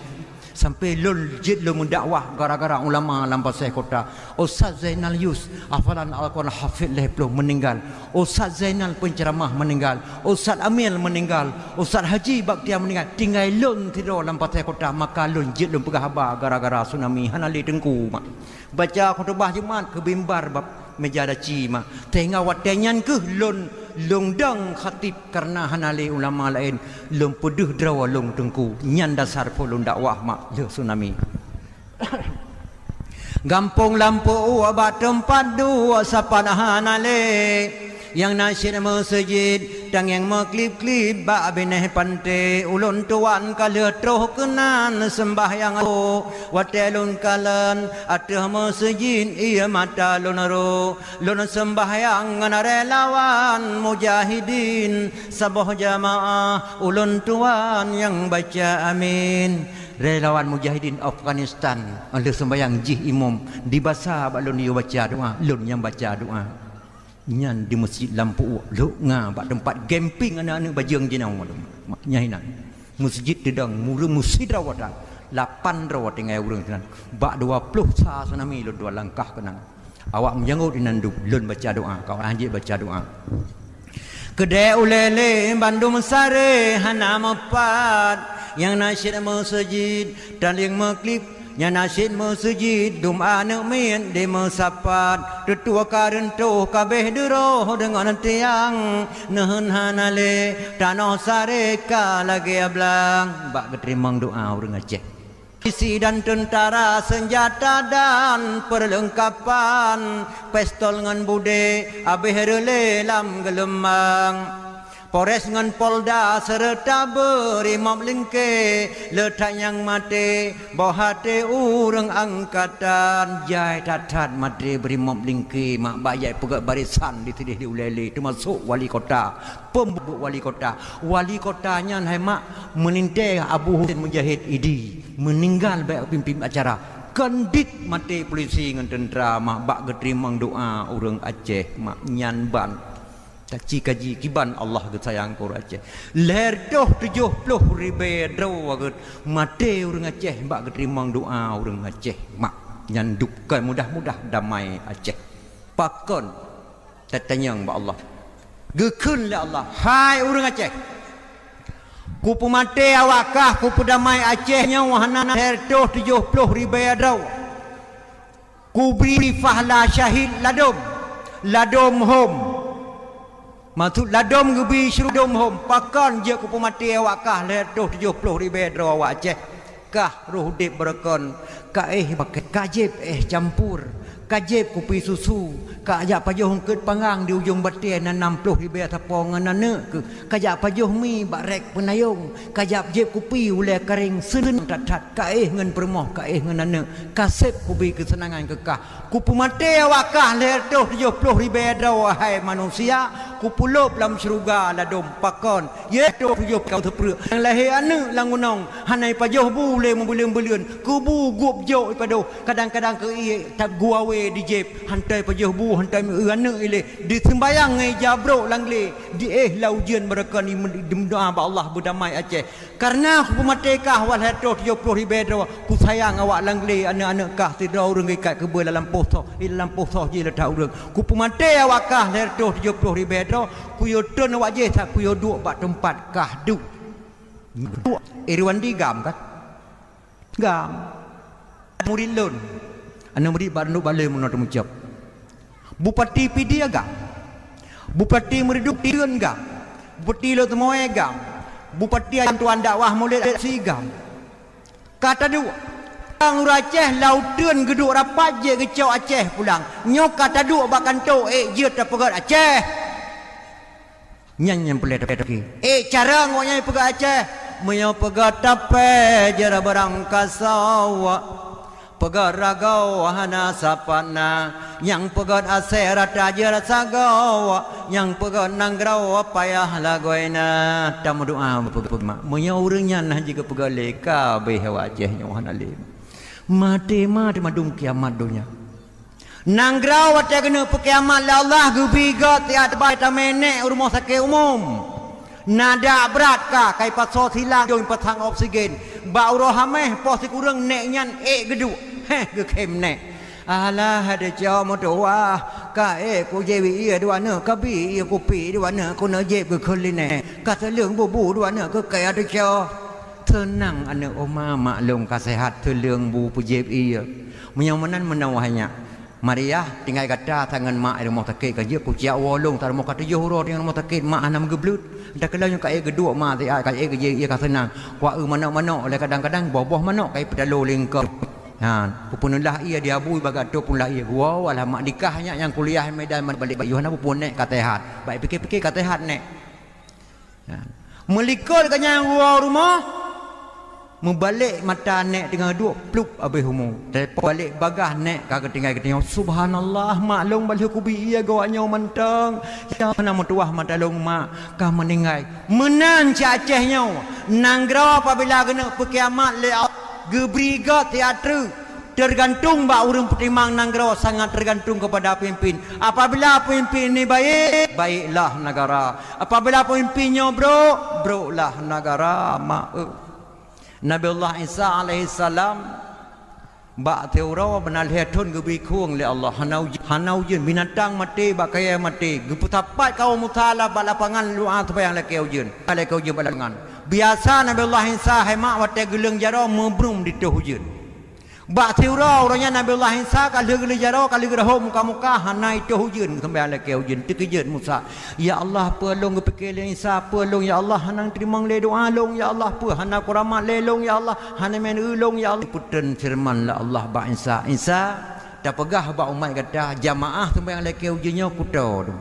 sampai lul jid lu mendakwah gara-gara ulama lampasai kota Ustaz Zainal Yus hafalan Al-Quran hafid leh meninggal Ustaz Zainal penceramah meninggal Ustaz Amil meninggal Ustaz Haji Baktiar meninggal tinggal lun tidur lampasai kota maka lun jid lu pegah habar gara-gara tsunami hanali tengku mak baca khutbah Jumaat ke mimbar bab meja daci mak tengah watenyan ke lun dang khatib karena hanali ulama lain lum peduh drawa lung tengku nyan dasar polun dakwah mak le tsunami gampung lampu abad tempat dua sapanahanale yang nasyid masjid tang yang maklip-klip ba beneh pante ulun tuan kala troh kenan sembahyang watelun kalan ateh masjid ia mata lunaro lun sembahyang ngana relawan mujahidin sabah jamaah ulun tuan yang baca amin. Relawan mujahidin Afghanistan oleh sembahyang jih imam di bahasa balun dia baca doa lun yang baca doa nyan di masjid lampu lu nga bak tempat camping anak-anak bajang jinau maknya hinan masjid dedang muru masjid rawatan 8 rawat dengan urang tenan bak 20 sa tsunami lu 2 langkah kenang awak menjanggut inandu lun baca doa kau anjing baca doa kedai ulele Bandung sare hana mepat yang nasyid masjid dan yang maklip yang nasyid masjid dum anak min de mesapat tetua karentuh kabeh deroh dengan tiang nehen hanale tanah sare ka lagi ablang bak keterimang doa urang Aceh isi dan tentara senjata dan perlengkapan pistol ngan bude abeh rele lam gelembang Polres ngan Polda serta berimam lingke letak yang mati bohate urang angkatan jai tatat mati berimam lingke mak bayai pegat barisan di tidih di ulele termasuk wali kota pembuk wali kotanya hai mak meninte Abu Husin Mujahid Idi meninggal baik pimpin acara kendit mati polisi ngan tentera mak bak geterimang doa urang Aceh mak nyan ban Kaji kaji kiban Allah ke sayang kau Aceh. Leher doh 70 ribu draw agut mati orang Aceh bak keterimang doa orang Aceh mak nyandukkan mudah-mudah damai Aceh. Pakon tatanyang ba Allah. Gekun la Allah. Hai orang Aceh. Ku pemati awakah ku damai Aceh nya wahana leher doh 70 ribu draw. Ku beri fahla syahid ladom home. Maksud ladom gebi syurudom hom pakan je ku pemati awakah letuh 70 ribu draw awak Aceh kah roh dip berekon ka pakai kajib campur kajib kopi susu ka ajak pajuh hungkut pangang di ujung batin 60 ribu tapong nana ke kajak pajuh mi barek penayung kajak jib kopi ulai kering senen tat ka ngan permoh ka ngan nana kasep kopi kesenangan kekah ku pemati awakah letuh 70 ribu draw wahai manusia ku pulop dalam syurga ladom pakon ye tu yop kau terperuk yang lahir anak langunong hanai pajoh boleh membelian-belian kubu gup jo pado kadang-kadang ke tak guawe di jeb hantai pajoh bu hantai anak ile di sembayang ngai jabro langle di laujian mereka ni doa ba Allah berdamai Aceh karena aku merdeka wal hatu 70 ribu ku sayang awak langle anak-anak kah tidak urang ikat ke dalam poso je letak urang ku pemate awak kah hatu 70 ribu kuyo ton awak je tak kuyo duk bak tempat kah duk Irwan di gam kan gam murid lon anak murid baru balik menurut mengucap bupati pidi agam bupati meriduk tiun gam bupati lo temoe gam bupati tuan dakwah mulai si gam kata dua orang Aceh lautan geduk rapat je kecau Aceh pulang nyok kata dua bakan to je tak pegat Aceh nyanyi boleh dapat cara ngoknya pegat Aceh menyo pegat tape jara barang kasawa pegat ragau hana sapana yang pegat aserat jara sagawa yang pegat nanggrau payah lagoina tamu doa pegat menyo urangnya nah jika pegat leka behawa Aceh nyo hana lim mati madung kiamat dunia nanggrau wata kena pekiamat la Allah gubiga tiat bai ta menek rumah sakit umum nada berat ka kai paso silang jong patang oksigen ba rohameh posik urang nek nyan geduk ge kem nek ala hada jaw modoa ka ku jewi ia dua ne ka bi ia kopi dua ne ku ne je ke keline ka telung bubu dua ne ke kai ada jaw tenang anak oma maklum ka sehat telung bu pujeb ia menyamanan menawahnya Maria tinggal kata tangan mak rumah sakit kerja ku cia wolong tar mau kata johro dengan rumah sakit mak anam geblut dak kalau yang kai gedua mak ai kai kerja ia ka senang wa mana-mana oleh kadang-kadang boboh mana kai pedalo lingkar Pupunlah ia dia bui bagat tu pun lah ia. Wow, alamak nikahnya yang kuliah Medan balik bayuhan apa pun nek katahat. Baik fikir-fikir katahat nek. Melikul kanya rumah. Membalik mata nek dengan dua pluk habis humur. Balik bagah nek kagak tinggal subhanallah maklum balik ku bi ia gawanya mantang. Ya nama tuah mata long mak kah meninggal. Menan cacehnya. Nanggro apabila kena kiamat le gebriga teater tergantung bak urang pertimang nanggro sangat tergantung kepada pemimpin. Apabila pemimpin ini baik, baiklah negara. Apabila pemimpinnya bro lah negara. Nabi Allah Isa alaihi salam bak teura benalhetun gebi kuang le Allah hanau jin binatang mati bak kaya mati geputapat kau mutala bak lapangan luar supaya lekeu jin balapangan. Biasa Nabi Allah Isa hemak wate geleng jaro membrum di tu hujun. Bak teura orangnya Nabi Allah Isa kalau geleng jaro kalau gerahom muka-muka hanai tu hujun kembali lekeu jin tekejut Musa. Ya Allah pelong gepikir le Isa pelong ya Allah hanang terima le doa long ya Allah pu hana kuramat le long ya Allah hana men ulong ya Allah puten firman la Allah ba Isa dah pegah ba umat kata jamaah sembahyang lekeu junnya kuto tu.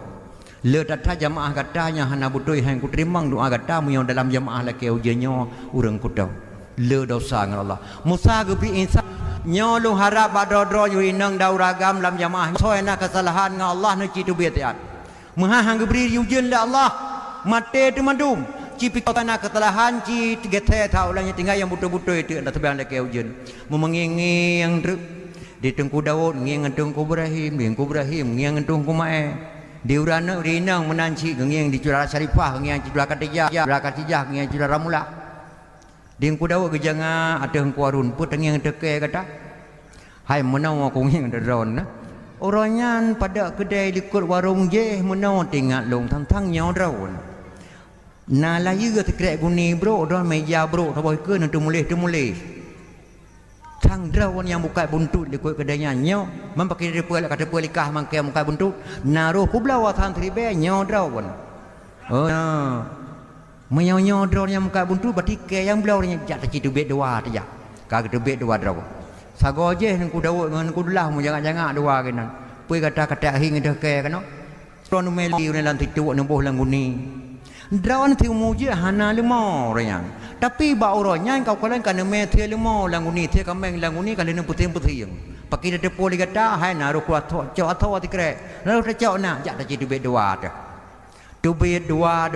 Le tata jamaah katanya hana butoi hang ku terima doa kata mu yang dalam jamaah lekeu junnya urang kuto. Le dosa dengan Allah. Musa gebi Isa nyo lu harap badodro yu inang dauragam dalam jamaah soena kesalahan dengan Allah ne citu biatiat. Maha hang gebri yujun la Allah mate tu mandum cipi kana kesalahan ci tiga tau ulangnya tinggal yang butuh-butuh itu ada tebiang lekeu ujun. Memengingi yang di tengku Daud ngiang tengku Ibrahim ngiang tengku Mae. Di urana urinang menanci ngiang di Curah Syarifah ngiang di Curah Katijah ngiang di Curah Ramula. Di tengku Daud gejanga ada tengku Harun put ngiang teke kata. Hai menau aku ngiang deron na. Orangnya pada kedai likut warung je menau tinggal long tang nyau daun. Na layu ke tekrek guni bro don meja bro taboy ke nanti mulih. Tang daun yang buka buntut likut kedainya nyau mempakai depa kata depa likah mangkai buka buntut. Naruh ku belawa tang tribe nyau daun. Oh. Menyau daun yang buka buntut berarti ke yang belawnya jak citu bet dua aja. Kagak tu bet dua daun. Sago je nengku Daud dengan nengku Dullah mu jangan-jangan dua kenan. Pui kata hing dah ke kano. Tron meli ne lan titu nembuh lang guni. Drawan tiu mu je hana lemo orang. Tapi ba orangnya kau kalan kana me thia lemo lang guni thia kameng lang guni kali ne putih-putih yang. Pakai de poli kata hai naru ku atho tikre. Naru cau na jak tak jadi bet dua dah. Tu bet dua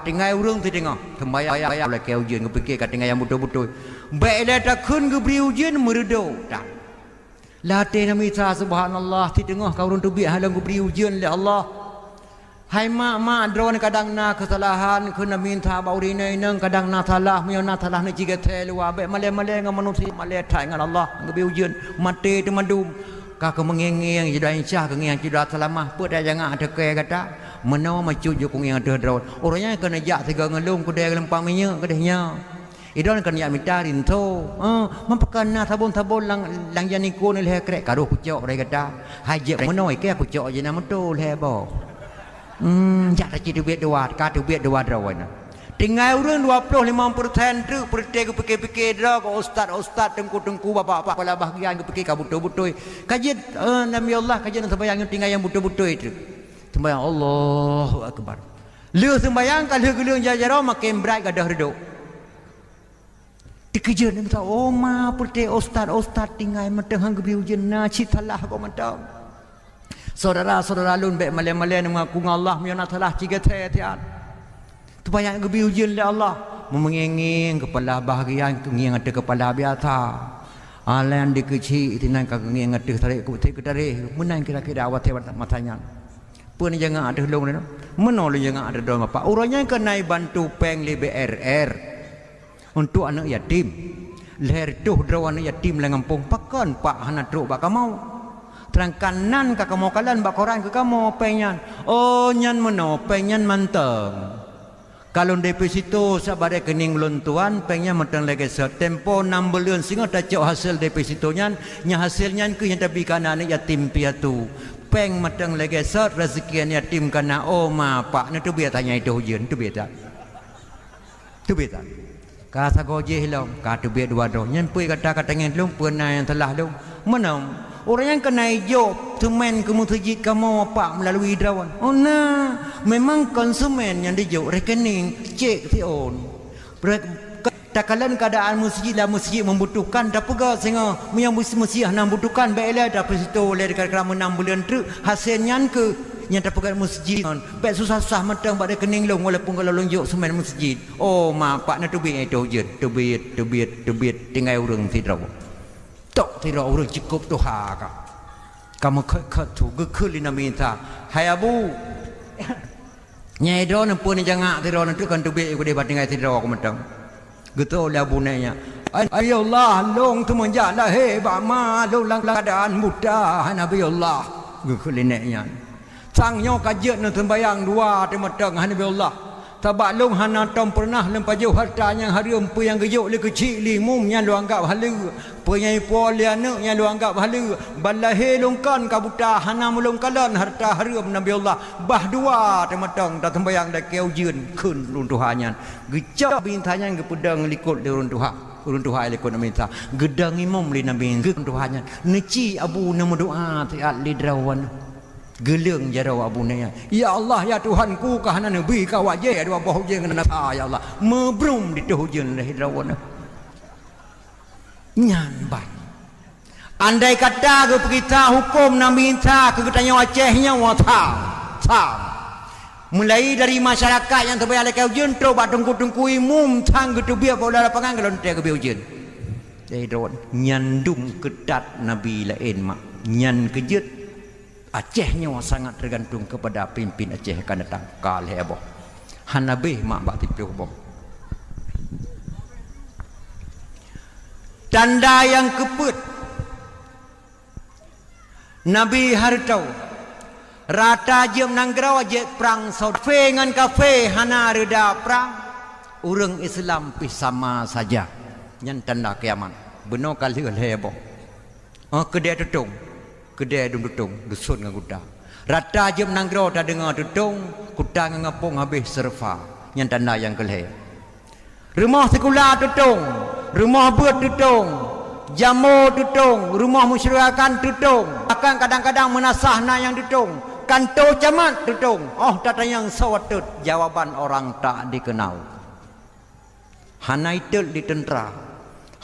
tinggal urang tu tengok. Sembayang le keu jeun ngepikir kat tinggal yang betul-betul. Baiklah tak kun geberi ujian meredo tak. Latih nami sa subhanallah ti tengah kau urang tu bi halang geberi ujian le Allah. Hai mak drone kadang na kesalahan kun minta baurina nang kadang na salah mio na salah ni jiga telu abe male dengan manusia male thai dengan Allah geberi ujian mati tu mandum. Kau mengengeng jadi insya kengeng jadi selamah put dah jangan ada ke kata menau macu jo kengeng ada drone. Orangnya kena jak tiga ngelung ku dia lempang minyak kedehnya. Idon kan ya mitarin tu. Mempakana sabun-sabun lang janiku ni leh krek karuh kucok dia kata. Hajak menoi ke kucok je nama tu leh bo. Jak tak citu bet dua, katu bet dua drawan. Tinggal urang 20-50% tu pertek ku fikir-fikir dah ko ustaz tengku bapak-bapak kepala bahagian ku fikir ka betul-betul. Kajian Nabi Allah kajian sembahyang tinggal yang betul-betul itu. Sembahyang Allahu akbar. Lu sembahyang kalau gelung jajaro makin berat gadah reduk. Dikejar ni kata, oh ma putih ustaz tinggal matang geberi ujian na citalah kau matang. Saudara lun baik malai mengaku dengan Allah miana telah tiga tiat. Tu banyak geberi ujian le Allah. Memengengeng kepala bahagian kenging ada kepala biasa. Alan dikecil tinan kenging ada tarik tarik menang kira-kira awat matanya. Pun jangan ada long ni. Menolak jangan ada doa apa. Orangnya kena bantu peng le BRR. Untuk anak yatim leher tuh draw anak yatim le ngampung pakan pak hana truk bak kamau terangkan nan ka kamau kalan bak koran ke kamau penyan oh nyan meno penyan manteng kalau deposito sabare kening lontuan penyan matang lagi tempo 6 bulan singa tak cok hasil depositonya nya hasilnya ke yang tapi kana anak yatim piatu peng matang lagi rezeki anak yatim kana oh ma pak na tu biar tanya itu hujan tu biar tak Kata gojeh long, kata biar dua dong. Yang pui kata ngin long, pernah yang telah long. Mana? Orang yang kena hijau, teman kamu terjit kamu apa melalui drawan. Oh nah, memang konsumen yang dijauh rekening cek si on. Takalan keadaan masjid lah masjid membutuhkan tak pegah sehingga yang masjid nak membutuhkan baiklah dapat situ oleh kerana 6 bulan tu hasilnya ke yang tak pegah masjid baik susah-susah matang pada kening long walaupun kalau lonjok semen masjid. Oh mak pak nak tubik itu je tubit tinggal urang tidak tok tidak urang cukup tu ha ka kamu kat tu gekulin minta hai abu nyai do nan pun jangan tidak nanti kan tubik aku dia tinggal tidak aku matang gitu lah bunanya. Ayo Allah long tu menjala hebat ma long lang keadaan mudah Nabi Allah. Gekelineknya. Sangnya kajian nan sembayang dua tematang Nabi Allah. Tabak long hana tom pernah lempa jauh hartanya hari empu yang gejok le kecil limum yang lu anggap halu. Penyai poliana yang lu anggap halu. Balahe longkan kabuta hana mulung kalan harta harum Nabi Allah. Bah dua tematang tak sembayang dak keu jeun kun runtuhannya. Gejak bintanya ke pedang likut di runtuhan. Runtuhan likut minta. Gedang imam li Nabi runtuhannya. Neci abu nama doa tiat li drawan. Geleng jarau abunanya. Ya Allah ya Tuhanku kahana nabi ka wajah dua boh je ngena ya Allah. Mebrum di tujuan dah hidrawana. Nyan ban. Andai kata ke kita hukum nabi minta ke katanya wajahnya wa ta. Mulai dari masyarakat yang terbayar lekai ujian terus tungku-tungku imum tang gitu biar bola lapangan kalau nanti ke ujian. Jadi hidrawan nyandung kedat nabi lain mak. Nyan kejut Acehnya sangat tergantung kepada pimpin Aceh akan datang kali heboh. Hanabe mak bak tipu boh. Tanda yang keput Nabi hartau rata jem nanggraw je perang saudfe ngan kafe hana reda perang urang Islam pi sama saja. Nyan tanda kiamat. Benar kali heboh. Kedai tutung. Kedai dutung dusun dengan kuda. Rata je menanggrau tak dengar dutung, kuda dengan ngapung habis serva. Yang tanda yang kelih. Rumah sekolah dutung, rumah buat dutung, jamu dutung, rumah musyarakat dutung. Akan kadang-kadang menasah na yang dutung. Kantor camat dutung. Oh tata yang sawatut jawaban orang tak dikenal. Hana itu di tentera,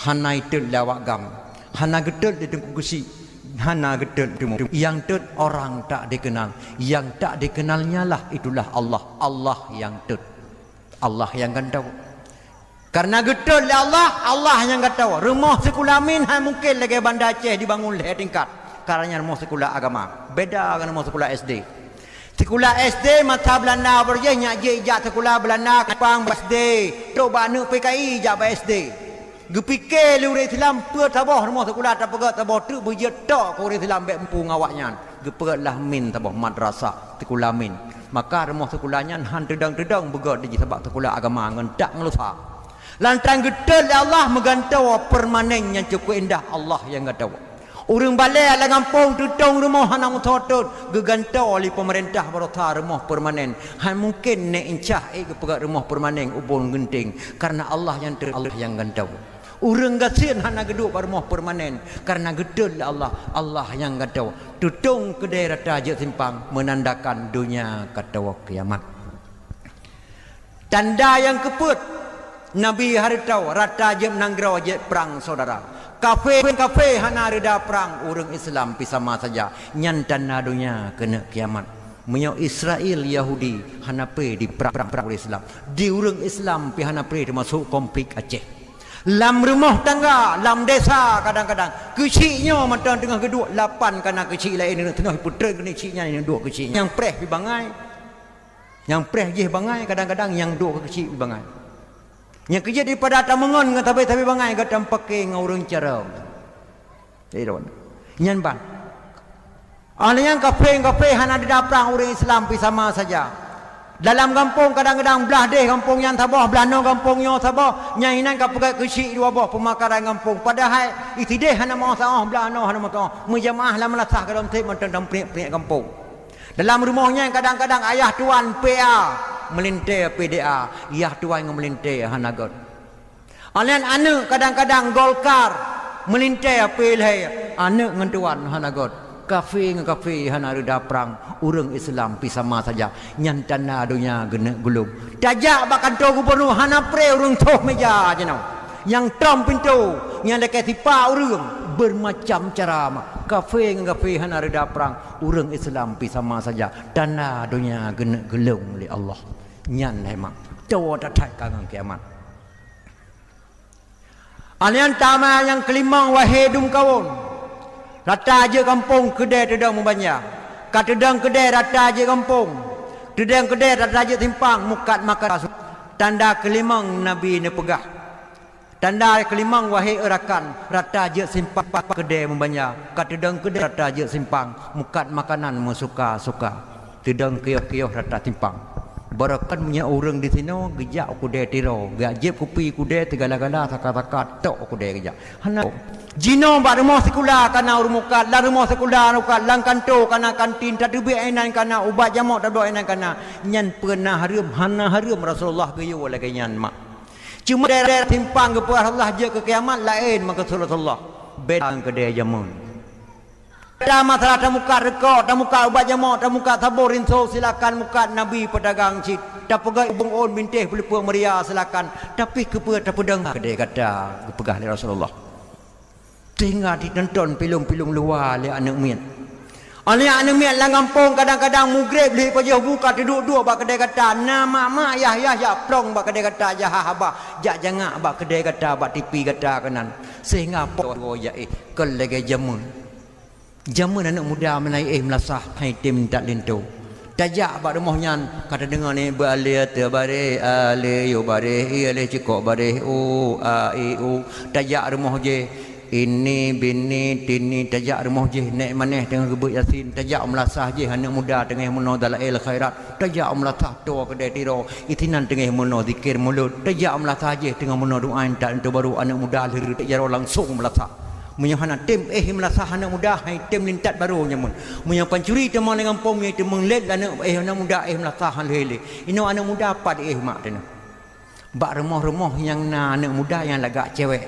hana itu lawak gam, hana gedut di tengku kusi. Hana gedut yang tut orang tak dikenal, yang tak dikenalnya lah itulah Allah yang tut, Allah yang kan tahu. Karena gedut Allah yang kan tahu. Rumah sekolah min mungkin lagi Banda Aceh dibangun le tingkat. Karena rumah sekolah agama beda dengan rumah sekolah SD. Sekolah SD mata Belanda berjaya je ijat sekolah Belanda kapang SD. Coba nu PKI ijat SD. Gepikir lu orang Islam per tabah rumah sekolah tak pegat tabah tu berjet tok orang Islam bek empu ngawaknya. Gepegatlah min tabah madrasah sekolah min. Maka rumah sekolahnya han tedang-tedang begat di sebab sekolah agama ngendak ngelusa. Lantang gedel Allah megantau permanen yang cukup indah Allah yang gatau. Urang balai ala kampung tutung rumah hana mutotut gegantau oleh pemerintah berota rumah permanen. Han mungkin nek incah gepegat rumah permanen ubun genting karena Allah yang gantau. Urang gasian hana geduk rumah permanen karena gedul Allah yang gantau. Tutung ke daerah Tajuk Simpang menandakan dunia kata kiamat. Tanda yang keput Nabi haritau rata jem nanggrau je perang saudara. Kafe hana reda perang urang Islam pi sama saja. Nyan tanda dunia kena kiamat. Menyo Israel Yahudi hana pe di perang Islam. Di urang Islam pi hana pe termasuk konflik Aceh. Lam rumah tangga, lam desa kadang-kadang kecilnya mata tengah kedua 8 karena kecil lain tengah putra kecilnya ini 2 kecil. Yang preh pi bangai. Yang preh je bangai kadang-kadang yang 2 kecil pi bangai. Yang kerja daripada tamangon dengan tapi bangai kata pakai ngurung cara. Tidak. Nyan ban. Ada yang kafe hana di daprang orang Islam pi sama saja. Dalam kampung kadang-kadang belah deh kampung yang tabah, belah no kampung yang tabah, nyainan ka pegat kecil dua bawah pemakaran kampung. Padahal itu deh hana mau sah belah no hana mau sah. Menjamaah lah melasah kalau tip macam priak kampung. Dalam rumahnya kadang-kadang ayah tuan PA melintai PDA, ayah tuan yang melintai hana god. Alian anak kadang-kadang Golkar melintai pilih anak dengan tuan hana god kafe dengan kafe hana reda perang urang Islam pi sama saja nyantana dunia gena gulung tajak bak kantor gubernur hana pre urang toh meja jenau yang tram pintu yang dekat tipa urang bermacam cara kafe dengan kafe hana reda perang urang Islam pi sama saja tanah dunia gena gelung li Allah nyan hemak tawa tatai kangang kiamat. Alian tama yang kelima wahidum kawun. Rata je kampung kedai tedang membanya. Kat tedang kedai rata je kampung. Tedang kedai rata je timpang mukat makan. Tanda kelima Nabi ni pegah. Tanda kelima wahai erakan rata je simpang kedai membanya. Kat tedang kedai rata je simpang mukat makanan musuka-suka. Tedang kioh-kioh rata timpang. Barakan punya orang di sini gejak kudai tiro gajib kupi kudai tegala-gala taka-taka tok kudai gejak hana jino bak rumah sekolah kana urmukat la rumah sekolah ukat lang kanto kana kantin tak duit ainan kana ubat jamak tak duit ainan kana nyan pernah harum hana harum Rasulullah geyo lagi nyan mak cuma daerah timpang ke Allah je ke kiamat lain maka Rasulullah beda kedai jamun. Ada masalah tamuka rekod, tamuka ubat jamak, tamuka tabur rinso silakan muka Nabi pedagang cik. Tak pegang ibung on bintih boleh puang meria silakan. Tapi kepa tak pedang kedai kata kepegah oleh Rasulullah. Tinggal ditonton pilung-pilung luar oleh anak mian. Oleh anak mian lang kampung kadang-kadang mugrib boleh pajah buka duduk-duduk bak kedai kata nama mak ya plong bak kedai kata jah habah jak jangak bak kedai kata bak tipi kata kanan. Sehingga pok ya kelege jamun. Zaman anak muda menaik melasah hai tim tak lento. Tajak bak rumah nyan kata dengar ni balik terbare ale yo bare ale cikok bare o a e o tajak rumah je ini bini tini tajak rumah je naik maneh dengan gebut yasin tajak melasah je anak muda tengah meno dalail khairat tajak melasah to kedai tiro itinan tengah meno zikir mulut tajak melasah je tengah meno doa tak lento baru anak muda lahir tak jaro langsung melasah menyahana tim melasah anak muda hai tim lintat baru nyamun menyah pancuri teman dengan pom yang temang let anak anak muda melasah lele ino anak muda apa di mak tena bak remah-remah yang na anak muda yang lagak cewek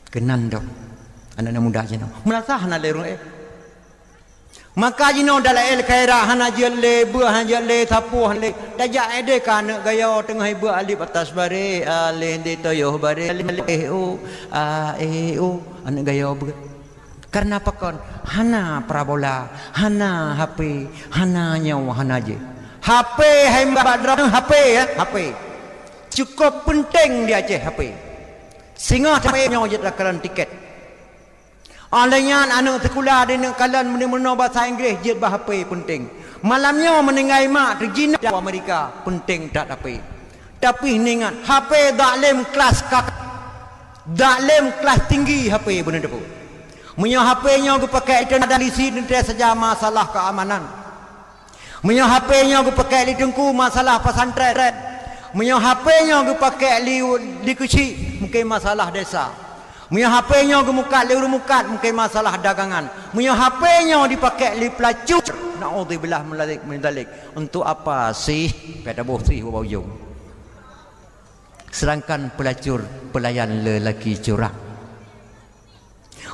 kenan dok anak muda jeno melasah na lerung maka jino dalam khairah hana jelle buah jelle sapu hale tajak ede kan gaya tengah ibu alif atas bare ale de toyoh bare anak gaya karena apa kon hana parabola hana HP hana nyawa hana je HP hai badra HP ya HP cukup penting dia je HP singa sampai nyawa je takaran tiket alanya anak sekolah dia nak kalan mengenal bahasa Inggeris je bah HP penting malamnya menengai mak terjina Amerika penting tak HP tapi ingat HP dalam kelas dalam kelas tinggi HP benar tu punya HP nya aku pakai itu dari sini saja masalah keamanan punya HP nya aku pakai di tengku masalah pesantren punya HP nya aku pakai di kecil mungkin masalah desa punya HP nya aku mukat mungkin masalah dagangan punya HP nya dipakai di pelacur naudzubillah min dzalik untuk apa sih kata bosi bau ujung sedangkan pelacur pelayan lelaki curang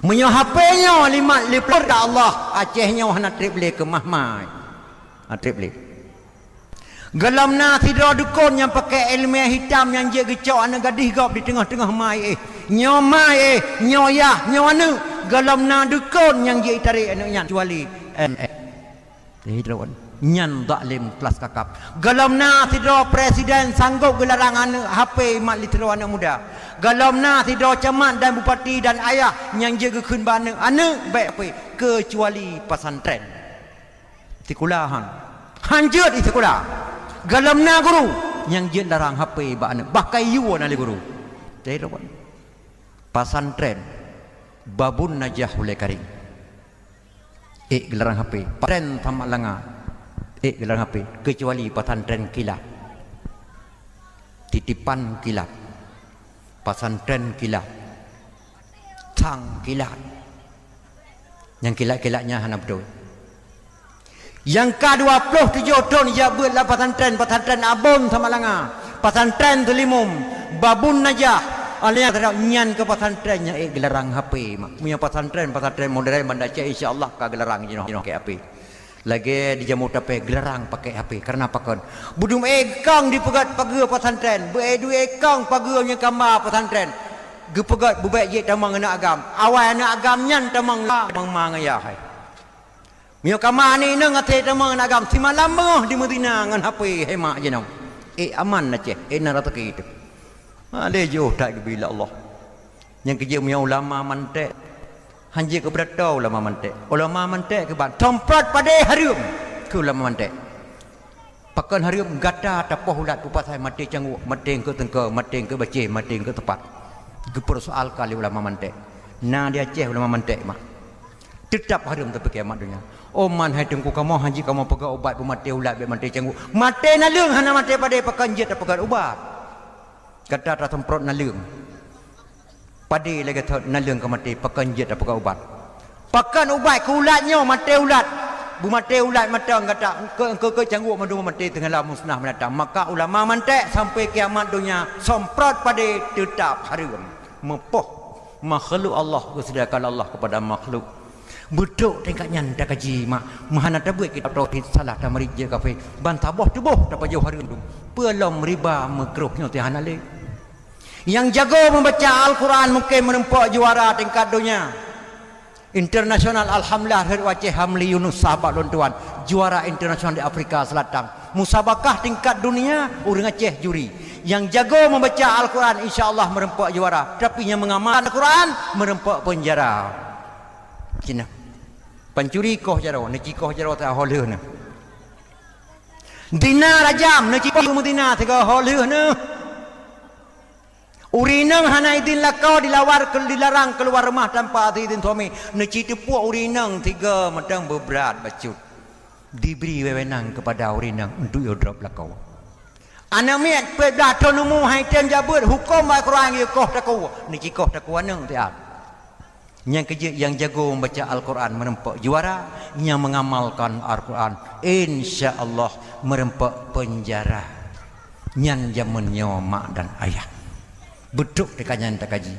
punya HP nya lima lipur dak Allah Aceh nya hana trip le ke mahmai trip le galamna tidra dukun yang pakai ilmiah hitam yang je gecok anak gadis gap di tengah-tengah mai nyo mai nyo ya nyo anu galamna dukun yang je tarik anaknya kecuali hidroan nyan zalim kelas kakap galamna tidra presiden sanggup gelarang anak HP mak litero anak muda galamna tidra camat dan bupati dan ayah yang je gekun anak baik apa kecuali pesantren sekolahan hanjut di sekolah galamna guru yang je larang HP ba anak bahkan you na guru hidroan pesantren babun najah oleh karing gelarang HP pesantren tamat langa gelarang HP kecuali pesantren kilat titipan kilat pesantren kilat tang kilat yang kilat-kilatnya hana betul yang ke-27 tahun ia buatlah pesantren abun tamat langa pesantren Telimum babun najah Alih yang nyan ke pesantren yang gelarang HP mak. Punya pesantren modern Banda Aceh insya-Allah ka gelarang jino ke HP. Lagi di jamu tape gelarang pakai HP karena pakon. Budum ekang dipegat pagar pesantren. Beedu ekang pagarnya kamar pesantren. Gepegat bubek je tamang anak agam. Awal anak agam nyan tamang mang ayah hai. Mio kamar ni nang ate tamang anak agam si malam di Madinah ngan HP hemak je nang. Aman Aceh. Narata kita. Ada jauh tak bila Allah. Yang kerja punya ulama mantek. Hanya ke beratau ulama mantek. Ulama mantek ke bat. Tempat pada harum ke ulama mantek. Pakan harum gata tapoh ulat pupat saya mati canggu, mati ke tengke, mati ke baca, mati ke tepat. Dipersoal kali ulama mantek. Nah dia Aceh ulama mantek mak. Tetap harum tapi kiamat dunia. Oh man hai tengku kamu haji kamu pegang ubat mati ulat be mati canggu. Mati nalung hana mati pada pakan jet pegang ubat. Kata tak semprot nalung. Padi lagi nalung ke mati pakan jet apa ubat. Pakan ubat ke ulatnya mati ulat. Bu mati ulat mata kata ke canggu madu mati tengah la musnah mendatang. Maka ulama mantek sampai kiamat dunia semprot padi tetap harum. Mepoh makhluk Allah kesediakan Allah kepada makhluk. Betul tingkatnya dah kaji mak. Mahana tabuik kita tauhid salah ta marija kafe. Bantaboh tubuh dapat jauh harum. Pelom riba makruhnya tihan alih. Yang jago membaca Al-Quran mungkin menempuh juara tingkat dunia internasional. Alhamdulillah hari Aceh Hamli Yunus sahabat lontuan juara internasional di Afrika Selatan. Musabakah tingkat dunia orang Aceh juri. Yang jago membaca Al-Quran insya-Allah merempak juara. Tapi yang mengamal Al-Quran merempak penjara. Cina. Pencuri koh jaro, neki koh jaro tak holeh na. Dina rajam neki koh Madinah tiga holeh na. Urinang hana idin lakau dilarang keluar rumah tanpa izin suami. Neki tepuak urinang tiga matang berberat bacut. Diberi wewenang kepada urinang untuk drop lakau. Anak miat pedah tonumu hai ten jabut hukum Al-Quran ye koh takau. Neki koh takau nang tiat. Yang kerja yang jago membaca Al-Quran merempak juara, yang mengamalkan Al-Quran insya-Allah merempak penjara. Nyan zamannya mak dan ayah. Betul dekannya tak kaji.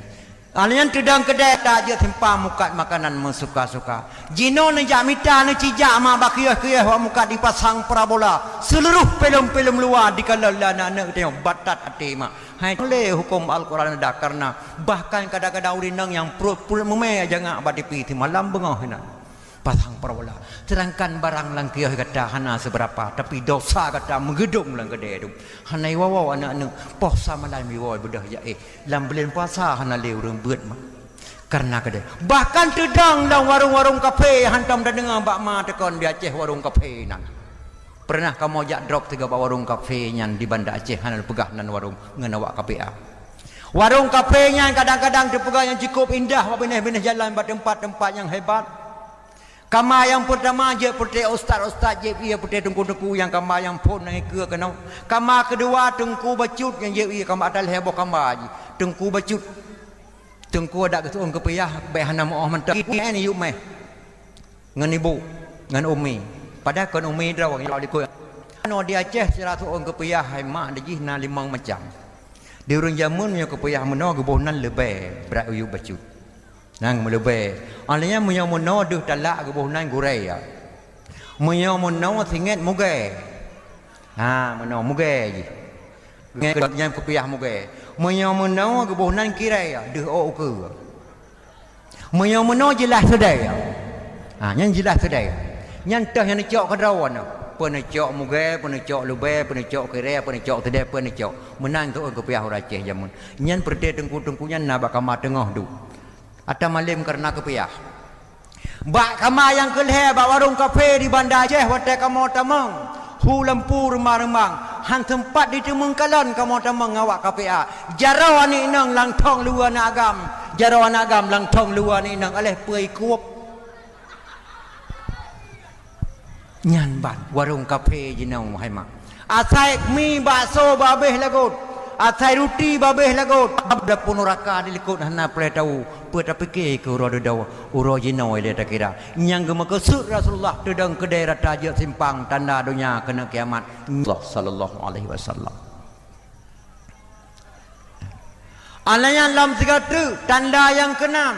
Alian tudang kedai tak je tempah mukat makanan mensuka-suka. Jino ni jamita ni cijak ma bakiyah-kiyah wa mukat dipasang parabola. Seluruh film-film luar dikalala anak tengok batat hati mak. Hai boleh hukum Al-Quran ada karena bahkan kadang-kadang urinang yang perut memeh jangan abadi pi malam bengah hina. Pasang parabola. Sedangkan barang langkiah kata hana seberapa tapi dosa kata menggedung lang kedai tu. Hanai wawa anak-anak puasa malam miwoi bedah ya dalam bulan puasa hana le urang beut mah. Karena kedai. Bahkan tedang dalam warung-warung kafe hantam dah dengar bak ma tekon di Aceh warung kafe nan. Pernah kamu jak drop tiga warung kafe nyan di Banda Aceh hana pegah nan warung ngan awak KPA. Warung kafe nyan kadang-kadang dipegah yang cukup indah benih-benih jalan pada tempat-tempat yang hebat. Kamar yang pertama je putih ustaz-ustaz je ia putih tengku-tengku yang kamar yang pun naik ke kenau. Kamar kedua tengku bacut yang je ia kamar atas heboh kamar je. Tengku bacut. Tengku ada kesuun kepiyah baik hana mau mentak. Ini ni yuk meh. Ngan ibu, ngan umi. Padahal kan umi draw yang ikut. Ano di Aceh sira suun kepiyah hai mak dejih na limang macam. Di urang jamun punya kepiyah meno gebonan lebih berat uyu bacut. Nang melebih. Alanya punya meno deh talak gebonan gurai ya. Punya meno singet mugai. Ha meno mugai je. Ngan yang kepiyah mugai. Punya meno gebonan kirai ya deh o ke. Punya meno jelas sedai ya. Ha yang jelas sedai. Yang tah yang cok kedrawan tu. Penecok mugai, penecok lebih, penecok kirai, penecok sedai, penecok. Menang tu kepiyah orang Aceh jamun. Nyan perde tengku-tengkunya na bakama tengah tu. Atau malim karena kepiyah. Bak kamar yang keleh bak warung kafe di Banda Aceh watai kamu tamang. Hu lampu remang-remang. Han tempat di temung kalon kamu tamang awak kepiyah. Jarau ani nang lang thong luar na agam. Jarau na agam lang thong luar ni nang aleh puai kuop. Nyan bat warung kafe jinau hai mak. Asai mi bakso babeh lagut. Atai ruti babeh lagut. Ada pun neraka dilikut hana play tahu. Puat fikir ke uro daw uro jinoi dia tak kira. Yang gema kesut Rasulullah tedang ke daerah tajuk simpang tanda dunia kena kiamat. Allah sallallahu alaihi wasallam. Alayan lam segatu tanda yang keenam.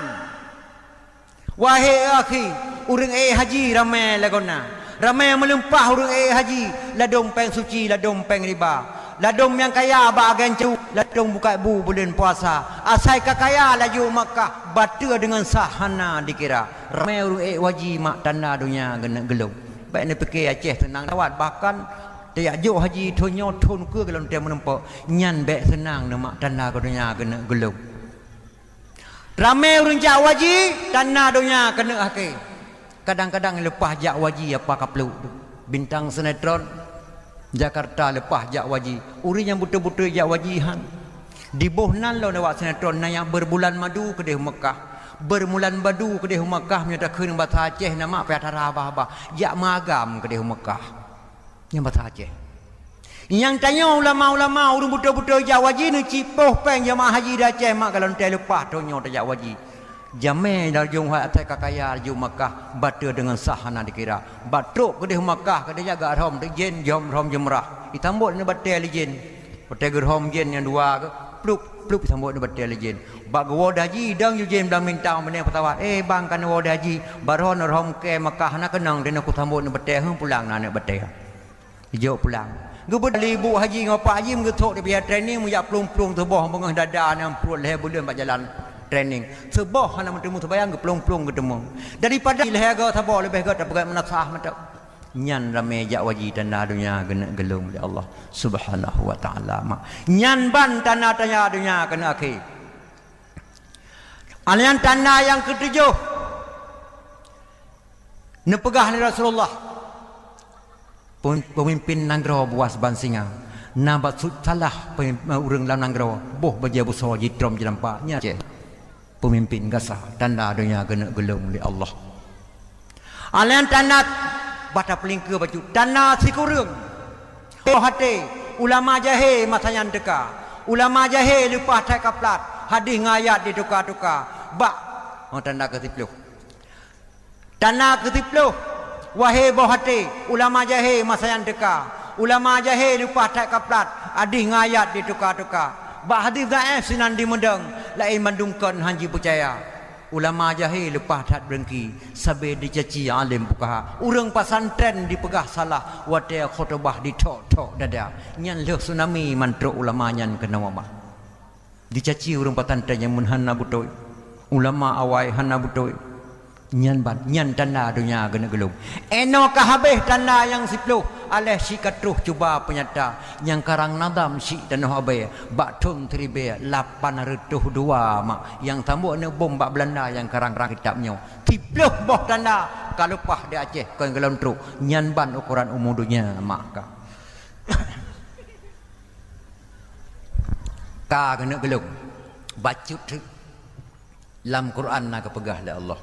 Wahai akhi, urang haji ramai lagona. Ramai yang melimpah urang haji, ladong peng suci, ladong peng riba. Ladong yang kaya bahagian cu, ladong buka bu bulan puasa. Asai kaya laju Makkah, batu dengan sahana dikira. Ramai urang haji mak tanda dunia kena gelung. Baik ni fikir Aceh tenang lawat, bahkan tiap jauh haji tonyo ton ke kalau dia menempak nyan baik senang nama tanda dunia kena gelung. Ramai orang jak haji tanda dunia kena akhir. Kadang-kadang lepas jak haji apa kaplu bintang sinetron Jakarta lepas jak haji. Uri yang betul-betul jak haji han. Di bohnan lo nak sinetron yang berbulan madu ke di Mekah. Bermulan badu ke di Mekah menyatakan bahasa Aceh nama Piatara bah-bah. Jak magam ke di Mekah. Yang bahasa Aceh. Yang tanya ulama-ulama urang betul-betul jak haji ni cipoh peng jemaah haji di Aceh mak kalau entai lepas tonyo tak jak haji. Jamai dah jung hai atai kakaya ju Makkah batu dengan sahana dikira. Batuk ke di Makkah ke dia jaga rom de jen jom rom jemrah. Ditambut ni batel jen. Batel gerhom jen yang dua ke pluk pluk ditambut ni batel jen. Bag wo haji dang ju jen dah minta meneh petawat. Bang kan wo haji baron rom ke Makkah nak kenang den aku tambut ni batel hang pulang nak batel. Hijau pulang. Gubud libu haji ngapa haji mengetok dia training mu ya plung-plung tubuh bengah dada nam perut leher bulan pak jalan training. Sebah hana mentemu terbayang ke plung-plung ketemu. Daripada leher ke tabah lebih ke tak pegang menasah mata. Nyan ramai jak waji tanda dunia kena gelung oleh Allah Subhanahu wa taala. Nyan ban tanda-tanda dunia kena akhir. Alian tanda yang ketujuh. Nepegah ni Rasulullah. Pemimpin Nanggro buas bansinga nabat salah urang lam Nanggro boh baja buso jitrom jelampaknya je pemimpin gasah tanda dunia kena gelung oleh Allah. Alian tanda bata pelingka baju tanda sikurung oh hati ulama jahe masayan deka ulama jahe lupa tak kaplat hadis ngayat di tukar-tukar bak tanda ke-10 tanda ke-10 wahai bohati ulama jahe masa yang dekat ulama jahe lupa tak kaplat adih ngayat ditukar-tukar bak hadis dhaif sinan dimedeng lain mandungkan hanji percaya ulama jahe lupa tak berengki sabe dicaci alim bukaha urang pasantren dipegah salah wate khutbah ditok-tok dada nyan leh tsunami mantruk ulama nyan kena wabah dicaci urang pasantren yang menhana butoi ulama awai hana butoi nyan ban nyan tanda dunia kena gelung eno ka habis tanda yang 10 aleh sikatruh cuba penyata yang karang nadam si dan habis bak tung tribe 802 mak yang tambuk ne bom bak Belanda yang karang kitabnya 10 boh tanda kalau pah di Aceh kau gelung truk nyan ban ukuran umur dunia mak ka ka kena gelung bacut dalam Quran nak pegah oleh Allah.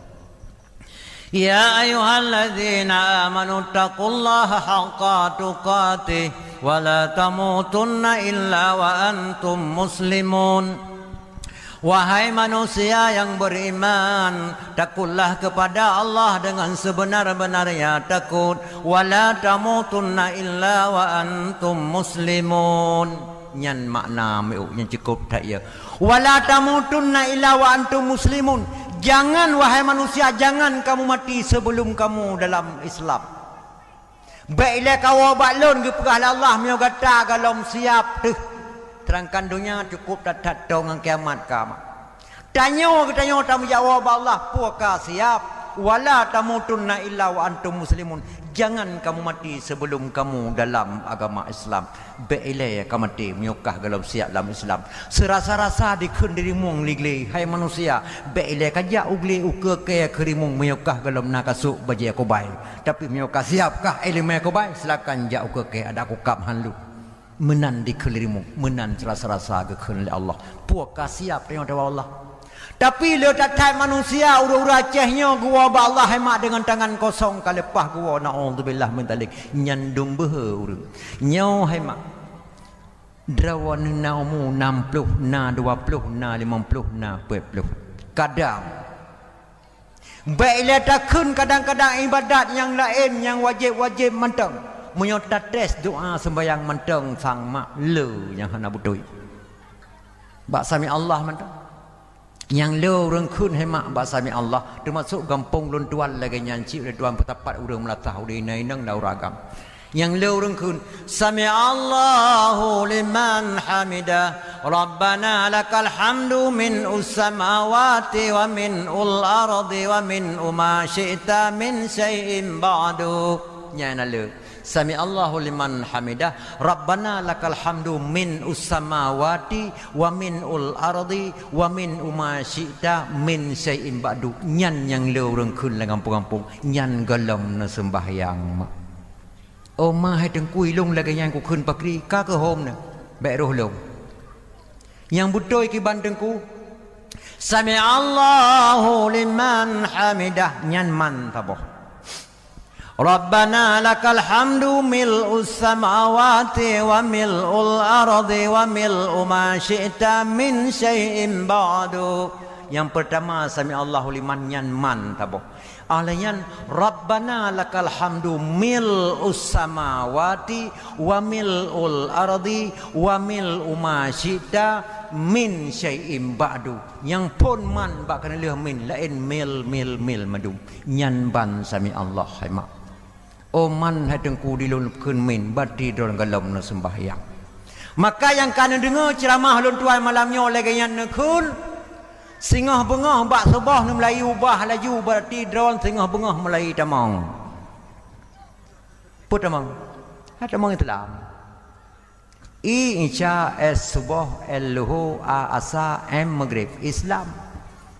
يا أيها الذين آمنوا اتقوا الله حق تقاته ولا تموتن إلا وأنتم مسلمون. Wahai manusia yang beriman, takutlah kepada Allah dengan sebenar-benarnya takut. Wala tamutunna illa wa antum muslimun. Nyan makna meu yang cukup tak ya. Wala tamutunna illa wa antum muslimun. Jangan wahai manusia, jangan kamu mati sebelum kamu dalam Islam. Baiklah kau baklon ke perah Allah mio kata kalau siap tu. Terangkan dunia cukup tak dengan kiamat kamu. Tanya tamu jawab Allah puaka siap. Wala tamutunna illa wa antum muslimun. Jangan kamu mati sebelum kamu dalam agama Islam. Baiklah kamu mati menyukah dalam siap dalam Islam. Serasa-rasa dikun dirimu ligli hai manusia. Baiklah kajak ugli uke ke kerimu menyukah dalam nakasuk bagi aku baik. Tapi menyukah siapkah ilmu aku baik? Silakan jak uke ke ada aku kap hanlu. Menan dikelirumu, menan serasa-rasa ke oleh Allah. Puaka siap dengan Allah. Tapi le tak manusia ura-ura Acehnya gua ba Allah hemat dengan tangan kosong kalepah gua naudzubillah min talik nyandung behe urang nyau hemat drawan naumu 60 na 20 na 50 na 40 kadang baiklah takun kadang-kadang ibadat yang lain yang wajib-wajib mentang menyota tes doa sembahyang mentang sang mak le yang hana butoi bak sami Allah man yang lo reng kun hemak bak sami Allah termasuk gampung lun tuan lagi nyanci le tuan petapat urang melatah udi nai nang dau ragam yang lo reng kun sami Allahu liman hamida rabbana lakal hamdu min ussamawati wa min ul ardi wa min uma syi'ta min syai'in ba'du nyana le sami Allahu liman hamidah rabbana lakal hamdu min ussamawati wa min ul ardi wa min uma syi'ta min syai'in ba'du nyan yang lo reng kun la kampung-kampung nyan galom na sembahyang mak oh ma hai tengkui lung la yang ku kun pakri ka ke hom na baik roh long yang butoi ki ban tengku sami Allahu liman hamidah nyan man taboh Rabbana lakal hamdu mil'us samawati wa mil'ul ardi wa mil'u ma syi'ta min syai'in ba'du. Yang pertama sami Allahu liman nyan man taboh. Alayan Rabbana lakal hamdu mil'us samawati wa mil'ul ardi wa mil'u ma syi'ta min syai'in ba'du. Yang pun man bak kena leh min lain mil madum. Nyan ban sami Allah hai mak. Oh man hai tengku di lun kun min bati dorang galom na sembahyang. Maka yang kana dengar ceramah lun tuai malamnya lagi yang kun singah bengah bak subah nu Melayu ubah laju berarti drone singah bengah Melayu tamang. Put tamang. Ha tamang Islam. I isya es subah el luhu a asa em maghrib Islam.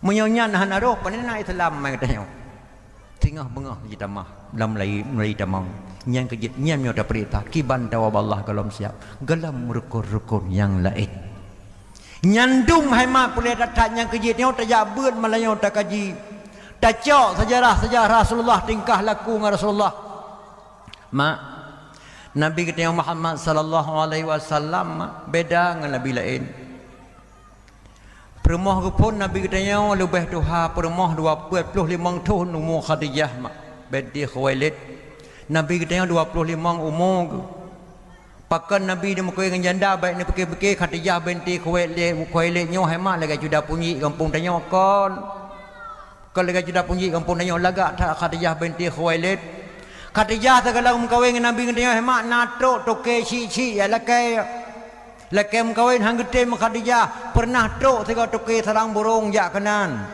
Menyonyan hanaroh panena Islam mai katanya. Singah bengah je tamah dalam Melayu tamang yang kejit nyam nyo da perintah kiban tawab Allah galom siap galam rukun-rukun yang lain nyandum hai mak pulih datat yang kejit nyo tajak beun malayo ta kaji ta cok sejarah Rasulullah tingkah laku dengan Rasulullah mak Nabi kita Muhammad sallallahu alaihi wasallam beda dengan nabi lain. Peremah ke pun Nabi katanya lebih tuha peremah 25 tahun umur Khadijah mak binti Khuwailid. Nabi katanya 25 umur ke. Pakan Nabi dia mukui dengan janda baik ni fikir-fikir Khadijah binti Khuwailid nyo hemat lagi sudah punyi kampung tanya kon. Kalau lagi sudah punyi kampung tanya lagak tak Khadijah binti Khuwailid. Khadijah tagalau mukawin dengan Nabi katanya hemat natrok toke ci ya lakai. Lakem kawin hang gede Khadijah pernah truk tiga tuki sarang burung jak kanan.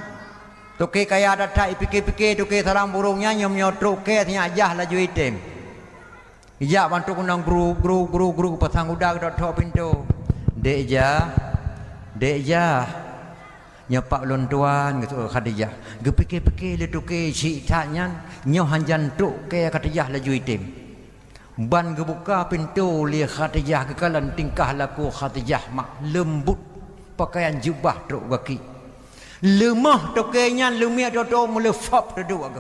Tuki kaya datai pikir-pikir tuki sarang burungnya nyom truk ke nya jah laju item. Ijak bantu kunang gru pasang udah dot tok pintu. Dek jah. Nyapak lon tuan gitu Khadijah. Gepikir-pikir le tuki si taknya nyo hanjan truk ke Khadijah laju item. Ban kebuka pintu li Khadijah kekalan tingkah laku Khadijah mak lembut pakaian jubah tok kaki lemah tokenya lumia toto melefap tu aga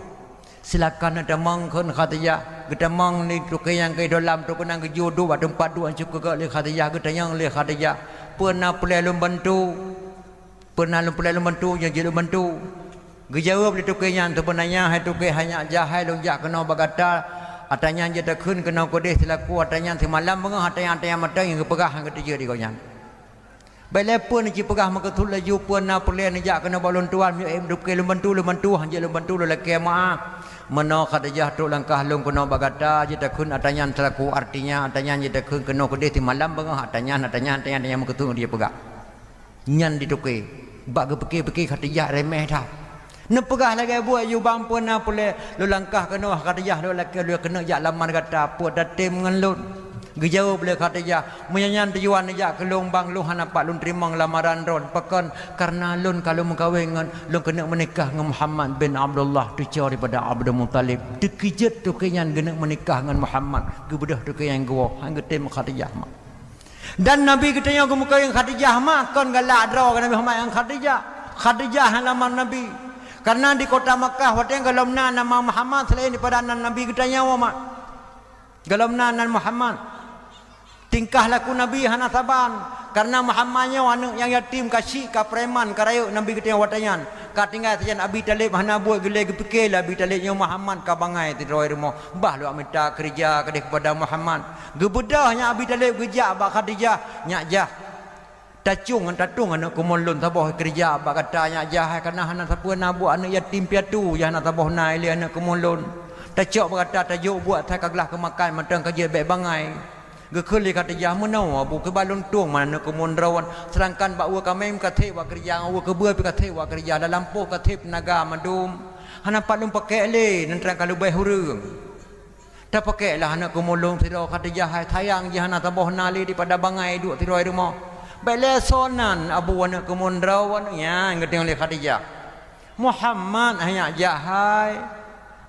silakan ada mangkon Khadijah kita mang ni toke yang ke dalam tu kena kejodoh ada 4 2 cukup ke li Khadijah kita yang li Khadijah pernah pelelum bantu yang jadi bantu gejawab li tokenya tu benarnya hai toke hanya jahai lonjak kena bagata atanya je dah kun kena kodeh selaku atanya semalam bengah atanya mata yang kepegah yang ketiga di konyan. Baik pun ji pegah maka tu laju pun na perlian jak kena balon tuan yo em duke lumbantu hanje lumbantu lelaki maaf. Meno Khadijah tu langkah lung kena bagata je dah kun atanya selaku artinya atanya je dah kun kena kodeh semalam bengah atanya maka tu dia pegah. Nyan dituke. Bak gepekir-pekir Khadijah remeh dah. Nepegah lagi buat you bampun na pule lu langkah kena Khadijah lu laki lu kena jak laman kata puat datim ngan lu gejauh boleh Khadijah menyanyan tujuan jak ke lung bang lu hana pak lu terima lamaran ron pakan karena lu kalau mengkawin ngan lu kena menikah dengan Muhammad bin Abdullah tu jauh daripada Abdul Muttalib dekijet tu kenyan kena menikah dengan Muhammad gebedah tu kenyan gua hang getim Khadijah mak dan Nabi katanya aku mengkawin Khadijah mak kon galak draw Nabi Muhammad yang Khadijah halaman Nabi. Karena di kota Makkah waktu yang galomna nama Muhammad selain daripada Nabi kita nyawa mak. Galomna nan Muhammad. Tingkah laku Nabi hana saban. Karena Muhammadnya anu yang yatim kasih ka preman karayuk Nabi kita watanyan. Ka tinggal sajan Abi Talib hana buat gele gepikir Abi Talibnya Muhammad ka bangai ti roi rumah. Bah lu minta kerja kepada Muhammad. Gebedahnya Abi Talib gejak ba Khadijah nyak jah. Tacung anak kumulun taboh kerja bak katanya jahat kana hana sapua na buat anak yatim piatu jah nak taboh nai le anak kumulun. Tacok berkata tajuk buat tak kaglah kemakan matang kerja baik bangai. Gekeli kata jah menau abu ke balon tuang mana kumun rawan sedangkan bak wa kamem kate wa kerja wa kebua pi kate wa kerja dalam poh kate tenaga madum. Hana palung pakai le nentang kalau baik hurung. Tak pakai lah anak kumulun tiro kata jahat tayang jah nak taboh nali di pada bangai duk tiro rumah. Bela sonan abu anak kemundrawan ya ngerti oleh Khadijah. Muhammad hanya jahai.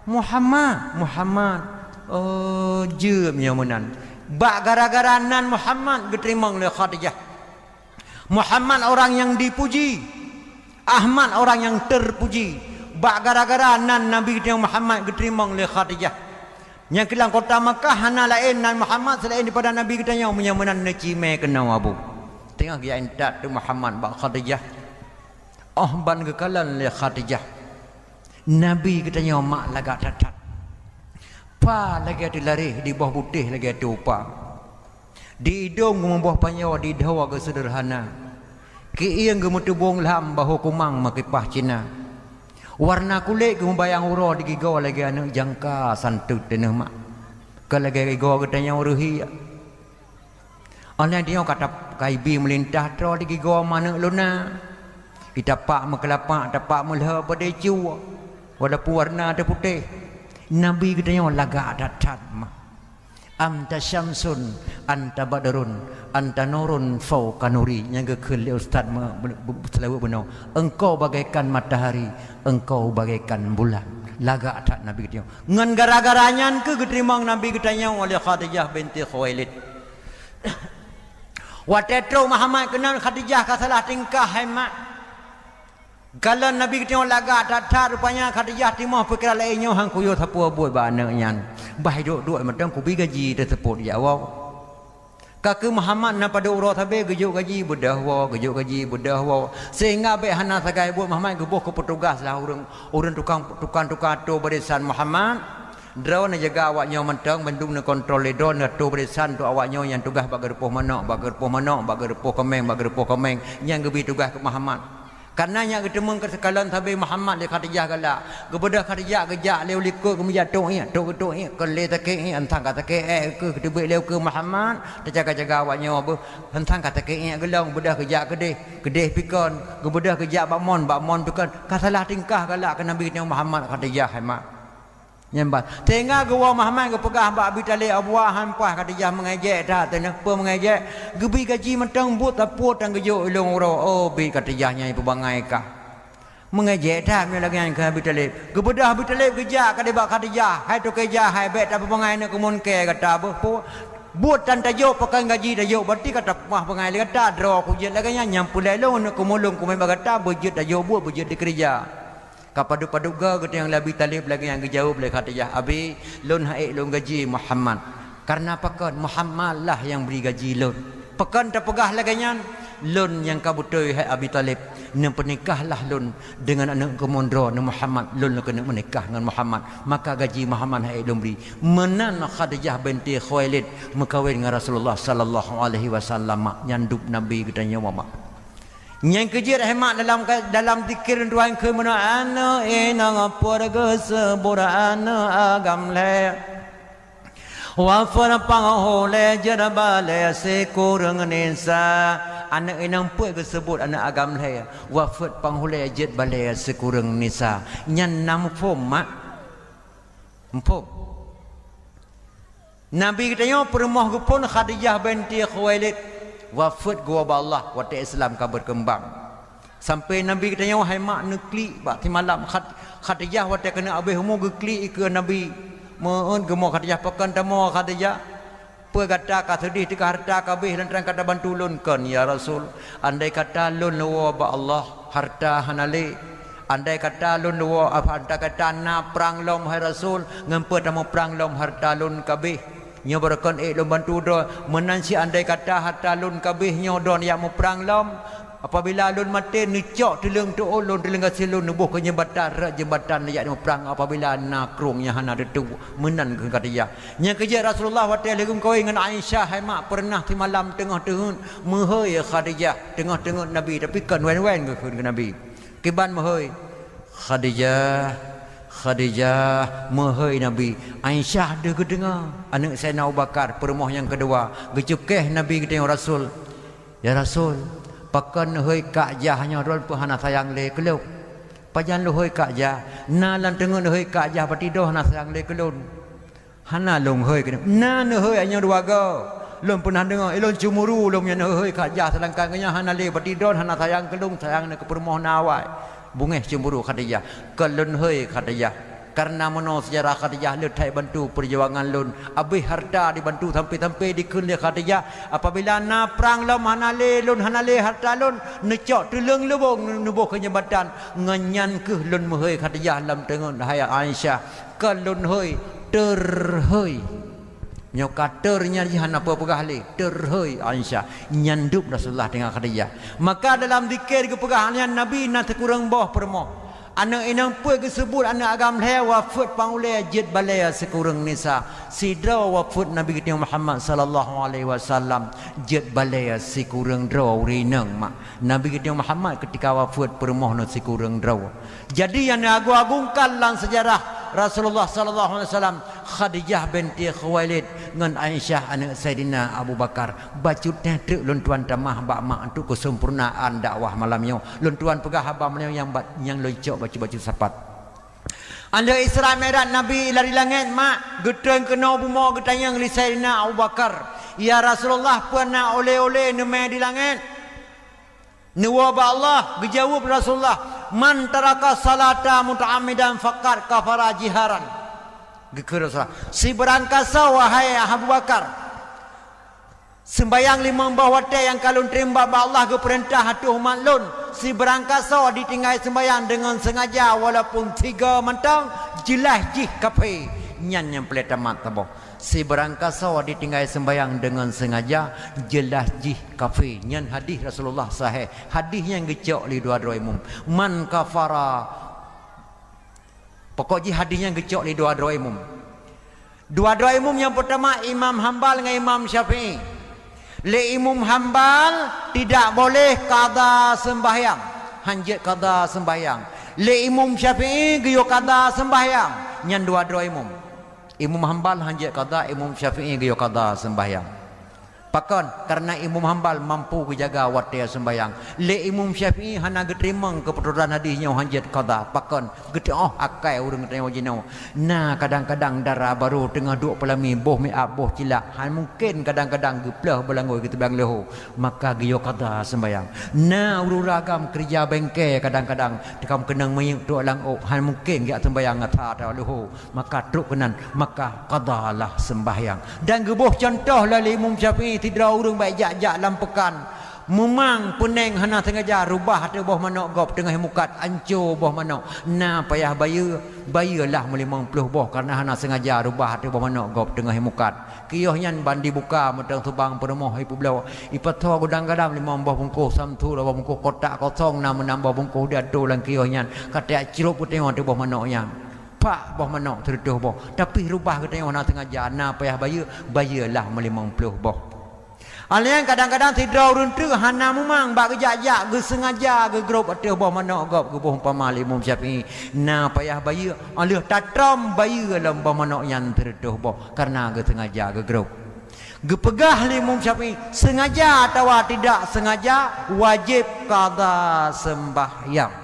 Muhammad. Oh jem ya menan. Bak gara-gara nan Muhammad diterima oleh Khadijah. Muhammad orang yang dipuji. Ahmad orang yang terpuji. Bak gara-gara nan Nabi kita Muhammad diterima oleh Khadijah. Yang kelang kota Makkah hana lain nan Muhammad selain daripada Nabi kita yang menyamanan necime kenau abu. Tengah dia intat tu Muhammad bak Khadijah. Ban kekalan le Khadijah. Nabi katanya mak lagak tatat. Pa lagi ada lari di bawah putih lagi ada upa. Di hidung membuah panyawa di dawa ke sederhana. Ki iang ke mutubung lam bahu kumang makipah Cina. Warna kulit ke membayang urah di gigau lagi anak jangka santut tenah mak. Ke lagi gigau katanya uruhi. Oleh dia kata kaibi melintah tro di gigau mana luna. Kita pak mekelapak dapat melha pada jiwa. Walaupun warna ada putih. Nabi katanya lagak datat mah. Anta syamsun, anta badrun, anta nurun fauqa nuri. Yang kekeli ustaz selalu benar. Engkau bagaikan matahari, engkau bagaikan bulan. Lagak datat Nabi katanya. Ngan gara-garanya ke keterimang Nabi katanya oleh Khadijah binti Khuwailid. Watetro Muhammad kenal Khadijah kasalah tingkah hemat. Kalau Nabi kita lagak datar rupanya Khadijah timah perkara lainnya hang kuyo thapu buat ba anaknya. Bah duk macam ku bi gaji tersebut ya wow. Kaki Muhammad na pada urah tabe gejuk gaji bedah wow. Sehingga be hana sagai buat Muhammad gebuh ke petugas lah urang tukang tu barisan Muhammad. Drone jaga awaknya mentang bendung ne kontrol drone tu barisan tu awaknya yang tugas bag gerpoh manok bag gerpoh kemeng yang gebi tugas ke Muhammad. Karenanya ketemu ke sekalan tabe Muhammad le Khadijah galak. Kepada Khadijah gejak leu likut kemudian tok ke le take antang kata ke ketebe leu ke Muhammad terjaga-jaga awaknya apa antang kata ke gelong bedah kejak kedeh pikon kebedah kejak bakmon pikon kasalah tingkah galak ke Nabi Muhammad Khadijah hemat. Nyambat. Tengah gua Muhammad ke pegah Mbak Abi Talib abuah hampah Khadijah mengejek dah tenapa mengejek gebi gaji mentang but taput dan gejuk ulung uro oh bi Khadijahnya ibu bangai kah mengejek dah me lagi ke Abi Talib gebedah Abi Talib gejak ka debak Khadijah hai tu kejah hai bet apa bangai nak kumun ke kata apa buat dan tajuk pakai gaji tajuk berarti kata mah bangai kata draw ku je lagi nyampulai lo nak kumulung ku memang kata bujut tajuk buat bujut di kerja. Kapadu-paduga kita yang lebih talib lagi yang jauh boleh Khadijah abi lun haik lun gaji Muhammad karena pekan Muhammad lah yang beri gaji lun pekan tak pegah lagi lun yang kabutoi hai Abi Talib nan pernikahlah lun dengan anak kemondro Muhammad lun kena menikah dengan Muhammad maka gaji Muhammad haik lun beri menan Khadijah binti Khuwailid mekawin dengan Rasulullah sallallahu alaihi wasallam nyanduk Nabi katanya mama. Yang kejir hemat dalam zikir tuan ke mana ana enang purga sebura ana agam le wa farpang hole jerbale se kurang nisa anak enang put sebut anak agam le wa fut panghole jet bale se kurang nisa nyan nam phom mak phom Nabi katanya permoh gepun Khadijah binti Khuwailid wafat gua Allah waktu Islam ka berkembang sampai Nabi katanya wahai mak nekli bakti malam Khadijah waktu kena abih mu gekli ke Nabi mohon gemo Khadijah pekan tamo Khadijah perkata ka sedih tika harta kabeh dan terang kata bantu lunkan ya Rasul andai kata lun wa ba Allah harta hanale andai kata lun wa andai kata na perang lom hai Rasul ngempe tamo perang lom harta lun kabeh nyobarkan lom bantu do menansi andai kata harta lun kabeh nyodon yang mu perang lom Apabila lun mati necok telung tu ulun telung kasih lun nubuh ke jembatan ayat perang apabila nakrungnya hana detu menan ke katanya. Yang kerja Rasulullah wa ta'ala kau dengan Aisyah hai mak pernah di malam tengah-tengah mehoi Khadijah tengah-tengah Nabi tapi kan wen-wen ke Nabi. Kiban mehoi Khadijah mehoi Nabi. Aisyah dia kedengar anak Sayyidina Abu Bakar permoh yang kedua gecukeh Nabi ketengok Rasul. Ya Rasul pakan hoi kak jahnya rol pahana sayang le keluk pajan lu hoi kak jah na lan tengun hoi kak jah patidoh na sayang le kelun hana long hoi kena na ne hoi anya dua go lom pernah dengar elon cumuru lom nya hoi kak jah selangkangnya hana le patidoh hana sayang kelung sayang ne ke permoh nawai bungeh cumuru Khadijah kelun hoi Khadijah karena mano sejarah Khadijah letai bantu perjuangan lun habis harta dibantu sampai dikun dia Khadijah apabila na perang lom hanale lun hanale harta lun necok tulung lebong nubuh ke jembatan nganyan ke lun mehoi Khadijah lam tengun hai Aisyah ke lun hoi terhoi nyoka ternya jihan apa pegah le terhoi Aisyah nyanduk Rasulullah dengan Khadijah maka dalam zikir ke pegahan Nabi na terkurang boh permoh anak inang puai kesebut anak agam leh wafat pangulai jid balaya sekurang nisa sidra wafat Nabi kita Muhammad sallallahu alaihi wasallam jid balaya sekurang draw rinang mak Nabi kita Muhammad ketika wafat permoh no sekurang draw jadi yang agung-agungkan dalam sejarah Rasulullah sallallahu alaihi wasallam Khadijah binti Khuwailid dengan Aisyah anak Sayyidina Abu Bakar bacutnya truk lun tuan tamah bak mak untuk kesempurnaan dakwah malamnya lun tuan pegah abah malamnya yang lecok baju sapat anda Isra Mi'raj Nabi lari langit mak geteng kena buma getayang li Sayyidina Abu Bakar ya Rasulullah pernah oleh-oleh nemai di langit nuwa ba Allah dijawab Rasulullah man taraka salata muta'ammidan faqad kafara jiharan gekeur Rasulullah si berangkasa wahai Abu Bakar sembayang lima bahwate yang kalun terima ba Allah ke perintah hatuh maklun si berangkasa ditinggal sembayang dengan sengaja walaupun 3 mantang jelas jih kafe nyan yang pelita mat taboh si berangkasa ditinggal sembayang dengan sengaja jelas jih kafe nyan hadis Rasulullah sahih hadis yang gecok li dua-dua imam man kafara pokok jih hadis yang gecok li dua-dua imam yang pertama Imam Hanbal dengan Imam Syafi'i le Imam Hanbal tidak boleh qada sembahyang hanjat qada sembahyang le Imam Syafi'i giyo qada sembahyang nyan dua-dua Imam Hanbal hanjat qada Imam Syafi'i giyo qada sembahyang pakon karena Imam Hanbal mampu jaga waktu sembahyang le Imam Syafi'i hana geterima keputusan hadisnya hanjat qada pakon gete akai urang tanya wajinau nah kadang-kadang darah baru tengah duk pelami boh mi'ab boh cilak han mungkin kadang-kadang geplah belangoi kita bang leho maka giyo qada sembahyang nah uragam kerja bengkel kadang-kadang dekam kenang mayuk tok lang han mungkin gak sembahyang ngata ta leho maka truk kenan maka qadalah sembahyang dan geboh contoh lah Imam Syafi'i tidak urung baik jak-jak dalam pekan memang peneng hana sengaja rubah hati boh manok gop tengah mukat ancur boh manok na payah bayalah 50 boh karena hana sengaja rubah hati boh manok gop tengah mukat kiyah nyan bandi buka metang subang permoh ipu belau ipatho gudang-gadang 5 boh bungkus samtu boh bungkus kotak kosong na menambah bungkus dia tu lang kiyah nyan kata cirup tengok hati boh manok yang pak boh manok terduh boh tapi rubah ke tengok hana sengaja na payah bayalah 50 boh alian kadang-kadang tidak urun tu hana memang bak gejak-jak ge sengaja ge grup atau boh manok gop ge boh umpama Imam Syafi'i na payah bayu alih tatram bayu dalam boh manok yang terduh boh karena ge sengaja ge grup ge pegah Imam Syafi'i sengaja atau tidak sengaja wajib qada sembahyang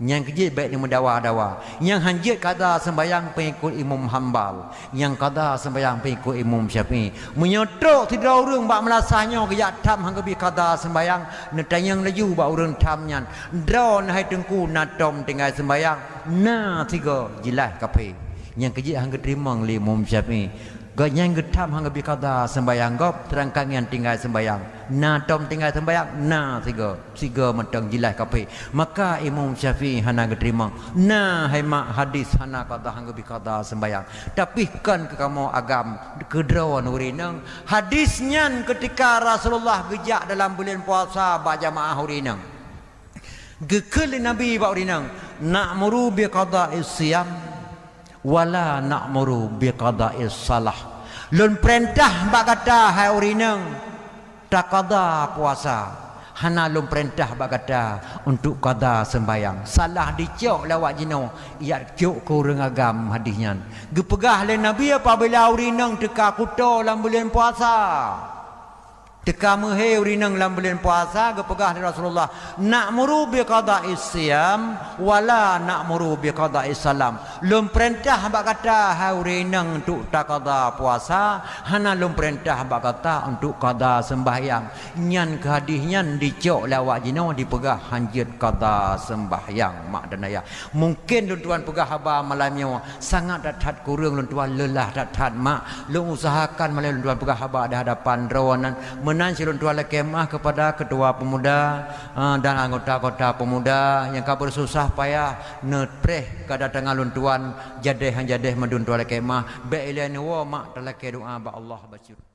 yang kerja baik ni mendawa-dawa yang hanjit qada sembahyang pengikut Imam Hanbal yang qada sembahyang pengikut Imam Syafi'i menyotok tidak urang bak melasahnya ke yak tam hang bi qada sembahyang netayang laju bak urang tamnya drone hai tengku natom tinggal sembahyang na 3 jelas kafe yang kerja hang terima li Imam Syafi'i Ganyang getam hang bi qada sembayang gop terangkan yang tinggal sembayang. Na tom tinggal sembayang na tiga mentang jilai kape. Maka Imam Syafi'i hana terima. Na hai mak hadis hana qada hang bi qada sembayang. Tapi kan ke kamu agam kedrawan urinang. Hadisnya ketika Rasulullah gejak dalam bulan puasa ba jamaah urinang. Gekel Nabi ba urinang. Na'muru bi qada'is siyam wala na'muru biqada'is salah. Lun perintah bak kata hai urinang tak qada puasa. Hana lun perintah bak kata untuk qada sembayang. Salah dicok lawak jino. Ia cok kurang agam hadisnya. Gepegah le Nabi apabila urinang teka kuto dalam bulan puasa. Teka mehe urinang dalam bulan puasa gepegah dari Rasulullah. Na'muru biqada'is siyam wala na'muru biqada'is salam. Lum perintah bak kata hai urinang untuk tak qada puasa, hana lum perintah bak kata untuk qada sembahyang. Nyan ke hadis nyan dicok lawak jino dipegah hanjit qada sembahyang mak dan ayah. Mungkin tuan pegah haba malamnya sangat datat kurang tuan lelah datat mak. Lu usahakan malam tuan pegah haba ada hadapan rawanan menan silun tuan kemah kepada ketua pemuda dan anggota-anggota pemuda yang kabur susah payah netreh kedatangan lun tuan jadeh madun tuan kemah be ilan wa mak talake doa ba Allah bacur.